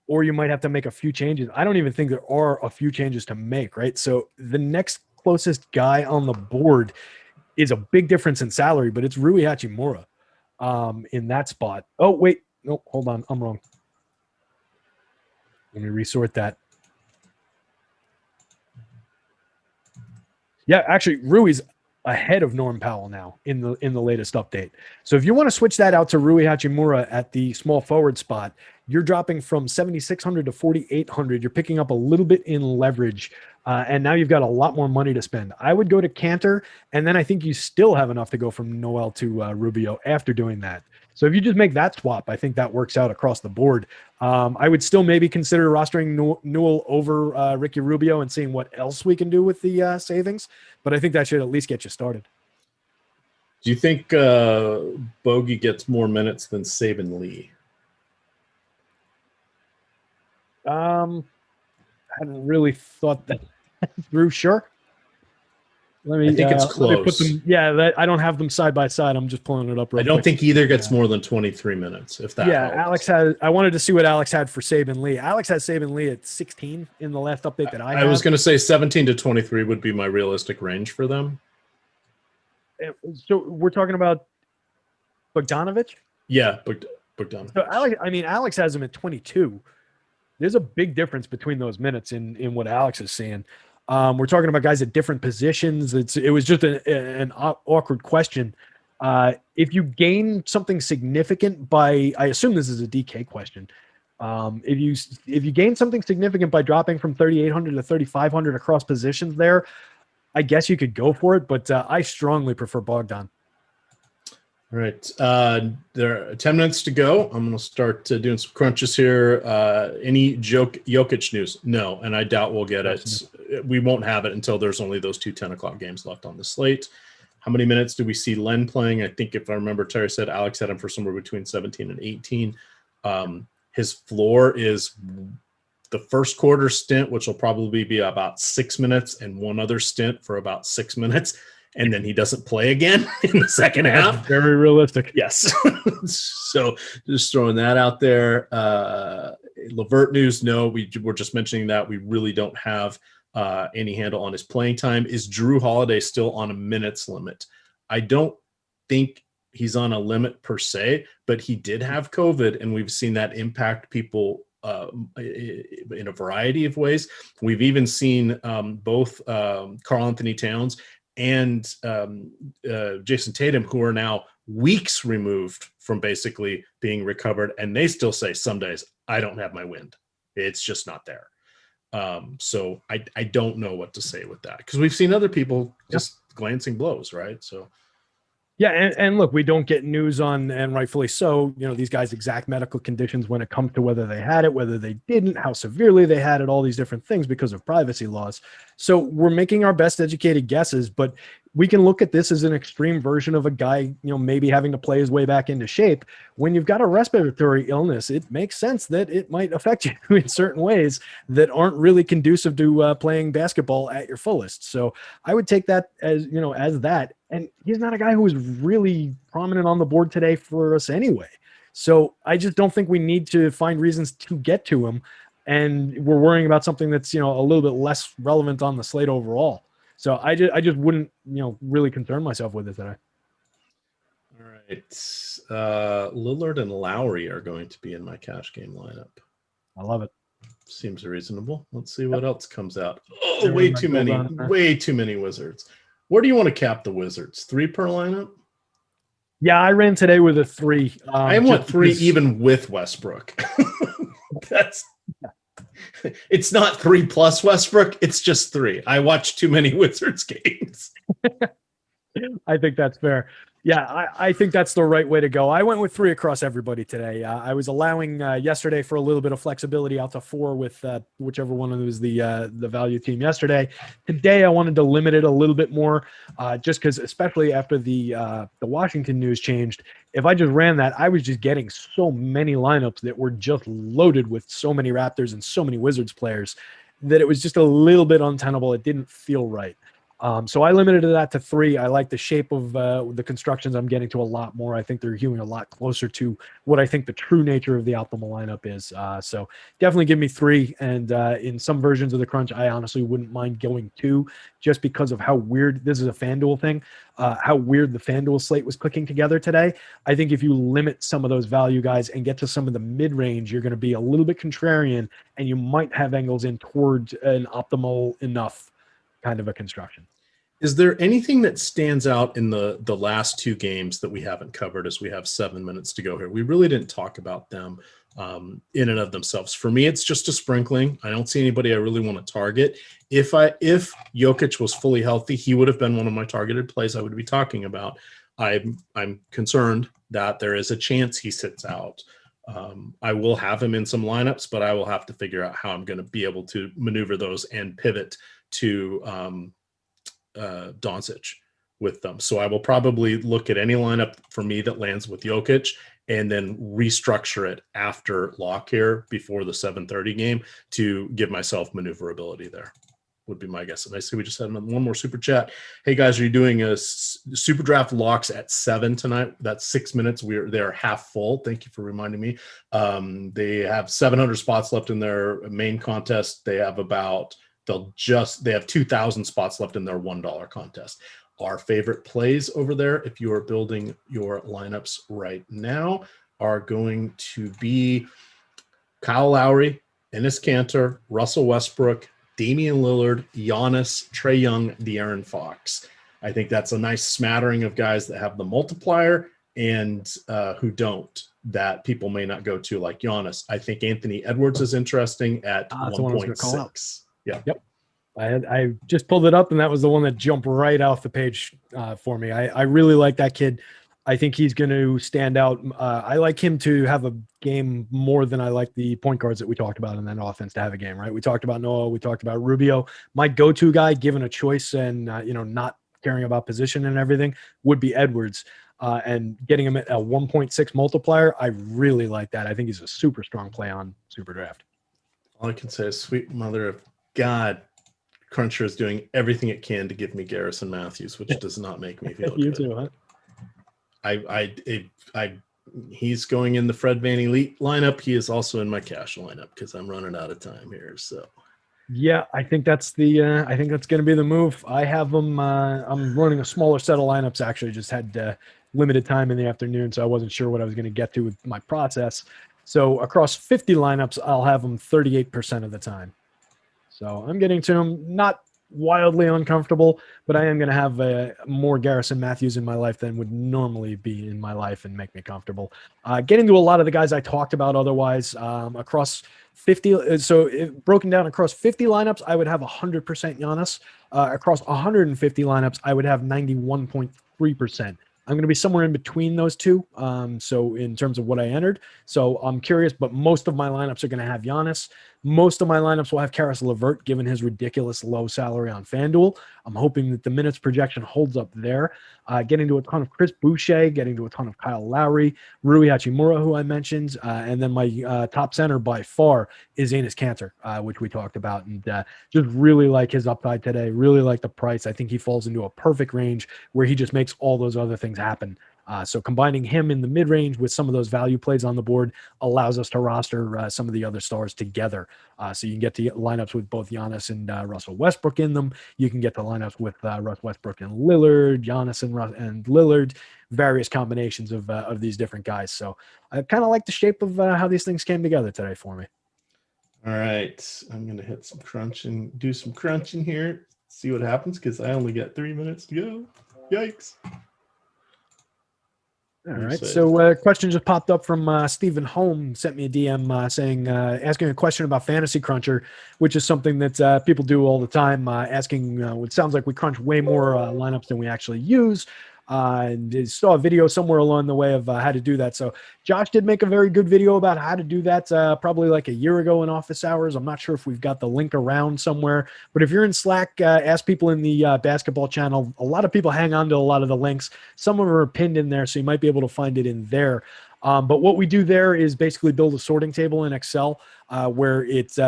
or you might have to make a few changes. I don't even think there are a few changes to make, right? So the next closest guy on the board is a big difference in salary, but it's Rui Hachimura in that spot. Oh, wait. No, hold on. I'm wrong. Let me resort that. Yeah, actually, Rui's ahead of Norm Powell now in the latest update. So if you want to switch that out to Rui Hachimura at the small forward spot, you're dropping from 7,600 to 4,800. You're picking up a little bit in leverage, and now you've got a lot more money to spend. I would go to Cantor, and then I think you still have enough to go from Noel to Rubio after doing that. So if you just make that swap, I think that works out across the board. I would still maybe consider rostering Newell over Ricky Rubio and seeing what else we can do with the savings. But I think that should at least get you started. Do you think Bogey gets more minutes than Saban Lee? I hadn't really thought that through. Sure. I think it's close. I don't have them side by side. I'm just pulling it up. I don't think either gets more than 23 minutes. If that helps. I wanted to see what Alex had for Saban Lee. Alex has Saban Lee at 16 in the last update that I was going to say 17 to 23 would be my realistic range for them. So we're talking about Bogdanovich? Yeah, Bogdanovich. So Alex has him at 22. There's a big difference between those minutes in what Alex is seeing. We're talking about guys at different positions. It was just an awkward question. If you gain something significant by, I assume this is a DK question. If you gain something significant by dropping from 3,800 to 3,500 across positions there, I guess you could go for it, but I strongly prefer Bogdan. All right. There are 10 minutes to go. I'm going to start doing some crunches here. Any Jokic news? No, and I doubt we'll get it. We won't have it until there's only those 2 10 o'clock games left on the slate. How many minutes do we see Len playing? I think if I remember, Terry said Alex had him for somewhere between 17 and 18. His floor is the first quarter stint, which will probably be about 6 minutes, and one other stint for about 6 minutes. And then he doesn't play again in the second half. That's very realistic. Yes. So just throwing that out there. LeVert news, no, we're just mentioning that. We really don't have any handle on his playing time. Is Drew Holiday still on a minutes limit? I don't think he's on a limit per se, but he did have COVID, and we've seen that impact people in a variety of ways. We've even seen both Karl Anthony Towns and Jason Tatum, who are now weeks removed from basically being recovered, and they still say some days, I don't have my wind. It's just not there. So I don't know what to say with that, because we've seen other people just glancing blows, right? So yeah, and look, we don't get news on, and rightfully so, these guys' exact medical conditions when it comes to whether they had it, whether they didn't, how severely they had it, all these different things because of privacy laws. So we're making our best educated guesses, but we can look at this as an extreme version of a guy, maybe having to play his way back into shape. When you've got a respiratory illness, it makes sense that it might affect you in certain ways that aren't really conducive to playing basketball at your fullest. So I would take that as that. And he's not a guy who was really prominent on the board today for us anyway. So I just don't think we need to find reasons to get to him. And we're worrying about something that's, a little bit less relevant on the slate overall. So I just wouldn't, really concern myself with it today. All right. Lillard and Lowry are going to be in my cash game lineup. I love it. Seems reasonable. Let's see what else comes out. Oh, way too many Wizards. Where do you want to cap the Wizards? 3 per lineup? Yeah, I ran today with a 3. I went 3 even with Westbrook. It's not 3 plus Westbrook. It's just 3. I watched too many Wizards games. I think that's fair. Yeah, I think that's the right way to go. I went with 3 across everybody today. I was allowing yesterday for a little bit of flexibility out to 4 with whichever one was the value team yesterday. Today, I wanted to limit it a little bit more, just because, especially after the Washington news changed, if I just ran that, I was just getting so many lineups that were just loaded with so many Raptors and so many Wizards players that it was just a little bit untenable. It didn't feel right. So I limited that to 3. I like the shape of the constructions I'm getting to a lot more. I think they're hewing a lot closer to what I think the true nature of the optimal lineup is. So definitely give me 3. And in some versions of the crunch, I honestly wouldn't mind going 2 just because of how weird, this is a FanDuel thing, how weird the FanDuel slate was clicking together today. I think if you limit some of those value guys and get to some of the mid-range, you're going to be a little bit contrarian and you might have angles in towards an optimal enough kind of a construction. Is there anything that stands out in the last 2 games that we haven't covered, as we have 7 minutes to go here? We really didn't talk about them in and of themselves. For me, it's just a sprinkling. I don't see anybody I really want to target. If Jokic was fully healthy, he would have been one of my targeted plays I would be talking about. I'm concerned that there is a chance he sits out. I will have him in some lineups, but I will have to figure out how I'm going to be able to maneuver those and pivot to Doncic with them. So I will probably look at any lineup for me that lands with Jokic and then restructure it after lock here before the 7:30 game to give myself maneuverability there, would be my guess. And I see we just had one more super chat. Hey guys, are you doing a super draft locks at 7 tonight? That's 6 minutes. They're half full. Thank you for reminding me. They have 700 spots left in their main contest. They have they have 2,000 spots left in their $1 contest. Our favorite plays over there, if you are building your lineups right now, are going to be Kyle Lowry, Enes Kanter, Russell Westbrook, Damian Lillard, Giannis, Trae Young, De'Aaron Fox. I think that's a nice smattering of guys that have the multiplier and who don't, that people may not go to, like Giannis. I think Anthony Edwards is interesting at 1.6. Yeah. Yep. I just pulled it up, and that was the one that jumped right off the page for me. I really like that kid. I think he's going to stand out. I like him to have a game more than I like the point guards that we talked about in that offense to have a game, right? We talked about Noah. We talked about Rubio. My go-to guy, given a choice and, not caring about position and everything, would be Edwards. And getting him at a 1.6 multiplier, I really like that. I think he's a super strong play on SuperDraft. All I can say is, sweet mother of God, Cruncher is doing everything it can to give me Garrison Matthews, which does not make me feel You good. too, huh? He's going in the Fred VanVleet lineup. He is also in my cash lineup because I'm running out of time here. So, yeah, I think that's going to be the move. I have them. I'm running a smaller set of lineups. Actually, just had limited time in the afternoon, so I wasn't sure what I was going to get to with my process. So across 50 lineups, I'll have them 38% of the time. So I'm getting to them, not wildly uncomfortable, but I am going to have more Garrison Matthews in my life than would normally be in my life and make me comfortable. Getting to a lot of the guys I talked about otherwise across 50. So broken down across 50 lineups, I would have 100% Giannis. Across 150 lineups, I would have 91.3%. I'm going to be somewhere in between those two. So in terms of what I entered, so I'm curious, but most of my lineups are going to have Giannis. Most of my lineups will have Karis LeVert, given his ridiculous low salary on FanDuel. I'm hoping that the minutes projection holds up there. Getting to a ton of Chris Boucher, getting to a ton of Kyle Lowry, Rui Hachimura, who I mentioned, and then my top center by far is Enes Kanter, which we talked about, and just really like his upside today. Really like the price. I think he falls into a perfect range where he just makes all those other things happen. So combining him in the mid-range with some of those value plays on the board allows us to roster some of the other stars together. So you can get to lineups with both Giannis and Russell Westbrook in them. You can get to lineups with Russ Westbrook and Lillard, Giannis and Lillard, various combinations of these different guys. So I kind of like the shape of how these things came together today for me. all right, I'm going to hit some crunching, do some crunching here, see what happens, because I only got 3 minutes to go. Yikes. All right. So a question just popped up from Stephen Holm, sent me a DM saying, asking a question about Fantasy Cruncher, which is something that people do all the time, asking, it sounds like we crunch way more lineups than we actually use. And saw a video somewhere along the way of how to do that. So Josh did make a very good video about how to do that probably like a year ago in office hours. I'm not sure if we've got the link around somewhere, but if you're in Slack, ask people in the basketball channel. A lot of people hang on to a lot of the links. Some of them are pinned in there, so you might be able to find it in there. But what we do there is basically build a sorting table in Excel where it's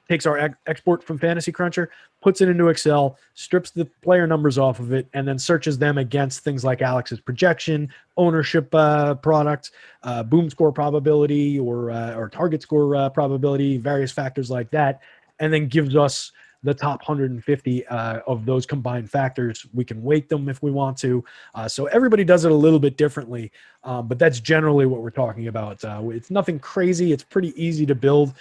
takes our export from Fantasy Cruncher, puts it into Excel, strips the player numbers off of it, and then searches them against things like Alex's projection, ownership product, boom score probability, or target score probability, various factors like that, and then gives us the top 150 of those combined factors. We can weight them if we want to. So everybody does it a little bit differently, but that's generally what we're talking about. It's nothing crazy. It's pretty easy to build.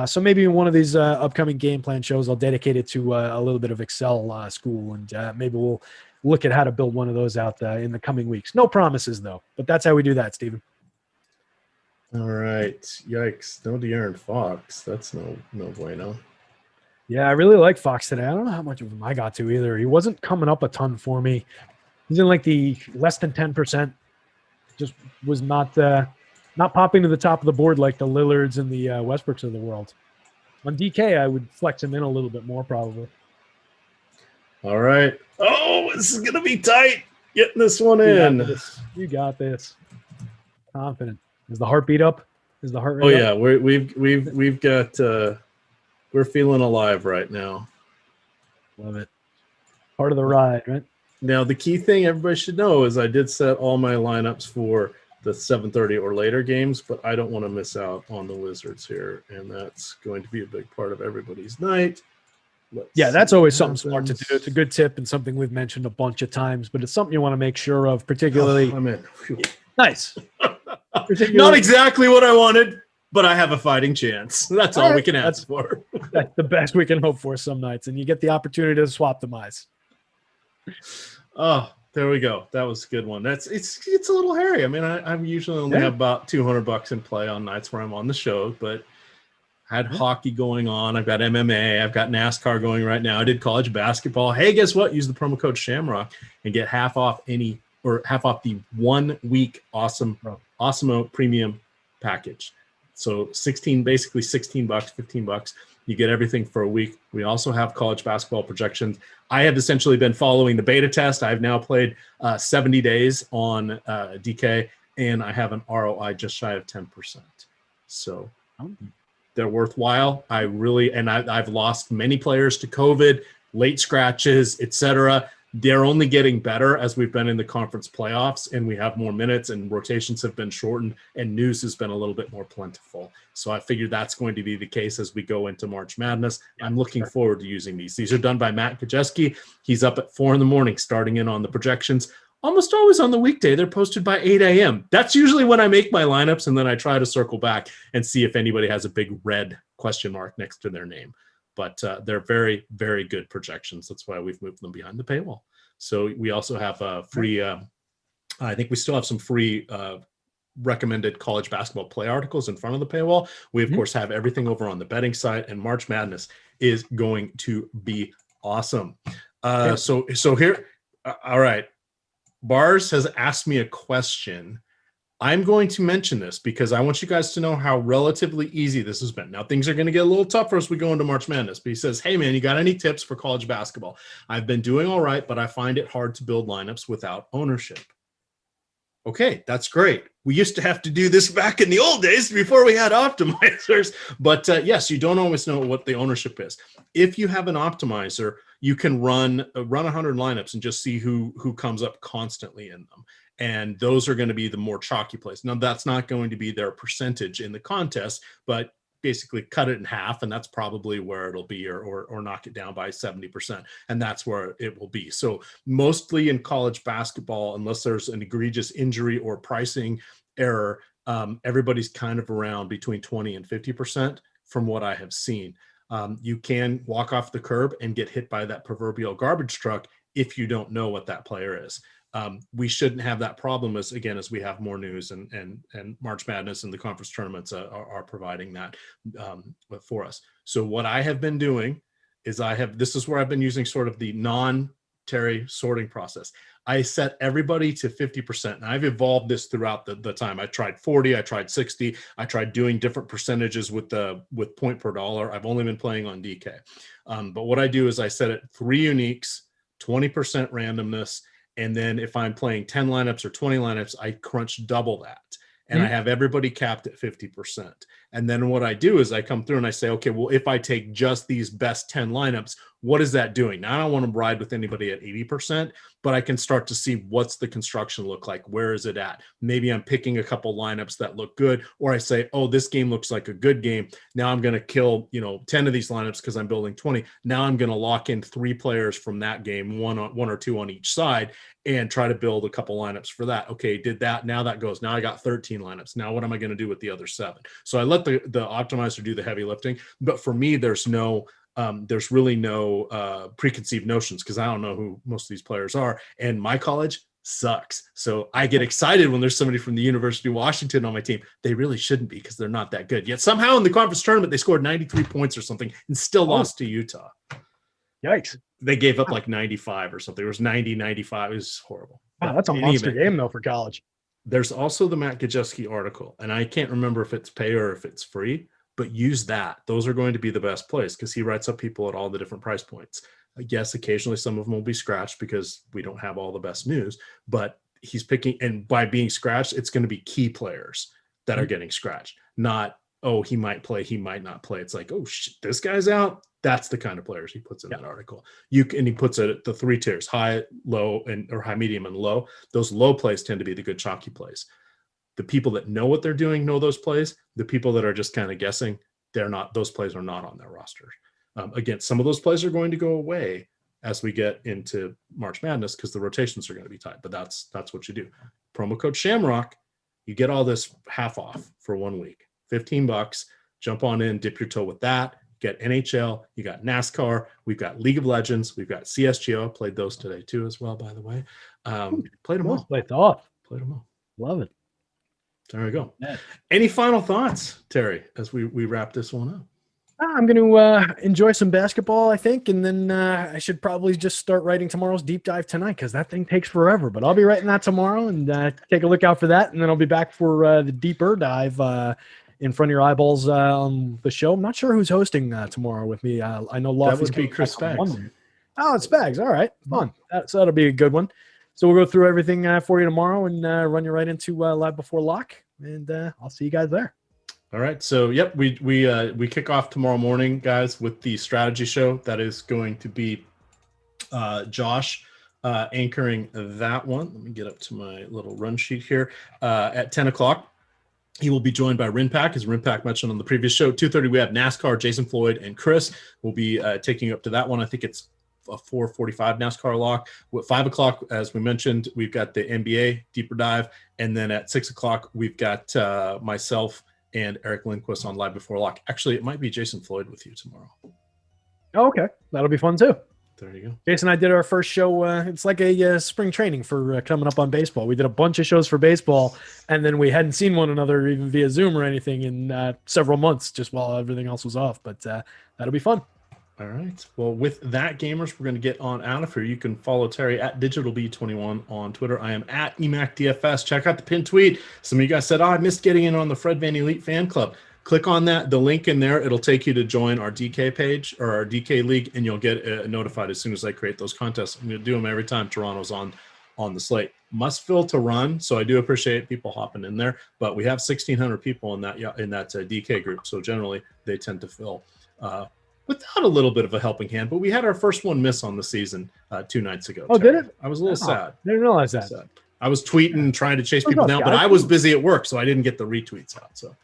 So maybe in one of these upcoming game plan shows, I'll dedicate it to a little bit of Excel school, and maybe we'll look at how to build one of those out in the coming weeks. No promises, though, but that's how we do that, Stephen. All right. Yikes. No De'Aaron Fox. That's no bueno. Yeah, I really like Fox today. I don't know how much of him I got to either. He wasn't coming up a ton for me. He's in like the less than 10%. Just was not popping to the top of the board like the Lillards and the Westbrooks of the world. On DK, I would flex him in a little bit more probably. All right. Oh, this is gonna be tight. Getting this one in. You got this. Confident. Is the heartbeat up? Is the heart rate up? Yeah, we've got. We're feeling alive right now. Love it. Part of the ride, right? Now, the key thing everybody should know is I did set all my lineups for the 7:30 or later games, but I don't want to miss out on the Wizards here, and that's going to be a big part of everybody's night. That's always something smart to do. It's a good tip and something we've mentioned a bunch of times, but it's something you want to make sure of, particularly. I'm in. Nice. Not exactly what I wanted, but I have a fighting chance. That's all we can ask for. That's the best we can hope for some nights, and you get the opportunity to swap the mice. Oh, there we go. That was a good one. It's a little hairy. I mean, I usually only have about $200 in play on nights where I'm on the show, but I had hockey going on. I've got MMA. I've got NASCAR going right now. I did college basketball. Hey, guess what? Use the promo code Shamrock and get half off the 1 week Awesemo premium package. So basically $16, $15. You get everything for a week. We also have college basketball projections. I have essentially been following the beta test. I've now played 70 days on DK, and I have an ROI just shy of 10%. So they're worthwhile. I've lost many players to COVID, late scratches, etc. They're only getting better as we've been in the conference playoffs, and we have more minutes, and rotations have been shortened, and news has been a little bit more plentiful. So I figured that's going to be the case as we go into March Madness. I'm looking forward to using these. These are done by Matt Kajeski. He's up at 4 a.m, starting in on the projections. Almost always on the weekday, they're posted by 8 a.m. That's usually when I make my lineups, and then I try to circle back and see if anybody has a big red question mark next to their name. But they're very, very good projections. That's why we've moved them behind the paywall. So we also have free, I think we still have some free recommended college basketball play articles in front of the paywall. We, of course, have everything over on the betting site, and March Madness is going to be awesome. So here, all right. Bars has asked me a question. I'm going to mention this because I want you guys to know how relatively easy this has been. Now, things are going to get a little tougher as we go into March Madness, but he says, hey, man, you got any tips for college basketball? I've been doing all right, but I find it hard to build lineups without ownership. Okay, that's great. We used to have to do this back in the old days before we had optimizers. But yes, you don't always know what the ownership is. If you have an optimizer, you can run 100 lineups and just see who comes up constantly in them. And those are going to be the more chalky plays. Now, that's not going to be their percentage in the contest, but basically cut it in half, and that's probably where it'll be, or knock it down by 70%, and that's where it will be. So mostly in college basketball, unless there's an egregious injury or pricing error, everybody's kind of around between 20 and 50% from what I have seen. You can walk off the curb and get hit by that proverbial garbage truck if you don't know what that player is. We shouldn't have that problem as we have more news, and March Madness and the conference tournaments are providing that for us. So what I have been doing is this is where I've been using sort of the non-Terry sorting process. I set everybody to 50%, and I've evolved this throughout the time. I tried 40, I tried 60, I tried doing different percentages with point per dollar. I've only been playing on DK. But what I do is I set it 3 uniques, 20% randomness, and then if I'm playing 10 lineups or 20 lineups, I crunch double that. And I have everybody capped at 50%. And then what I do is I come through and I say, okay, well, if I take just these best 10 lineups, what is that doing? Now, I don't want to ride with anybody at 80%, but I can start to see what's the construction look like. Where is it at? Maybe I'm picking a couple lineups that look good, or I say, oh, this game looks like a good game. Now I'm going to kill, 10 of these lineups because I'm building 20. Now I'm going to lock in 3 players from that game, one or two on each side, and try to build a couple lineups for that. Okay, did that. Now that goes. Now I got 13 lineups. Now what am I going to do with the other 7? So I let the optimizer do the heavy lifting. But for me, there's really no preconceived notions, because I don't know who most of these players are. And my college sucks. So I get excited when there's somebody from the University of Washington on my team. They really shouldn't be, because they're not that good. Yet somehow in the conference tournament, they scored 93 points or something and still lost to Utah. Yikes. They gave up like 95 or something. It was 90, 95. It was horrible. Wow, that's a monster game, though, for college. There's also the Matt Gajewski article, and I can't remember if it's pay or if it's free, but use that. Those are going to be the best plays, because he writes up people at all the different price points. Yes, occasionally some of them will be scratched because we don't have all the best news, but he's picking, and by being scratched, it's going to be key players that are getting scratched, not, oh, he might play, he might not play. It's like, oh, shit, this guy's out. That's the kind of players he puts in that article. And he puts it at the 3 tiers: high, low, or high, medium, and low. Those low plays tend to be the good chalky plays. The people that know what they're doing know those plays. The people that are just kind of guessing, they're not. Those plays are not on their roster. Again, some of those plays are going to go away as we get into March Madness, because the rotations are going to be tight. But that's what you do. Promo code Shamrock, you get all this half off for 1 week. $15. Jump on in, dip your toe with that. Get NHL, you got NASCAR, we've got League of Legends, we've got CSGO. Played those today too as well, by the way. Played them all. Played them all. Love it. There we go. Yeah. Any final thoughts, Terry, as we wrap this one up? I'm going to enjoy some basketball, I think, and then I should probably just start writing tomorrow's deep dive tonight, because that thing takes forever. But I'll be writing that tomorrow, and take a look out for that, and then I'll be back for the deeper dive in front of your eyeballs on the show. I'm not sure who's hosting tomorrow with me. I know Lofty's that would be Chris Spags. Oh, it's Spags. All right, fun. So that'll be a good one. So we'll go through everything for you tomorrow and run you right into Live Before Lock, and I'll see you guys there. All right. So, yep, we kick off tomorrow morning, guys, with the strategy show. That is going to be Josh anchoring that one. Let me get up to my little run sheet here. At 10 o'clock, he will be joined by RynPak, as RynPak mentioned on the previous show. 2:30, we have NASCAR, Jason Floyd, and Chris will be taking you up to that one. I think it's a 4:45 NASCAR lock. At 5 o'clock, as we mentioned, we've got the NBA deeper dive. And then at 6 o'clock, we've got myself and Eric Lindquist on Live Before Lock. Actually, it might be Jason Floyd with you tomorrow. Oh, okay. That'll be fun too. There you go. Jason and I did our first show. It's like a spring training for coming up on baseball. We did a bunch of shows for baseball, and then we hadn't seen one another even via Zoom or anything in several months, just while everything else was off. But that'll be fun. All right. Well, with that, gamers, we're going to get on out of here. You can follow Terry at DigitalB21 on Twitter. I am at EMac DFS. Check out the pinned tweet. Some of you guys said, I missed getting in on the Fred Van Elite fan club. Click on that, the link in there. It'll take you to join our DK page or our DK league, and you'll get notified as soon as I create those contests. I'm going to do them every time Toronto's on the slate. Must fill to run, so I do appreciate people hopping in there. But we have 1,600 people in that DK group, so generally they tend to fill without a little bit of a helping hand. But we had our first one miss on the season 2 nights ago. Oh, Terry. did it? I was a little sad. Didn't realize that. Sad. I was tweeting, trying to chase people down, but I was busy at work, so I didn't get the retweets out. So.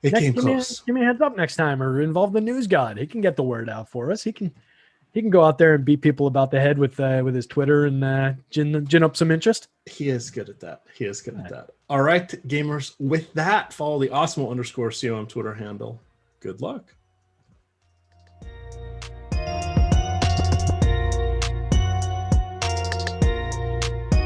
It came close. Give me a heads up next time, or involve the news god. He can get the word out for us. He can go out there and beat people about the head with his Twitter and gin up some interest. He is good at that. All right, gamers. With that, follow the Awesemo _CO on Twitter handle. Good luck.